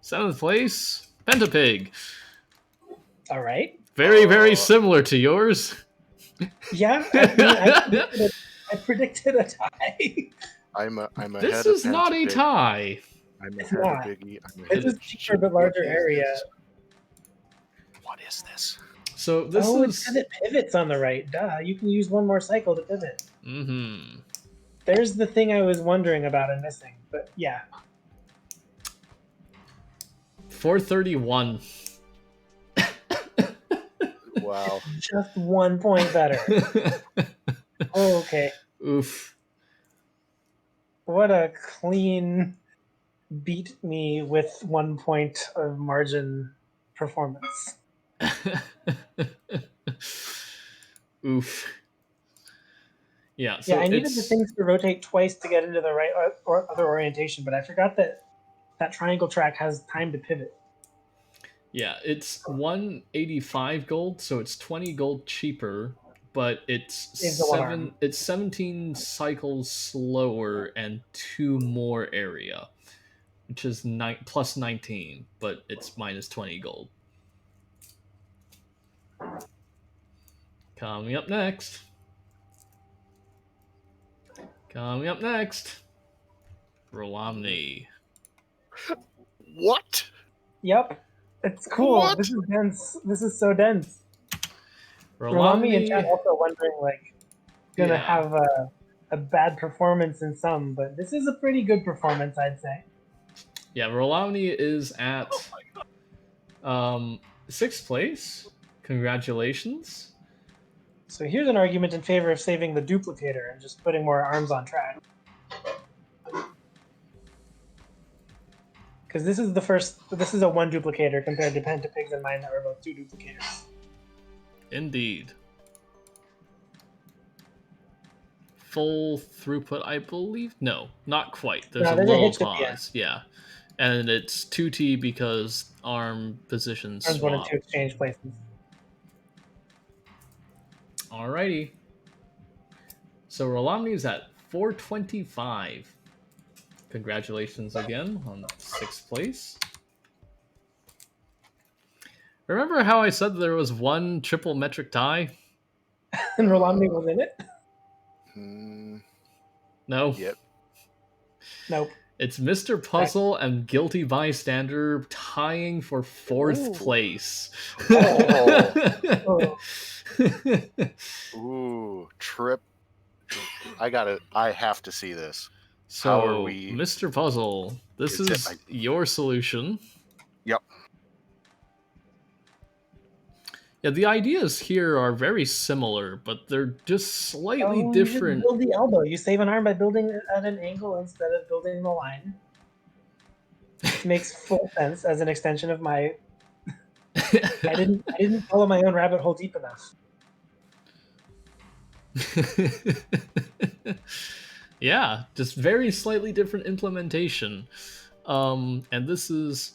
7th place, Pentapig. All right. Very similar to yours. Yeah, I predicted a tie. I'm ahead This of is not a Pentapig. tie. I'm It's ahead of not. Biggie. I'm This ahead is of cheaper but What larger is area. this? What is this? So this Oh, it's is. because it pivots on the right. Duh, you can use one more cycle to pivot. Mm-hmm. There's the thing I was wondering about and missing, but yeah. 431. Wow. Just 1 point better. Oh, okay. Oof. What a clean beat me with 1 point of margin performance. Oof. Yeah, Yeah, so I needed the it's. things to rotate twice to get into the right or other orientation, but I forgot that that triangle track has time to pivot. Yeah, it's 185 gold, so it's 20 gold cheaper, but Is the one arm. it's 17 cycles slower and 2 more area, which is plus 19, but it's minus 20 gold. Coming up next. Coming up next. Rolomni. What? Yep. It's cool. What? This is dense. This is so dense. Rolami and chat Rolomni. also wondering like gonna Yeah. have a bad performance in some, but this is a pretty good performance, I'd say. Yeah, Rolomni is at 6th place. Congratulations. So here's an argument in favor of saving the duplicator and just putting more arms on track. Because this is a one duplicator compared to Pen to Pigs and mine that were both two duplicators. Indeed. Full throughput, I believe? No, not quite. There's No, a there's a little hitch at the end. pause. Yeah. And it's 2T because arm positions Arms 1 and swap. 2 exchange places. Alrighty. So Rolomni is at 425. Congratulations again on 6th place. Remember how I said there was one triple metric tie? And Rolami was in it? No. Yep. Nope. It's Mr. Puzzle and Guilty Bystander tying for 4th Ooh. place. Oh. Oh. Ooh, trip. I have to see this. So, How are we? Mr. Puzzle, this is your solution. Yep. Yeah, the ideas here are very similar, but they're just slightly different. You just build the elbow. You save an arm by building it at an angle instead of building the line. It makes full sense as an extension of my. I didn't follow my own rabbit hole deep enough. Yeah, just very slightly different implementation. And this is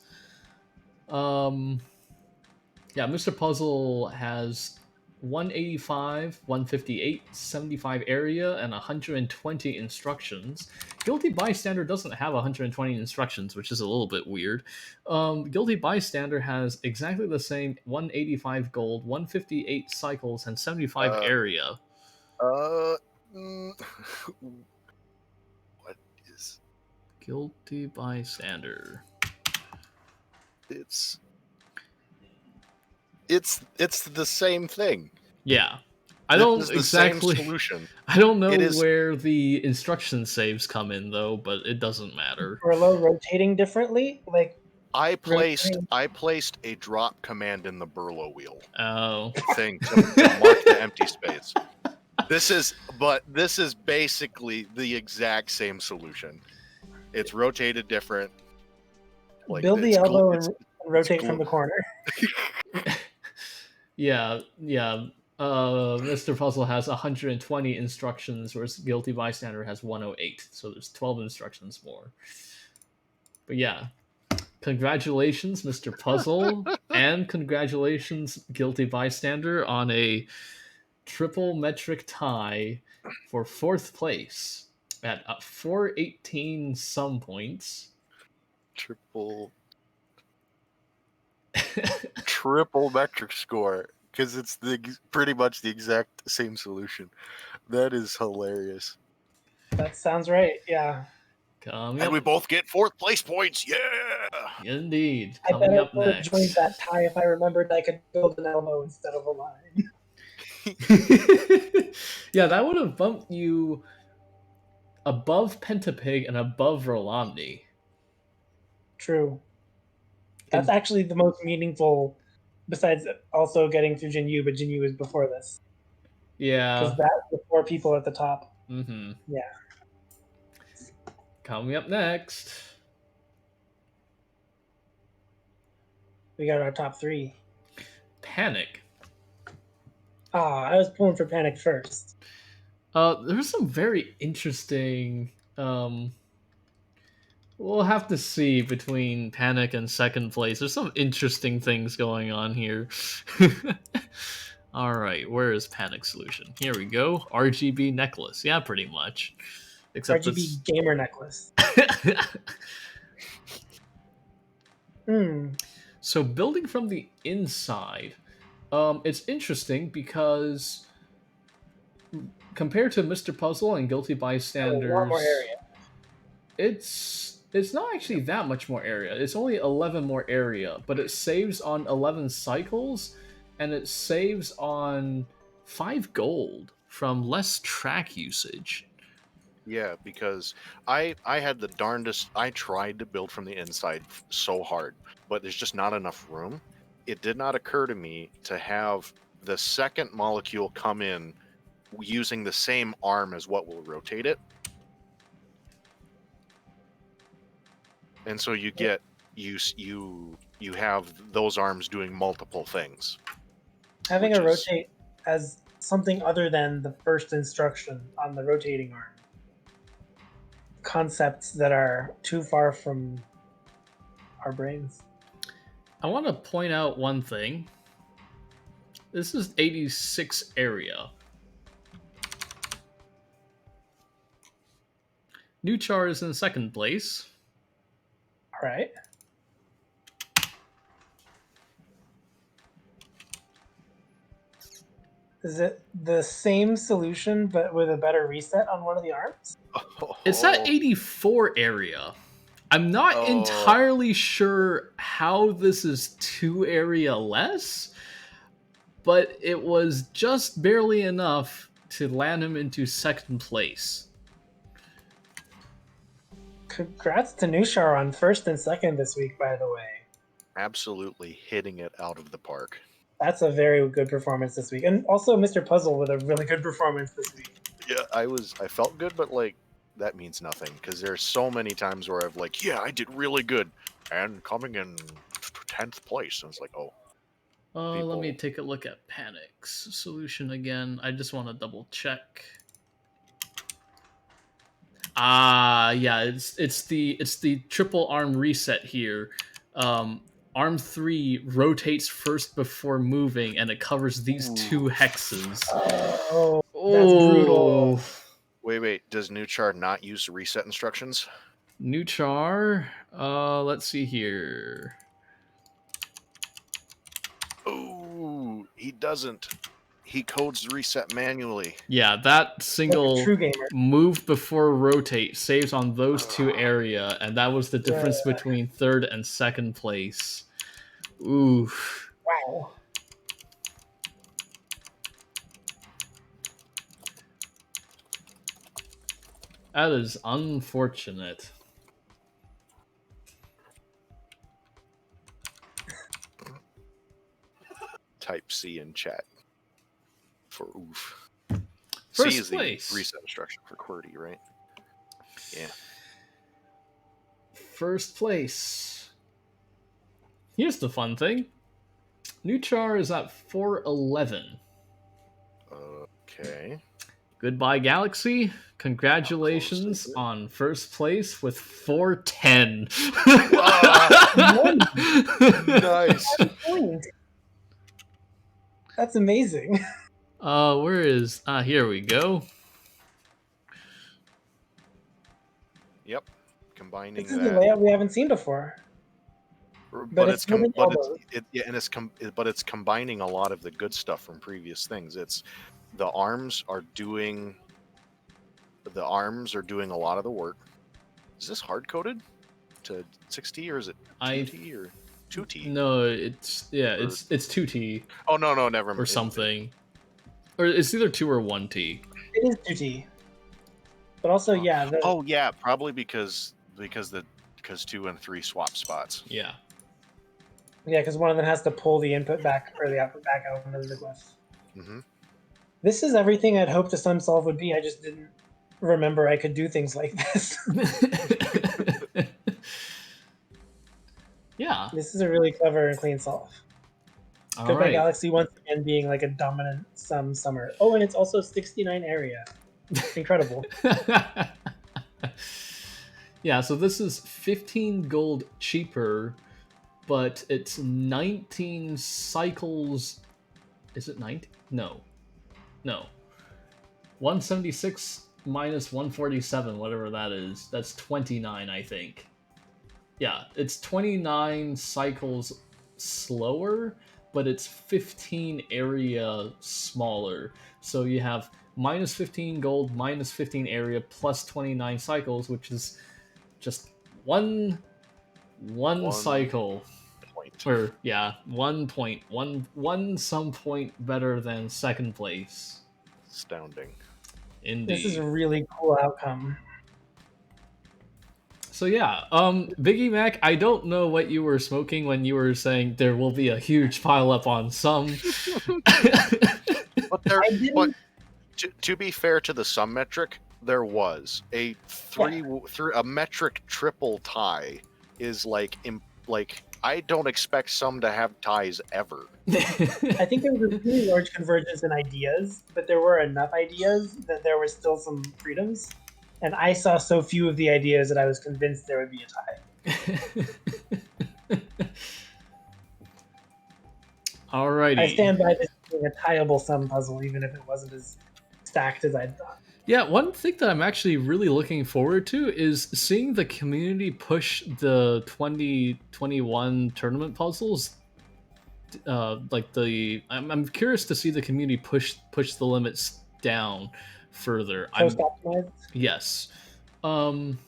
yeah, Mr. Puzzle has 185, 158, 75 area, and 120 instructions. Guilty Bystander doesn't have 120 instructions, which is a little bit weird. Guilty Bystander has exactly the same 185 gold, 158 cycles, and 75 area. What is Guilty Bystander? It's the same thing. Yeah. I don't This is exactly. The same solution. I don't know where the instruction saves come in though, but it doesn't matter. Burlow rotating differently, like I placed a drop command in the Burlow wheel thing to mark the empty space. This is basically the exact same solution. It's rotated different. Like build the elbow and rotate from the corner. Yeah. Mr. Puzzle has 120 instructions, whereas Guilty Bystander has 108. So there's 12 instructions more. But yeah, congratulations, Mr. Puzzle, and congratulations, Guilty Bystander, on a triple metric tie for 4th place at 418 some points. Triple metric score, because it's pretty much the exact same solution. That is hilarious. That sounds right. Yeah. Coming And up, we both get 4th place points. Yeah. indeed. I bet Coming I up would have joined next. that tie if I remembered I could build an elbow instead of a line. Yeah, that would have bumped you above Pentapig and above Rolandi. True. That's And actually the most meaningful, besides also getting through Jinyu, but Jinyu was before this. yeah. Because that's the 4 people at the top. Mm-hmm. Yeah. Coming up next. We got our top 3. Panic. I was pulling for Panic first. There's some very interesting. We'll have to see between Panic and second place. There's some interesting things going on here. All right, where is Panic Solution? Here we go. RGB necklace. Yeah, pretty much. Except it's. RGB gamer necklace. So building from the inside, it's interesting because compared to Mr. Puzzle and Guilty A lot more Bystanders, area. it's not actually that much more area. It's only 11 more area, but it saves on 11 cycles, and it saves on 5 gold from less track usage. Yeah, because I had the darndest. I tried to build from the inside so hard, but there's just not enough room. It did not occur to me to have the second molecule come in using the same arm as what will rotate it. And so you get you have those arms doing multiple things. Having which a is- rotate as something other than the first instruction on the rotating arm. Concepts that are too far from our brains. I want to point out one thing. This is 86 area. Nuchar is in second place. All right. Is it the same solution but with a better reset on one of the arms? It's at 84 area. I'm not entirely sure how this is 2 area less, but it was just barely enough to land him into second place. Congrats to Nushar on first and second this week, by the way. absolutely hitting it out of the park. That's a very good performance this week. And also Mr. Puzzle with a really good performance this week. Yeah, I felt good, but like that means nothing because there's so many times where I've like, yeah, I did really good, and coming in 10th place, and it's like, oh, Let me people- take a look at Panic's solution again. I just want to double check. Yeah, it's the triple arm reset here. Arm 3 rotates first before moving, and it covers these 2 hexes. Oh, that's brutal. Wait, does Nuchar not use reset instructions? Nuchar, let's see here. Oh, he doesn't. He codes reset manually. Yeah, that single True gamer. move before rotate saves on those 2 area, and that was the difference between third and second place. Oof. Wow. That is unfortunate. Type C in chat for oof. First C is place. the reset instruction for QWERTY, right? Yeah. First place. Here's the fun thing. Nuchar is at 411. Okay. Goodbye, Galaxy. Congratulations on first place with 410. Nice. That's amazing. Where is... here we go. This Combining is the that. layout we haven't seen before. But it's it's combining a lot of the good stuff from previous things. It's the arms are doing a lot of the work. Is this hard coded to 6T or is it I 2T or 2T? no, it's yeah, Or- it's 2T Oh no, never or mind. something, or it's either 2 or 1T. It is 2T. But also, yeah. Oh yeah, probably because 2 and 3 swap spots. Yeah. Yeah, because one of them has to pull the input back or the output back out into the glyph. Mm-hmm. This is everything I'd hoped a sum solve would be. I just didn't remember I could do things like this. Yeah. This is a really clever and clean solve. All Goodbye right. Galaxy once again being like a dominant summer. Oh, and it's also 69 area. Incredible. Yeah, so this is 15 gold cheaper, but it's 19 cycles. Is it 19? No. 176 minus 147, whatever that is. That's 29, I think. Yeah, it's 29 cycles slower, but it's 15 area smaller. So you have minus 15 gold, minus 15 area, plus 29 cycles, which is just one cycle. Point. Or yeah, 1 point, one some point better than second place. Astounding. Indeed. This is a really cool outcome. So yeah, Biggie Mac, I don't know what you were smoking when you were saying there will be a huge pile up on some. But to be fair to the sum metric, there was a a metric triple tie is like I don't expect some to have ties ever. I think there was a really large convergence in ideas, but there were enough ideas that there was still some freedoms. And I saw so few of the ideas that I was convinced there would be a tie. Alrighty. I stand by this being a tieable sum puzzle, even if it wasn't as stacked as I thought. Yeah, one thing that I'm actually really looking forward to is seeing the community push the 2021 tournament puzzles. I'm curious to see the community push the limits down further. Post optimized. Yes. Hold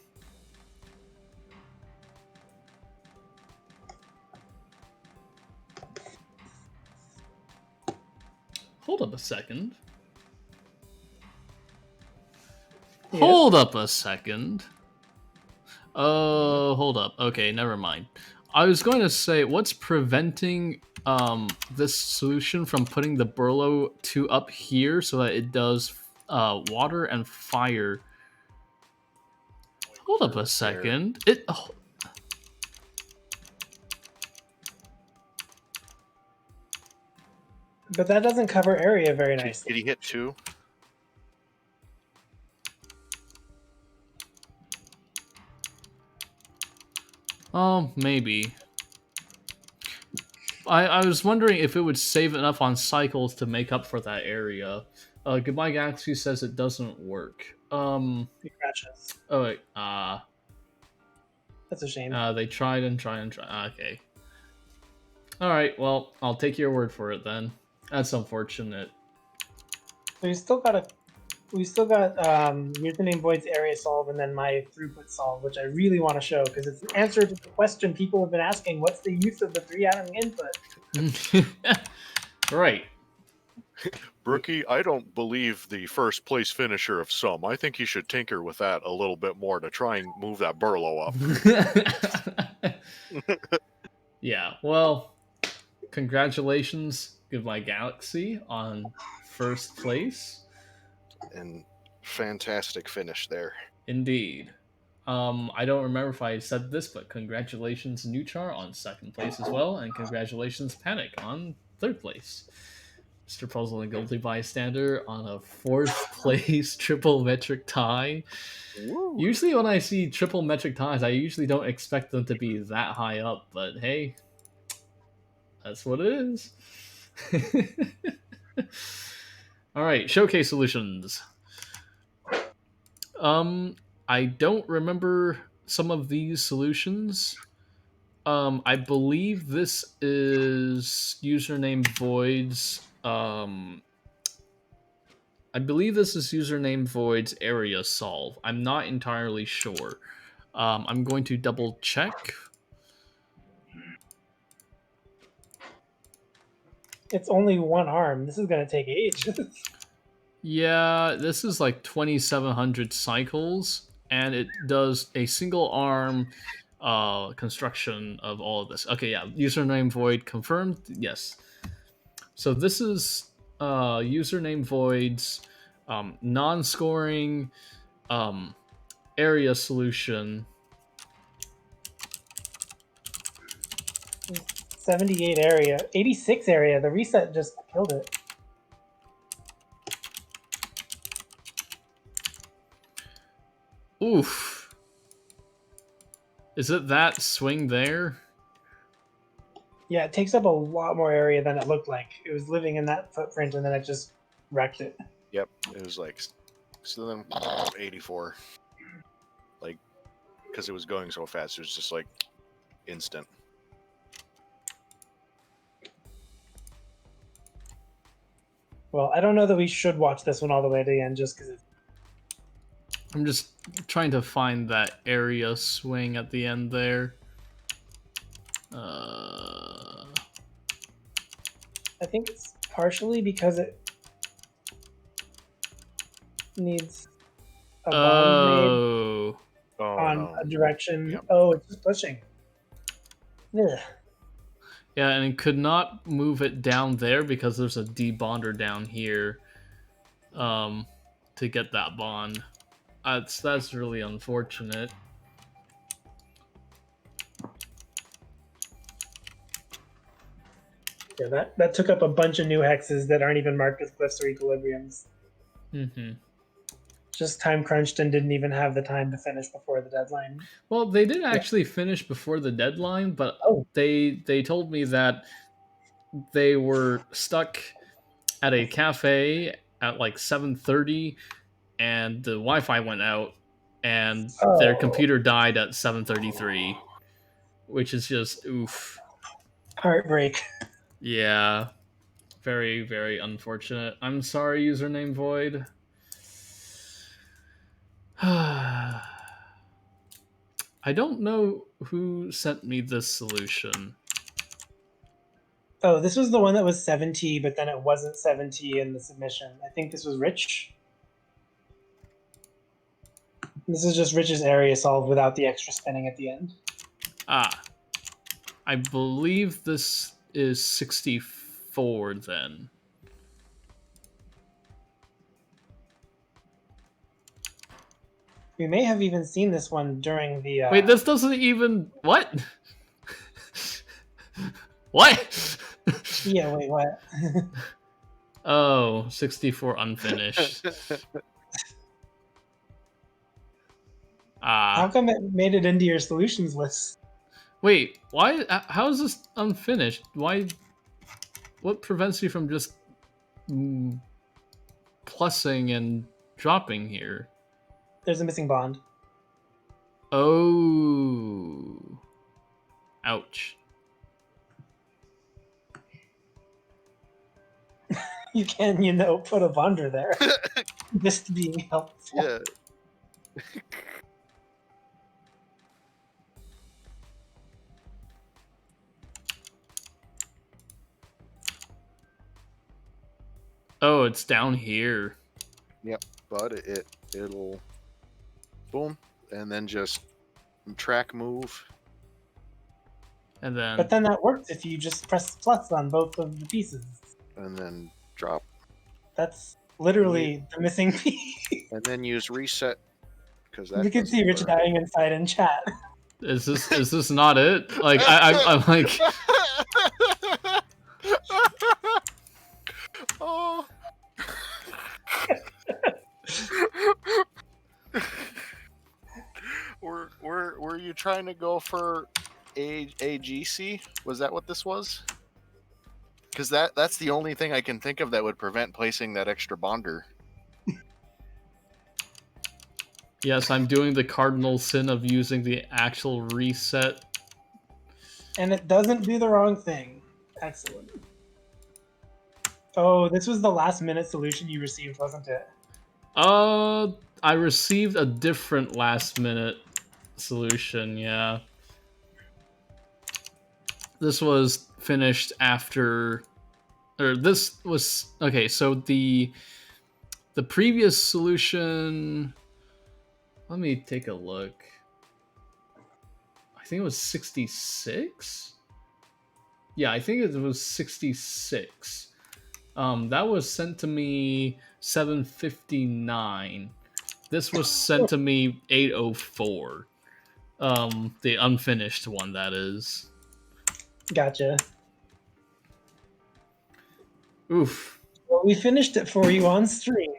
up a second. Yes. Hold up a second. Hold up. Okay, never mind. I was going to say, what's preventing this solution from putting the Burlow 2 up here so that it does water and fire? Hold up a second. But that doesn't cover area very nicely. Did he hit 2? Oh, maybe. I was wondering if it would save enough on cycles to make up for that area. Goodbye Galaxy says it doesn't work. It crashes. Oh wait, That's a shame. they tried and tried and tried. Okay. Alright, well, I'll take your word for it then. That's unfortunate. We still got username voids area solve and then my throughput solve, which I really want to show because it's the answer to the question people have been asking: what's the use of the 3-atom input? Right. Brookie, I don't believe the first place finisher of sum. I think you should tinker with that a little bit more to try and move that Burlow up. Yeah, well, congratulations, Goodbye Galaxy, on first place. And fantastic finish there. Indeed. I don't remember if I said this, but congratulations, Nuchar, on second place as well, and congratulations, Panic, on third place. Mr. Puzzle and Guilty Bystander on a fourth place triple metric tie. Woo. Usually when I see triple metric ties, I usually don't expect them to be that high up, but hey, that's what it is. Alright, showcase solutions. I don't remember some of these solutions. I believe this is username voids. I believe this is username voids area solve. I'm not entirely sure. I'm going to double check. It's only one arm. This is going to take ages. Yeah, this is like 2,700 cycles, and it does a single arm construction of all of this. Okay, yeah, username void confirmed. Yes. So this is username voids, non-scoring um, area solution. 78 area, 86 area. The reset just killed it. Oof. Is it that swing there? Yeah, it takes up a lot more area than it looked like. It was living in that footprint, and then it just wrecked it. Yep, it was like so then 84, like because it was going so fast. It was just like instant. Well, I don't know that we should watch this one all the way to the end, just because it's. I'm just trying to find that area swing at the end there. I think it's partially because it needs a bond made on no. a direction. Yep. Oh, it's just pushing. Ugh. Yeah, and it could not move it down there because there's a debonder down here to get that bond. That's really unfortunate. Yeah, that took up a bunch of new hexes that aren't even marked as glyphs or equilibriums. Mm-hmm. Just time crunched and didn't even have the time to finish before the deadline. Well, they did actually finish before the deadline, but they told me that they were stuck at a cafe at like 7:30, and the Wi-Fi went out, and their computer died at 7:33, which is just oof. Heartbreak. Yeah, very very unfortunate. I'm sorry, username void. I don't know who sent me this solution. Oh, this was the one that was 70, but then it wasn't 70 in the submission. I think this was Rich. This is just Rich's area solved without the extra spinning at the end. I believe this is 64 then. We may have even seen this one during the... Wait, this doesn't even... What? What? Yeah, wait, what? Oh, 64 unfinished. How come it made it into your solutions list? Wait, why? How is this unfinished? Why? What prevents you from just plussing and dropping here? There's a missing bond. Oh. Ouch. You can, put a bonder there. Just being helpful. Yeah. Oh, it's down here. Yep, but it'll boom, and then just track move. And then... But then that works if you just press plus on both of the pieces. And then drop. That's literally the missing piece. And then use reset. Because that You can see Rich dying inside in chat. Is this not it? Like I'm like... Oh. Were you trying to go for AGC? Was that what this was? Because that's the only thing I can think of that would prevent placing that extra bonder. Yes, I'm doing the cardinal sin of using the actual reset. And it doesn't do the wrong thing. Excellent. Oh, this was the last minute solution you received, wasn't it? I received a different last minute solution, yeah. This was finished after, or this was okay. So the previous solution. Let me take a look. I think it was 66. Yeah, I think it was 66. That was sent to me 7:59. This was sent to me 8:04. The unfinished one, that is. Gotcha. Oof. Well, we finished it for you on stream.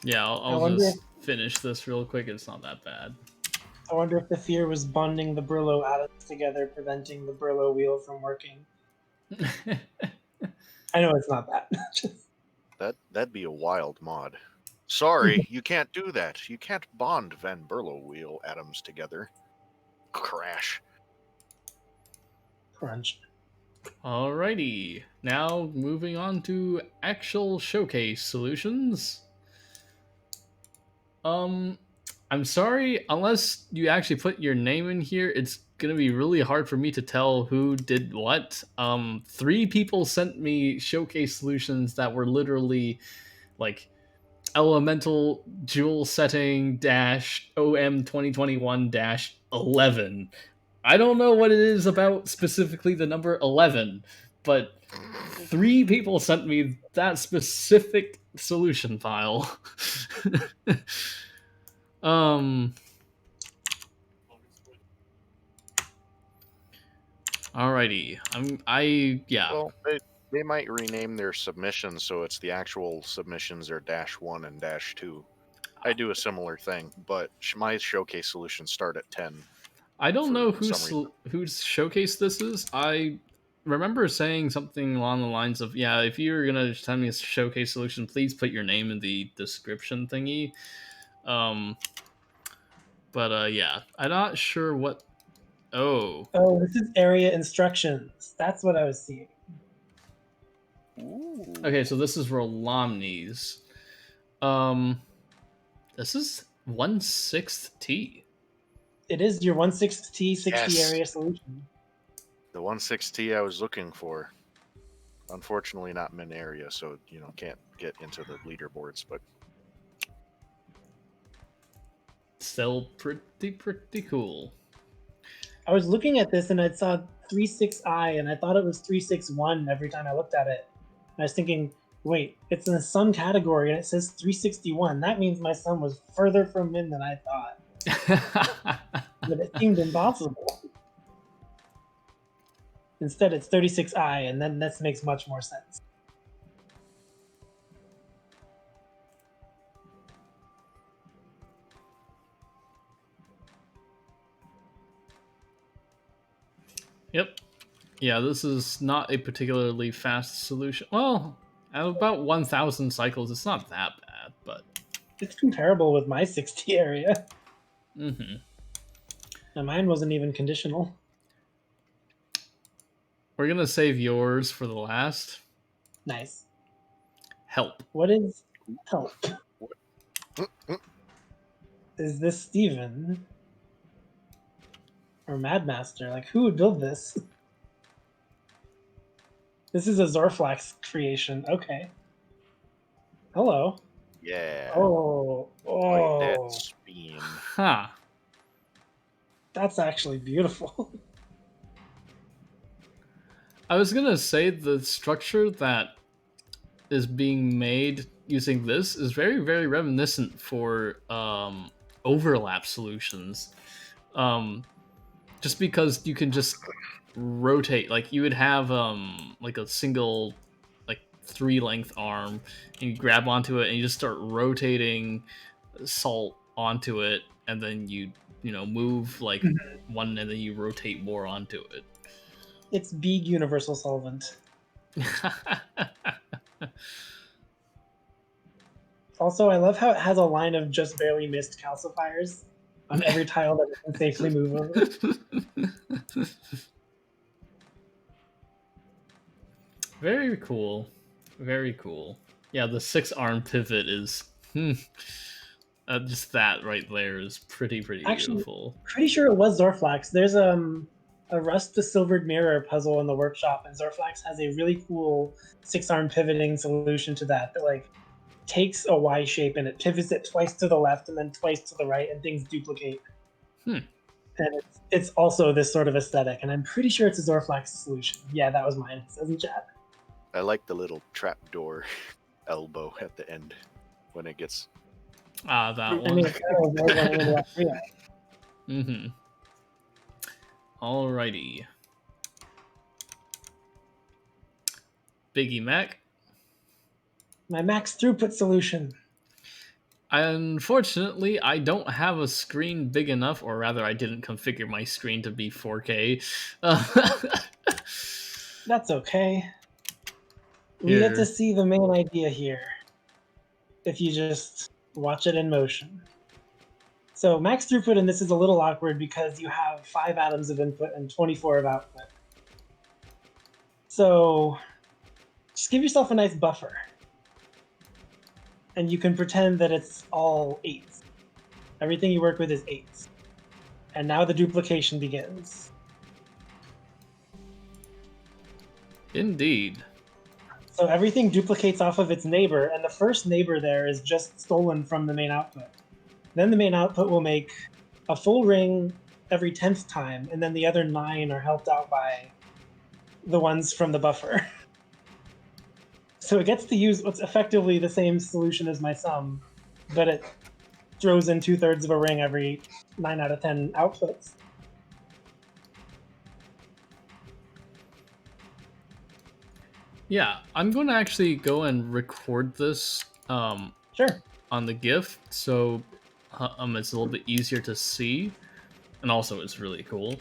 Yeah, I'll just finish this real quick. It's not that bad. I wonder if the fear was bonding the Brillo atoms together, preventing the Brillo wheel from working. I know it's not that. That'd be a wild mod. Sorry, you can't do that. You can't bond Van Berlo wheel atoms together. Crash. Crunch. Alrighty, now moving on to actual showcase solutions. I'm sorry, unless you actually put your name in here, it's gonna be really hard for me to tell who did what. 3 people sent me showcase solutions that were literally like elemental jewel setting dash OM 2021 dash 11. I don't know what it is about specifically the number 11, but 3 people sent me that specific solution file. um Alrighty. Yeah. Well, they might rename their submissions so it's the actual submissions are -1 and -2. I do a similar thing, but my showcase solutions start at 10. I don't know reason. whose showcase this is. I remember saying something along the lines of, yeah, if you're gonna send me a showcase solution, please put your name in the description thingy. But yeah, I'm not sure what. Oh, this is area instructions. That's what I was seeing. Ooh. okay, so this is Rolomni's. This is 1/6 T. It is your 1/6 T 60 Yes. area solution. The 1/6 I was looking for. Unfortunately, not min area, so can't get into the leaderboards. But Still pretty cool. I was looking at this and I saw 36I and I thought it was 361 every time I looked at it. And I was thinking, wait, it's in the sun category and it says 361. That means my sun was further from min than I thought. But it seemed impossible. Instead, it's 36I, and then this makes much more sense. Yep. Yeah, this is not a particularly fast solution. Well, at about 1,000 cycles, it's not that bad, but it's comparable with my 60 area. Mm-hmm. And mine wasn't even conditional. We're gonna save yours for the last. Nice. Help. What is help? Is this Steven? Or Madmaster? Like, who would build this? This is a Zorflax creation. Okay. Hello. yeah. Oh. Like that Oh. spin. Huh. That's actually beautiful. I was gonna say the structure that is being made using this is very, very reminiscent for overlap solutions. Just because you can just rotate, like you would have like a single like 3 length arm, and you grab onto it and you just start rotating salt onto it, and then you move like one and then you rotate more onto it. It's big universal solvent. Also, I love how it has a line of just barely missed calcifiers on every tile that it can safely move over. Very cool. Very cool. Yeah, the 6-arm pivot is just that right there is pretty Actually, beautiful. pretty sure it was Zorflax. There's a rust to silvered mirror puzzle in the workshop, and Zorflax has a really cool 6-arm pivoting solution to that like takes a Y shape and it pivots it twice to the left and then twice to the right, and things duplicate. And it's also this sort of aesthetic, and I'm pretty sure it's a Zorflax solution. Yeah, that was mine. It says in chat. I like the little trapdoor elbow at the end when it gets. That I one. mean, it's kind of avoid running into that tree. Mm-hmm. Alrighty. Biggie Mac. My max throughput solution. Unfortunately, I don't have a screen big enough, or rather, I didn't configure my screen to be 4K. That's okay. We get to see the main idea here if you just watch it in motion. So max throughput in this is a little awkward because you have 5 atoms of input and 24 of output. So just give yourself a nice buffer. And you can pretend that it's all 8s. Everything you work with is 8s. And now the duplication begins. Indeed. So everything duplicates off of its neighbor, and the first neighbor there is just stolen from the main output. Then the main output will make a full ring every 10th time, and then the other 9 are helped out by the ones from the buffer. So it gets to use what's effectively the same solution as my sum, but it throws in 2/3 of a ring every 9 out of 10 outputs. Yeah, I'm going to actually go and record this Sure. on the GIF, so it's a little bit easier to see, and also it's really cool.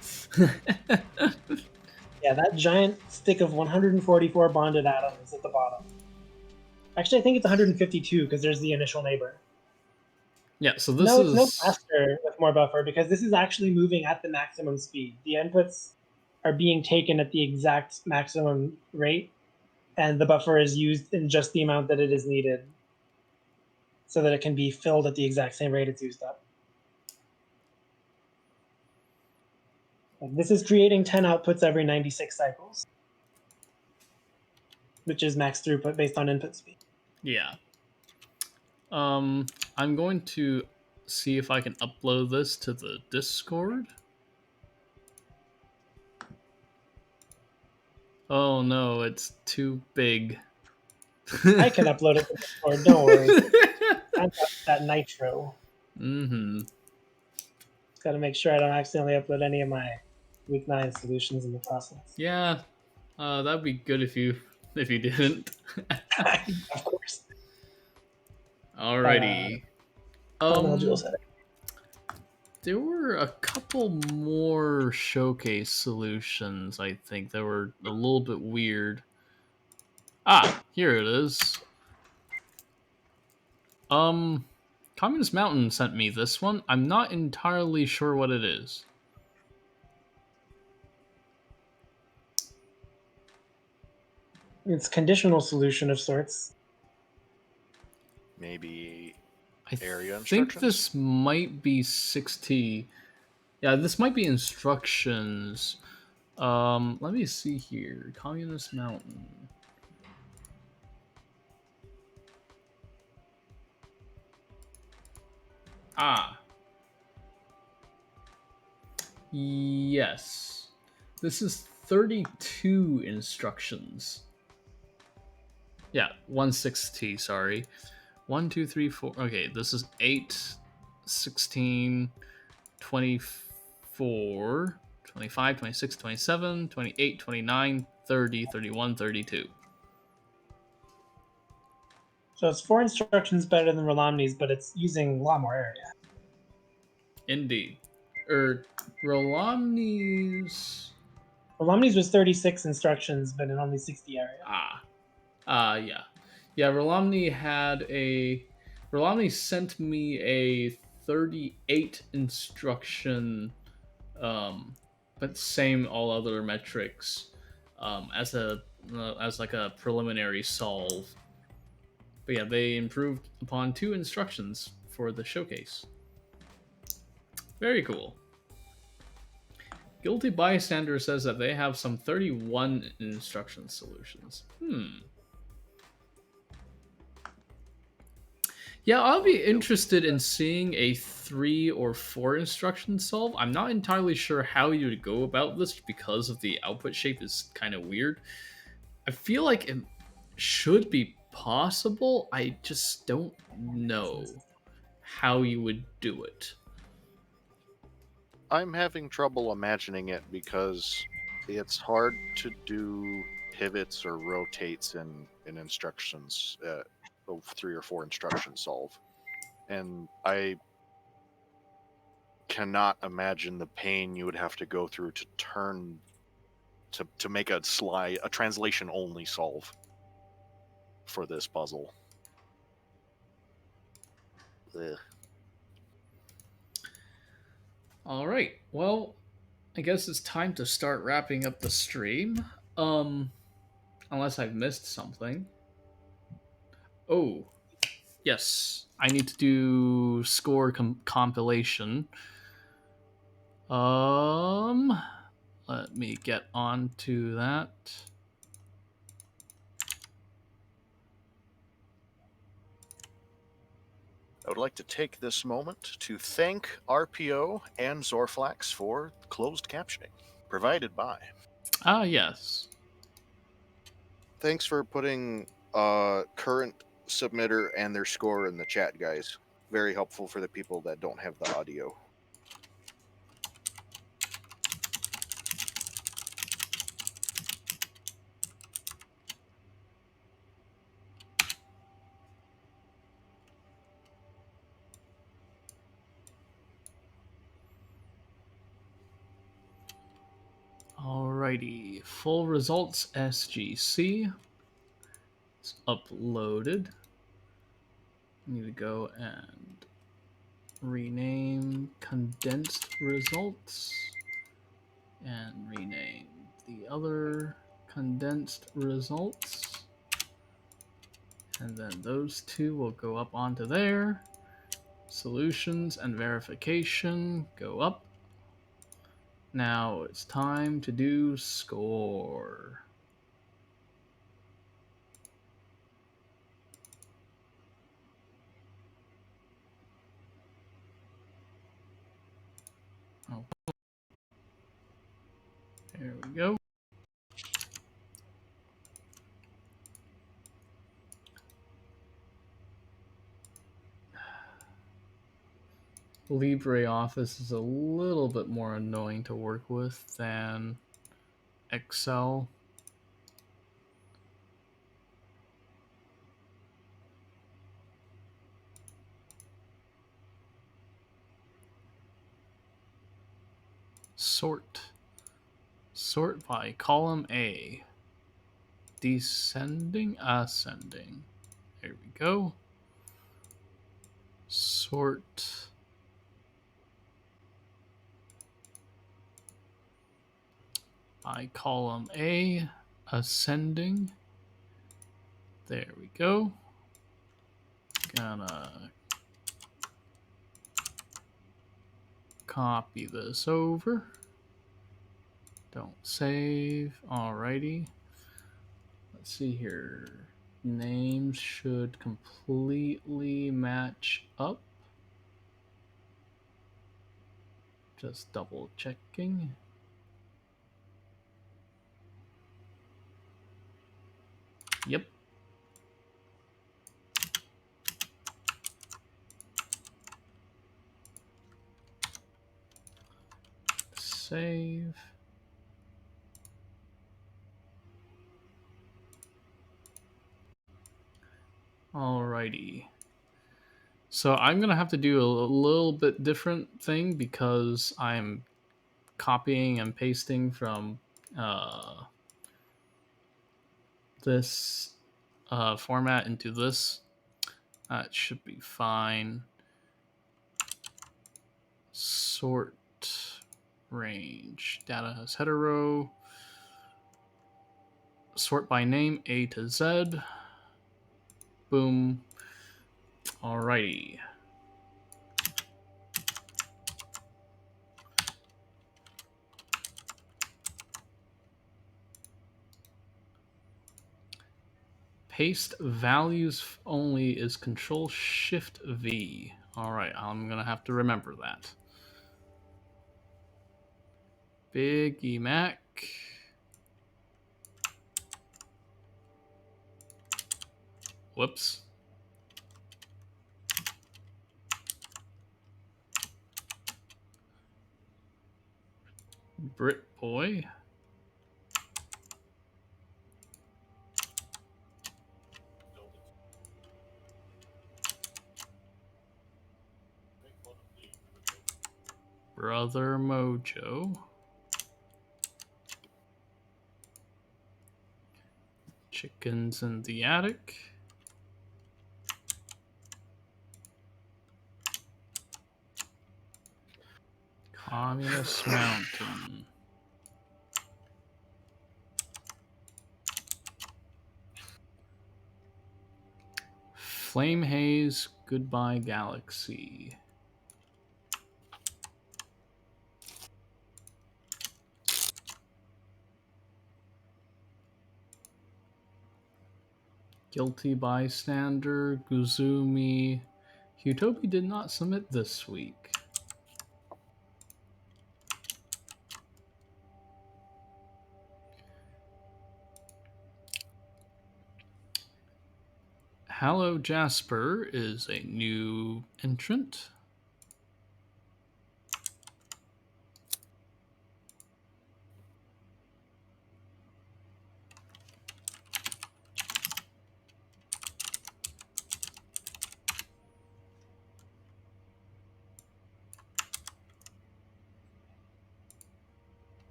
Yeah, that giant stick of 144 bonded atoms at the bottom. Actually, I think it's 152 because there's the initial neighbor. Yeah, so this No, is... it's no faster with more buffer because this is actually moving at the maximum speed. The inputs are being taken at the exact maximum rate, and the buffer is used in just the amount that it is needed so that it can be filled at the exact same rate it's used up. And this is creating 10 outputs every 96 cycles, which is max throughput based on input speed. Yeah. I'm going to see if I can upload this to the Discord. Oh no, it's too big. I can upload it to Discord, don't worry. I've got that nitro. Mm-hmm. Got to make sure I don't accidentally upload any of my week 9 solutions in the process. Yeah, that'd be good if you didn't. Of course. Alrighty. Module setting. There were a couple more showcase solutions, I think, that were a little bit weird. Ah, here it is. Communist Mountain sent me this one. I'm not entirely sure what it is. It's conditional solution of sorts. Maybe I area think instructions? this might be 60. Yeah, this might be instructions. Let me see here. Communist Mountain. Ah. Yes. This is 32 instructions. Yeah, 160, sorry. 1, 2, 3, 4. Okay, this is 8, 16, 24, 25, 26, 27, 28, 29, 30, 31, 32. So it's 4 instructions better than Rolamni's, but it's using a lot more area. Indeed. Rolomni's. Romney's was 36 instructions, but in only 60 areas. Yeah. Yeah, Rolomni sent me a 38 instruction, but same all other metrics, as like a preliminary solve. But yeah, they improved upon 2 instructions for the showcase. Very cool. Guilty Bystander says that they have some 31 instruction solutions. Yeah, I'll be interested in seeing a 3 or 4 instruction solve. I'm not entirely sure how you would go about this because of the output shape is kind of weird. I feel like it should be possible. I just don't know how you would do it. I'm having trouble imagining it because it's hard to do pivots or rotates in instructions, 3 or 4 instruction solve. And I cannot imagine the pain you would have to go through to turn to make a translation only solve for this puzzle. Ugh. All right. Well, I guess it's time to start wrapping up the stream. Unless I've missed something. Oh, yes. I need to do score compilation. Let me get on to that. I would like to take this moment to thank RPO and Zorflax for closed captioning provided by. Ah, yes. Thanks for putting current submitter and their score in the chat, guys. Very helpful for the people that don't have the audio. Alrighty. Full results SGC. It's uploaded. I need to go and rename condensed results and rename the other condensed results. And then those two will go up onto there. Solutions and verification go up. Now it's time to do score. Oh. There we go. LibreOffice is a little bit more annoying to work with than Excel. Sort. Sort by column A. Descending, ascending. There we go. Sort by column A, ascending. There we go. Gonna copy this over. Don't save. Alrighty. Let's see here. Names should completely match up. Just double checking. Yep. Save. Alrighty. So I'm gonna have to do a little bit different thing because I'm copying and pasting from this format into this. That should be fine. Sort range. Data has hetero. Sort by name A to Z. Boom. Alrighty. Paste values only is Control Shift V. Alright, I'm gonna have to remember that. Big E Mac. Whoops. Brit Boy. Brother Mojo. Chickens in the attic. Communist Mountain. Flame Haze, Goodbye Galaxy. Guilty Bystander, Guzumi. Hutobi did not submit this week. Hallow Jasper is a new entrant.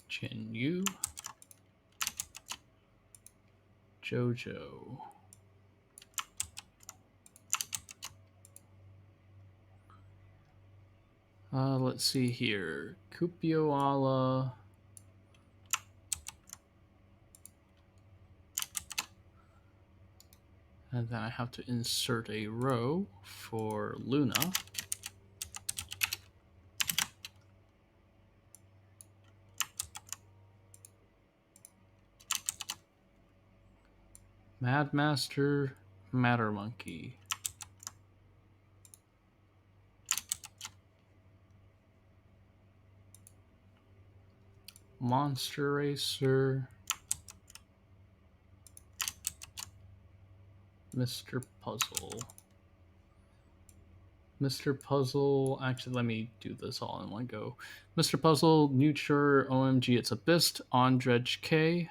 Jin Yu. Jojo. Let's see here. Kupioala. And then I have to insert a row for Luna. Mad Master, Matter Monkey. Monster Racer. Mr. Puzzle. Mr. Puzzle, actually, let me do this all in one go. Mr. Puzzle, Neuter, OMG, it's a Bist, Ondredge K.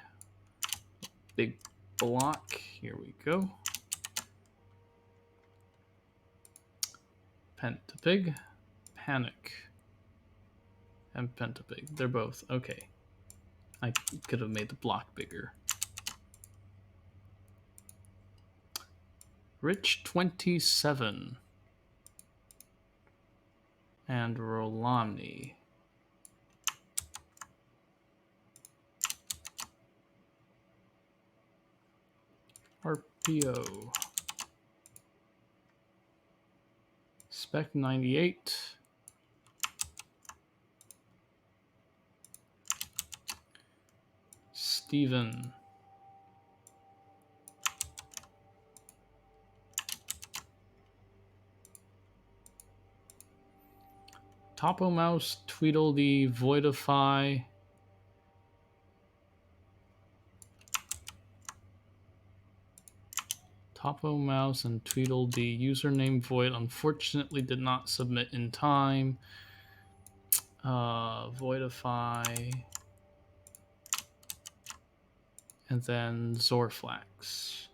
Big block, here we go. Pentapig, Panic, and Pentapig. They're both, okay. I could have made the block bigger. Rich 27. And Rolomni. RPO. Spec 98. Steven. Topo Mouse, Tweedledee, Voidify. Topo Mouse and Tweedledee. Username Void unfortunately did not submit in time. Voidify. and then Zorflax.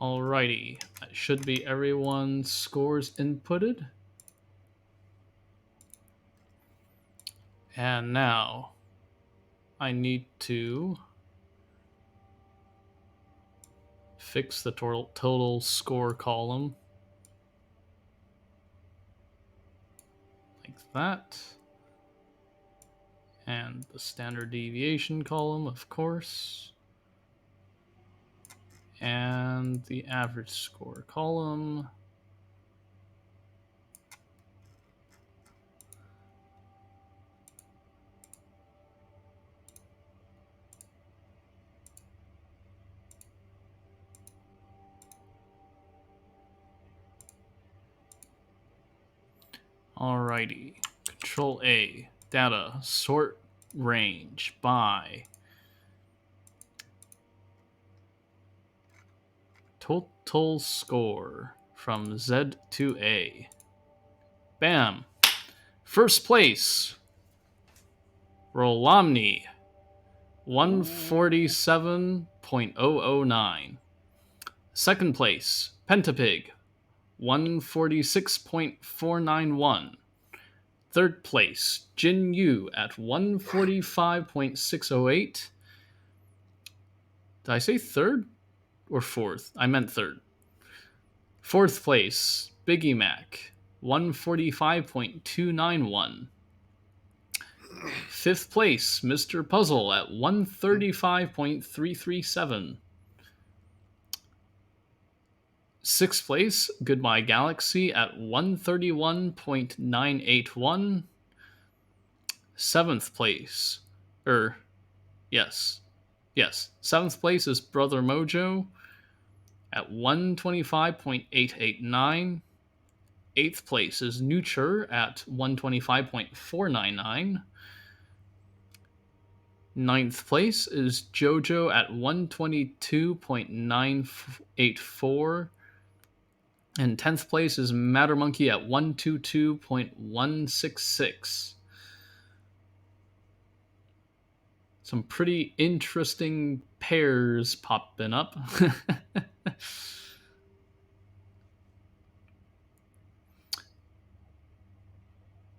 Alrighty, that should be everyone's scores inputted. And now I need to fix the total score column like that. And the standard deviation column, of course. And the average score column. Alrighty. Control A. Data. Sort range by total score from Z to A. Bam. First place. Rolomni. 147.009. Second place. Pentapig. 146.491. Third place, Jin Yu at 145.608. Did I say third or fourth? I meant third. Fourth place, Biggie Mac, 145.291. Fifth place, Mr. Puzzle at 135.337. Sixth place, Goodbye Galaxy at 131.981. Seventh place, seventh place is Brother Mojo at 125.889. Eighth place is Nutcher at 125.499. Ninth place is Jojo at 122.984. And 10th place is Matter Monkey at 122.166. Some pretty interesting pairs popping up.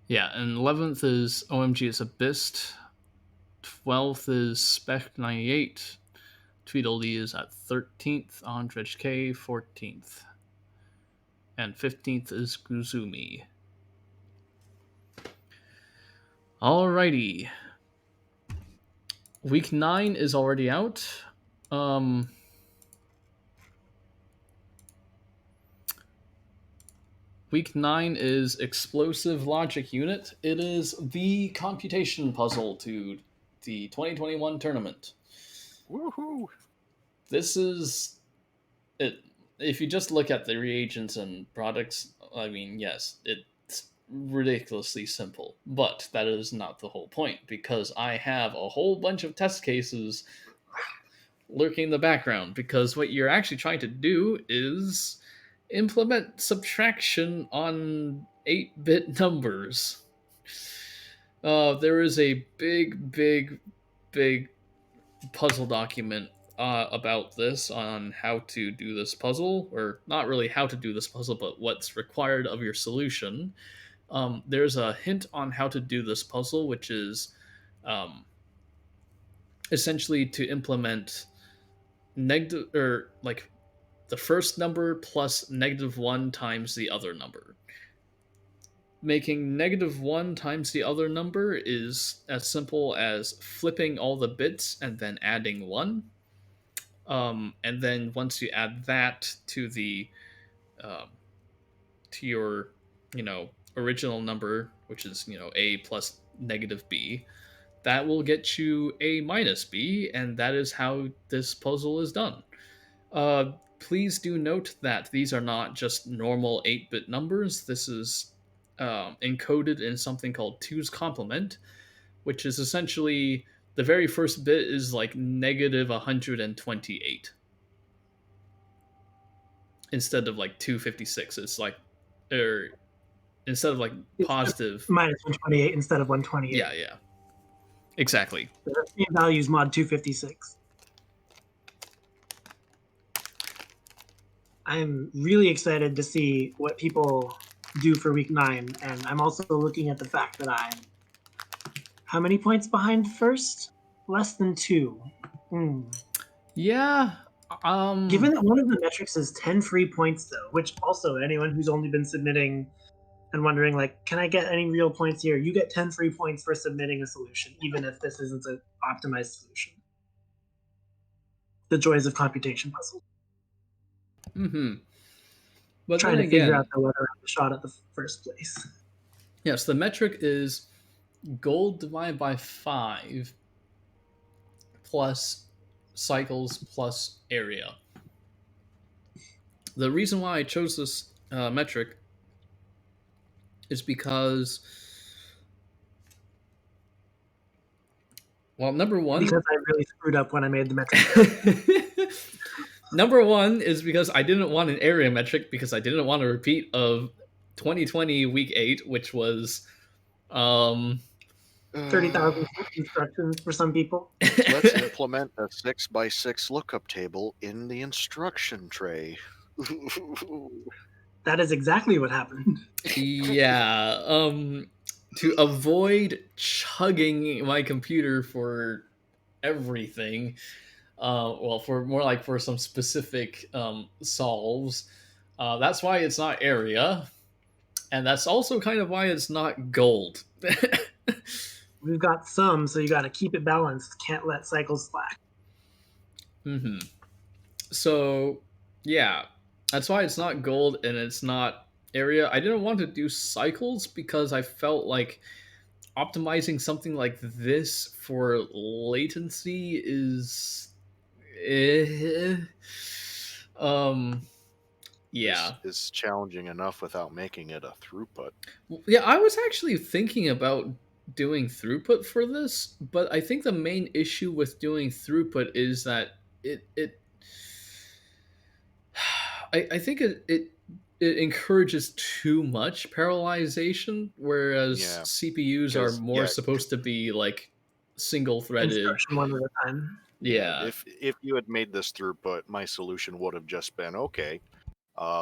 Yeah, and 11th is OMG is a Beast. 12th is Spec98. Tweedledee is at 13th. Andrej K 14th. And 15th is Guzumi. Alrighty. Week 9 is already out. Week 9 is Explosive Logic Unit. It is the computation puzzle to the 2021 tournament. Woohoo! This is it. If you just look at the reagents and products, I mean, yes, it's ridiculously simple. But that is not the whole point, because I have a whole bunch of test cases lurking in the background, because what you're actually trying to do is implement subtraction on 8-bit numbers. There is a big puzzle document about this on how to do this puzzle, or not really how to do this puzzle, but what's required of your solution. There's a hint on how to do this puzzle, which is essentially to implement negative, or like the first number plus -1 times the other number. Making -1 times the other number is as simple as flipping all the bits and then adding 1. And then once you add that to the to your original number, which is a plus -b, that will get you a minus b, and that is how this puzzle is done. Please do note that these are not just normal 8-bit numbers. This is encoded in something called 2's complement, which is essentially the very first bit is like -128 instead of like 256. It's like, instead of like positive -128 instead of 128. Yeah. Exactly. The same values mod 256. I'm really excited to see what people do for week 9, and I'm also looking at the fact that I'm how many points behind first? Less than 2. Yeah. Given that one of the metrics is 10 free points, though, which also anyone who's only been submitting and wondering, like, can I get any real points here? You get 10 free points for submitting a solution, even if this isn't an optimized solution. The joys of computation puzzles. But Trying then to figure out again, whether I have a shot at the first place. yes, the metric is gold divided by 5 plus cycles plus area. The reason why I chose this metric is because, well, number one, Because I really screwed up when I made the metric. number one is because I didn't want an area metric because I didn't want a repeat of 2020 week 8, which was 30,000 instructions for some people. Let's implement a 6x6 lookup table in the instruction tray. That is exactly what happened. Yeah. To avoid chugging my computer for everything, well, for more like for some specific solves. That's why it's not area, and that's also kind of why it's not gold. We've got some, so you got to keep it balanced. Can't let cycles slack. So, yeah, that's why it's not gold and it's not area. I didn't want to do cycles because I felt like optimizing something like this for latency is eh. um yeah. Is challenging enough without making it a throughput. Yeah, I was actually thinking about doing throughput for this, but I think the main issue with doing throughput is that it I think it encourages too much parallelization, whereas Yeah, CPUs are more supposed to be like single threaded. Instruction one at a time. Yeah. If you had made this throughput, my solution would have just been, okay,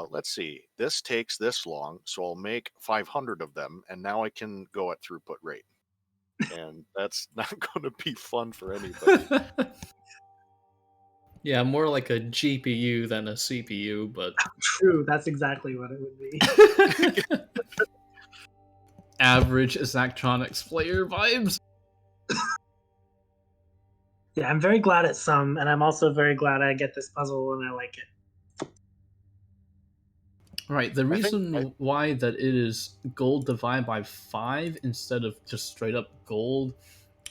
let's see, this takes this long, so I'll make 500 of them, and now I can go at throughput rate. And that's not going to be fun for anybody. Yeah, more like a GPU than a CPU, but True, that's exactly what it would be. average Zachtronics player vibes. Yeah, I'm very glad it's some, and I'm also very glad I get this puzzle and I like it. Right, the reason why that it is gold divided by 5 instead of just straight up gold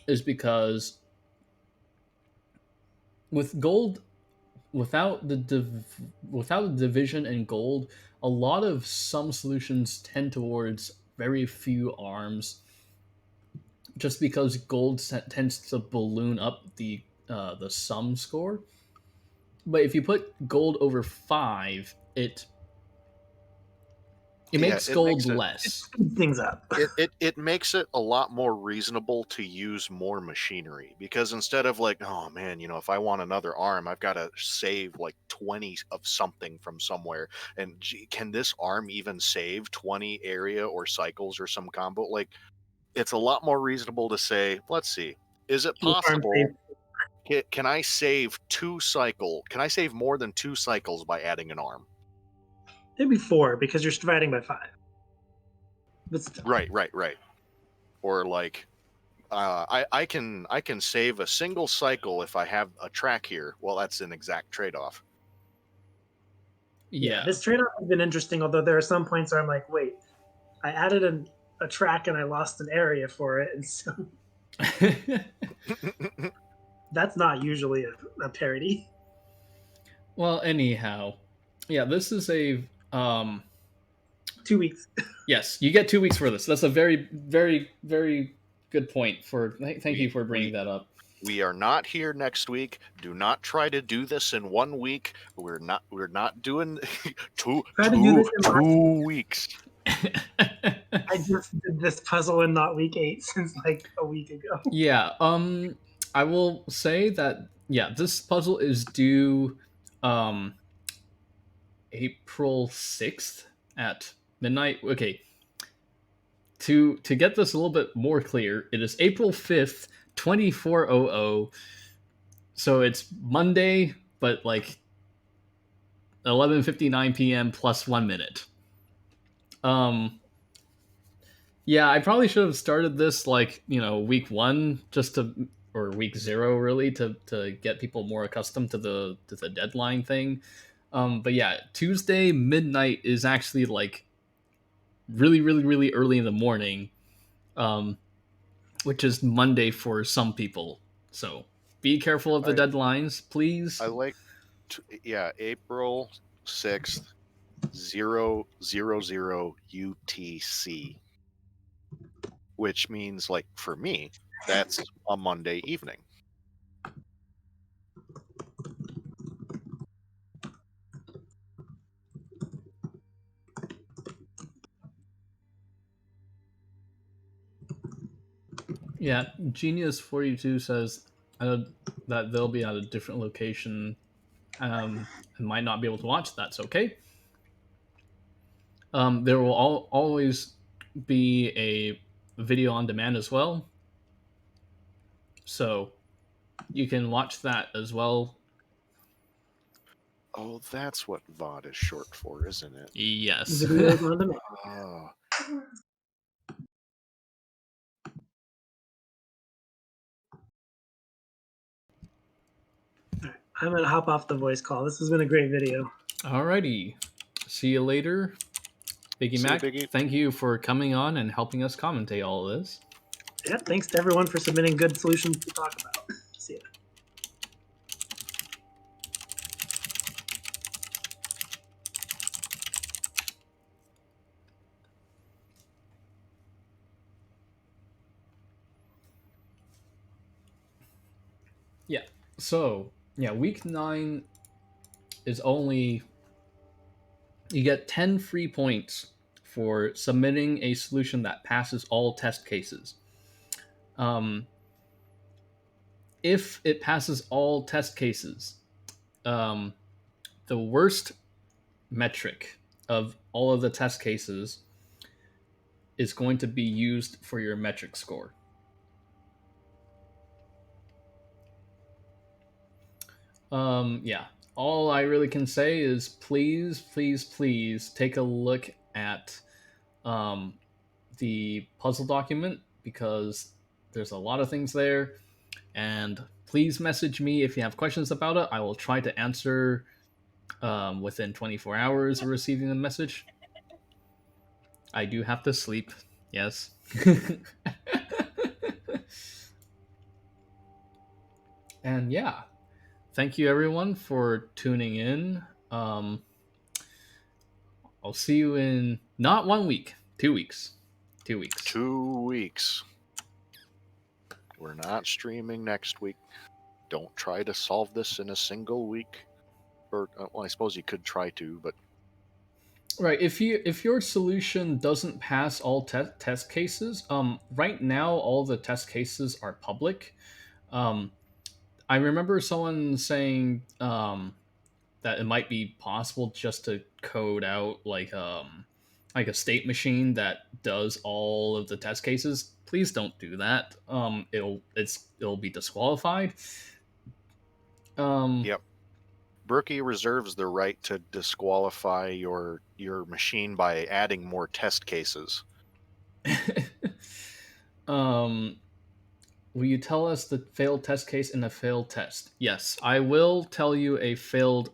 is because with gold, without the without the division in gold, a lot of some solutions tend towards very few arms, just because gold tends to balloon up the sum score. But if you put gold over 5, it makes gold less. It speeds things up. It makes it a lot more reasonable to use more machinery, because instead of like, oh man, if I want another arm, I've got to save like 20 of something from somewhere, and gee, can this arm even save 20 area or cycles or some combo? Like, it's a lot more reasonable to say, let's see, is it possible? Can I save Can I save more than 2 cycles by adding an arm? Maybe 4 because you're dividing by 5. But still. Right. Or like, I can save a single cycle if I have a track here. Well, that's an exact trade-off. Yeah. This trade-off has been interesting, although there are some points where I'm like, wait, I added a track and I lost an area for it, and so that's not usually a parity. Well, anyhow, yeah, this is a 2 weeks. Yes, you get 2 weeks for this. That's a very, very, very good point. Thank you for bringing that up. We are not here next week. Do not try to do this in 1 week. We're not doing two weeks. I just did this puzzle in not week 8 since like a week ago. Yeah. I will say that this puzzle is due um April 6th at midnight. Okay. To get this a little bit more clear, it is April 5th, 2400. So it's Monday, but like 11:59 p.m. plus 1 minute. Um Yeah, I probably should have started this like, week 1 just to, or week 0 really, to get people more accustomed to the deadline thing. But yeah, Tuesday midnight is actually like really really really early in the morning, um which is Monday for some people. So be careful of the I deadlines, please. I like April 6th, 000 UTC, which means, like, for me, that's a Monday evening. Yeah, Genius 42 says that they'll be at a different location, and might not be able to watch. That's okay. There will always be a video on demand as well, so you can watch that as well. Oh, that's what VOD is short for, isn't it? Yes. Videos on demand. Oh, I'm gonna hop off the voice call. This has been a great video. Alrighty. See you later, Biggie see you, Mac. Biggie. Thank you for coming on and helping us commentate all of this. Yeah, thanks to everyone for submitting good solutions to talk about. See ya. Yeah. So yeah, week 9 is only, you get 10 free points for submitting a solution that passes all test cases. Um, if it passes all test cases, um, the worst metric of all of the test cases is going to be used for your metric score. Yeah, all I really can say is please, please, please take a look at um, the puzzle document, because there's a lot of things there. And please message me if you have questions about it. I will try to answer within 24 hours of receiving the message. I do have to sleep, yes. And yeah, thank you everyone for tuning in. I'll see you in not 1 week, 2 weeks. 2 weeks. 2 weeks. We're not streaming next week. Don't try to solve this in a single week. Or, well, I suppose you could try to, but Right. If your solution doesn't pass all test cases, right now all the test cases are public. Um, I remember someone saying that it might be possible just to code out like a state machine that does all of the test cases. Please don't do that. It'll be disqualified. Um, yep. Brookie reserves the right to disqualify your machine by adding more test cases. um, will you tell us the failed test case in a failed test? Yes, I will tell you a failed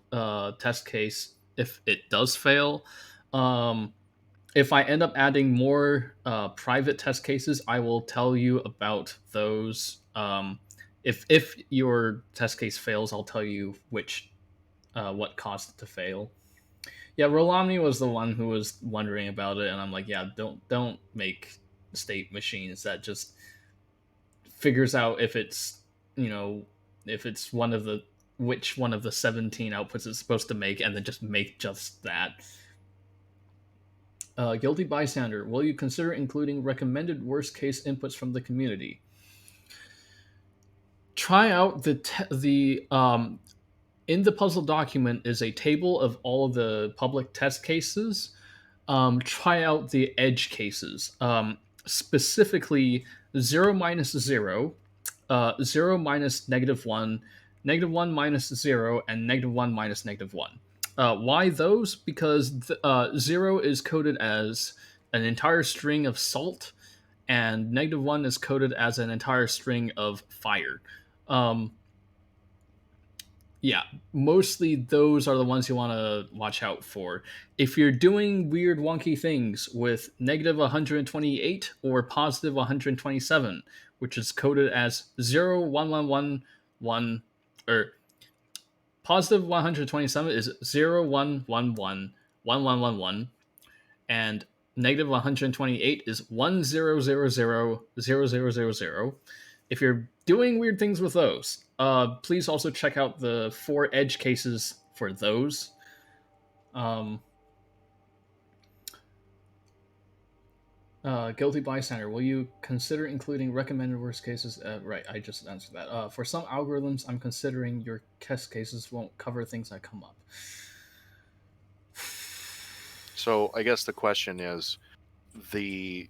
test case if it does fail. Um, if I end up adding more private test cases, I will tell you about those. If your test case fails, I'll tell you which what caused it to fail. Yeah, Rolomni was the one who was wondering about it, and I'm like, yeah, don't make state machines that just figures out if it's, if it's one of the, which one of the 17 outputs it's supposed to make, and then just make just that. Guilty bystander. Will you consider including recommended worst case inputs from the community? Try out the in the puzzle document is a table of all of the public test cases. Try out the edge cases, specifically 0 minus 0, 0 minus -1, -1 minus 0, and -1 minus -1. Why those? Because 0 is coded as an entire string of salt, and -1 is coded as an entire string of fire. Um, yeah, mostly those are the ones you want to watch out for. If you're doing weird, wonky things with -128 or +127, which is coded as 0, 1, 1, 1, 1, or +127 is 0, 1, 1, 1, 1, 1, 1, 1, and -128 is 1, 0, 0, 0, 0, 0, 0, 0. If you're doing weird things with those, please also check out the 4 edge cases for those. Um, Guilty bystander. Will you consider including recommended worst cases? Right, I just answered that. For some algorithms, I'm considering your test cases won't cover things that come up. So I guess the question is, the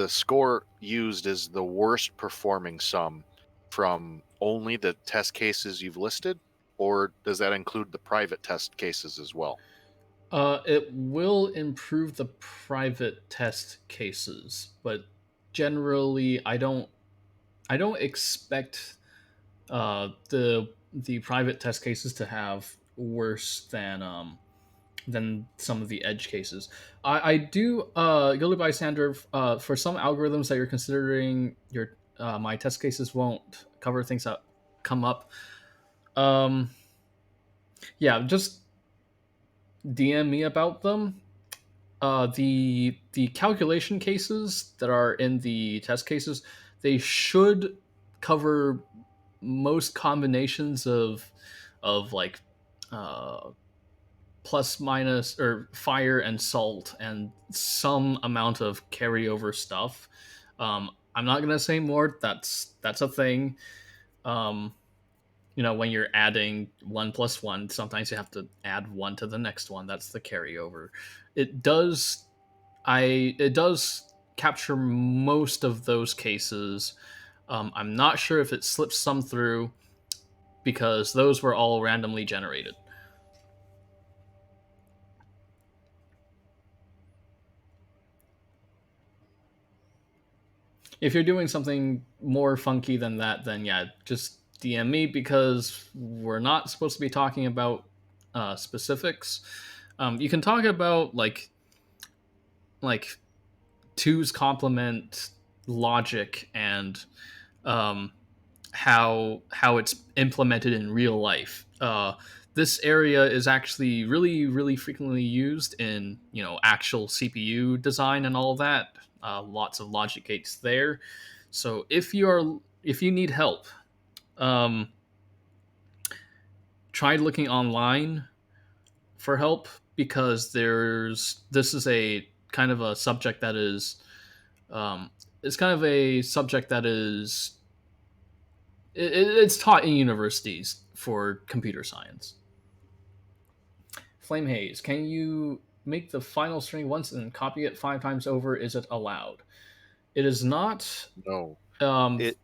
score used is the worst performing sum from only the test cases you've listed, or does that include the private test cases as well? It will improve the private test cases, but generally, I don't expect the private test cases to have worse than some of the edge cases. I do Guilty bystander, for some algorithms that you're considering your my test cases won't cover things that come up. Um, yeah, just DM me about them. The calculation cases that are in the test cases, they should cover most combinations of like uh, plus minus or fire and salt and some amount of carryover stuff. I'm not gonna say more. That's a thing. Um, when you're adding 1 plus 1, sometimes you have to add one to the next one. That's the carryover. It does it does capture most of those cases. I'm not sure if it slips some through because those were all randomly generated. If you're doing something more funky than that, then yeah, just DM me because we're not supposed to be talking about specifics. You can talk about like twos complement logic and um, how it's implemented in real life. This area is actually really really frequently used in actual CPU design and all that. Lots of logic gates there. So if you need help, um, try looking online for help because this is a kind of a subject that is it's kind of a subject that is it's taught in universities for computer science. Flame Haze, can you make the final string once and copy it 5 times over? Is it allowed? It is not. No. Um, It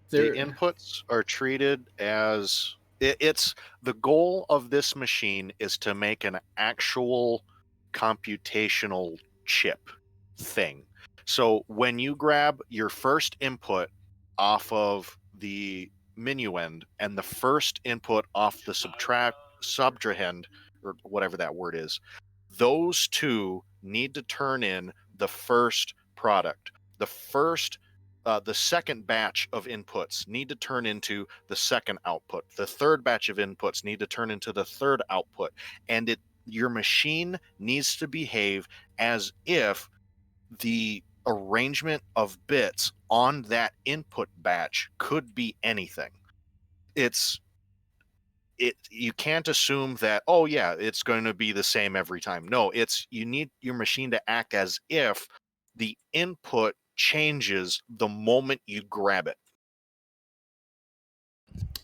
the there. inputs are treated as it's the goal of this machine is to make an actual computational chip thing. So when you grab your first input off of the minuend and the first input off the subtrahend, or whatever that word is, those two need to turn in the first product. The second batch of inputs need to turn into the second output. The third batch of inputs need to turn into the third output, and your machine needs to behave as if the arrangement of bits on that input batch could be anything. It's you can't assume that, oh yeah, it's going to be the same every time. No, you need your machine to act as if the input changes the moment you grab it.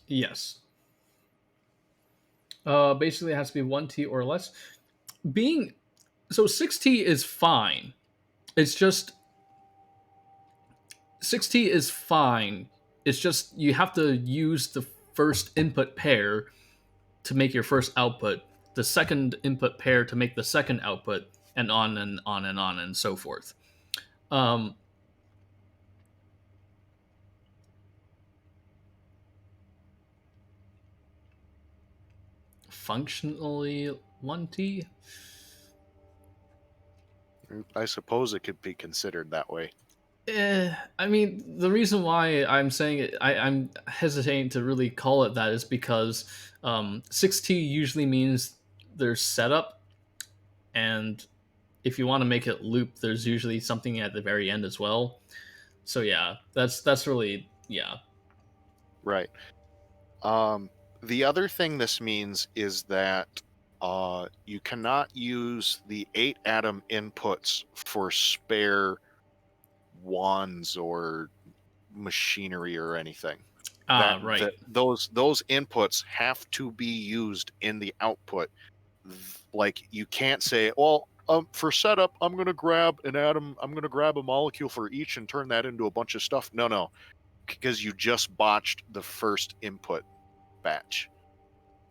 Yes. Basically, it has to be 1T or less. Being so 6T is fine. It's just 6T is fine. It's just you have to use the first input pair to make your first output, the second input pair to make the second output, and on and on and on and so forth. Um, Functionally 1T. I suppose it could be considered that way. I mean, the reason why I'm saying it, I'm hesitating to really call it that is because 6T usually means there's setup, and if you want to make it loop, there's usually something at the very end as well. So yeah, that's really yeah. Right. Um, the other thing this means is that you cannot use the 8-atom inputs for spare wands or machinery or anything. Ah, right. Those inputs have to be used in the output. Like you can't say, well, for setup, I'm going to grab an atom, I'm going to grab a molecule for each and turn that into a bunch of stuff. No, because you just botched the first input batch.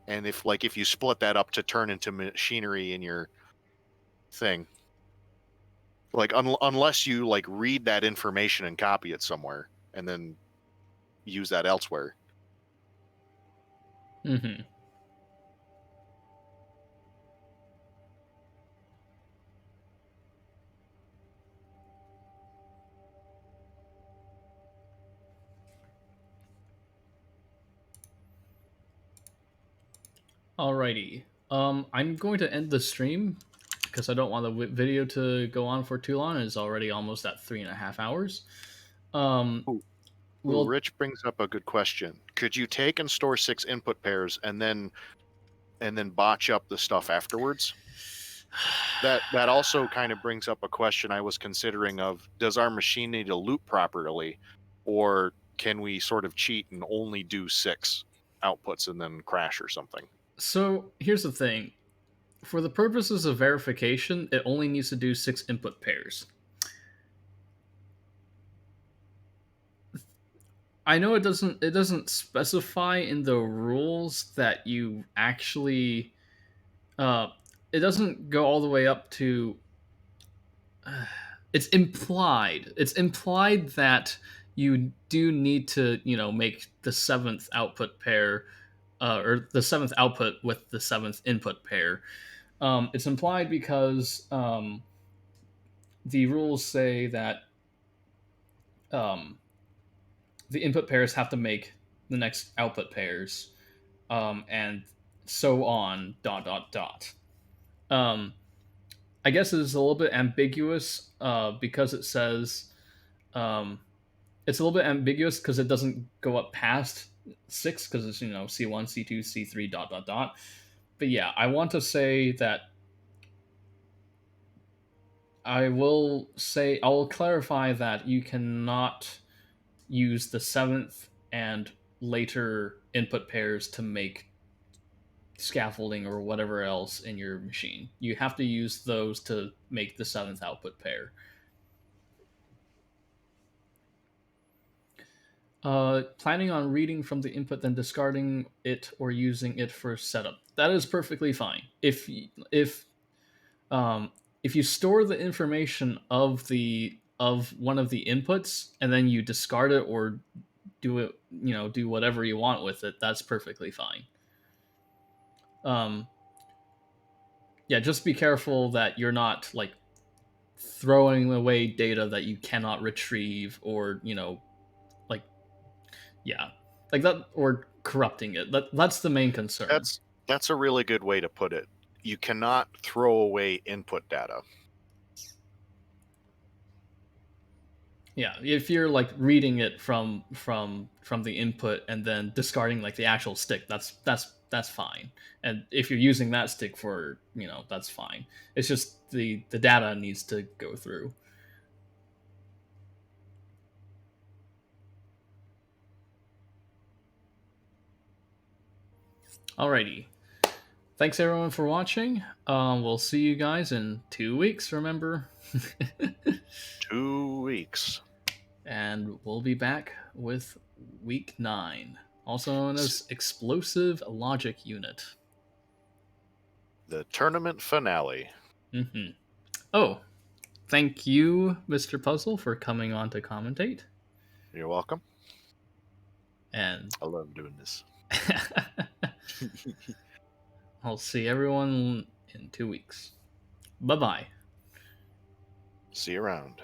And if you split that up to turn into machinery in your thing, like unless you like read that information and copy it somewhere and then use that elsewhere. Mm-hmm. Alrighty. I'm going to end the stream because I don't want the video to go on for too long. It's already almost at 3.5 hours. Um, Ooh, we'll Rich brings up a good question. Could you take and store 6 input pairs and then botch up the stuff afterwards? That also kind of brings up a question I was considering of, does our machine need to loop properly, or can we sort of cheat and only do 6 outputs and then crash or something? So here's the thing. For the purposes of verification, it only needs to do 6 input pairs. I know it doesn't specify in the rules that you actually uh, it doesn't go all the way up to it's implied. It's implied that you do need to, make the seventh output pair, or the seventh output with the seventh input pair. It's implied because the rules say that um, the input pairs have to make the next output pairs, and so on. Dot dot dot. Um, I guess it's a little bit ambiguous because it says it's a little bit ambiguous because it doesn't go up past 6 because it's C1, C2, C3 dot dot dot. But yeah, I want to say that I will clarify that you cannot use the seventh and later input pairs to make scaffolding or whatever else in your machine. You have to use those to make the seventh output pair. Planning on reading from the input, then discarding it or using it for setup. That is perfectly fine. Um, if you store the information of one of the inputs and then you discard it or do whatever you want with it, that's perfectly fine. Um, yeah, just be careful that you're not like throwing away data that you cannot retrieve, or like yeah, like that, or corrupting it. That's the main concern. That's a really good way to put it. You cannot throw away input data. Yeah, if you're like reading it from the input and then discarding like the actual stick, that's fine. And if you're using that stick for, that's fine. It's just the data needs to go through. Alrighty. Thanks everyone for watching. We'll see you guys in 2 weeks, remember? 2 weeks. And we'll be back with week 9, also known as Explosive Logic Unit. The tournament finale. Mm-hmm. Oh, thank you, Mr. Puzzle, for coming on to commentate. You're welcome. And I love doing this. I'll see everyone in 2 weeks. Bye-bye. See you around.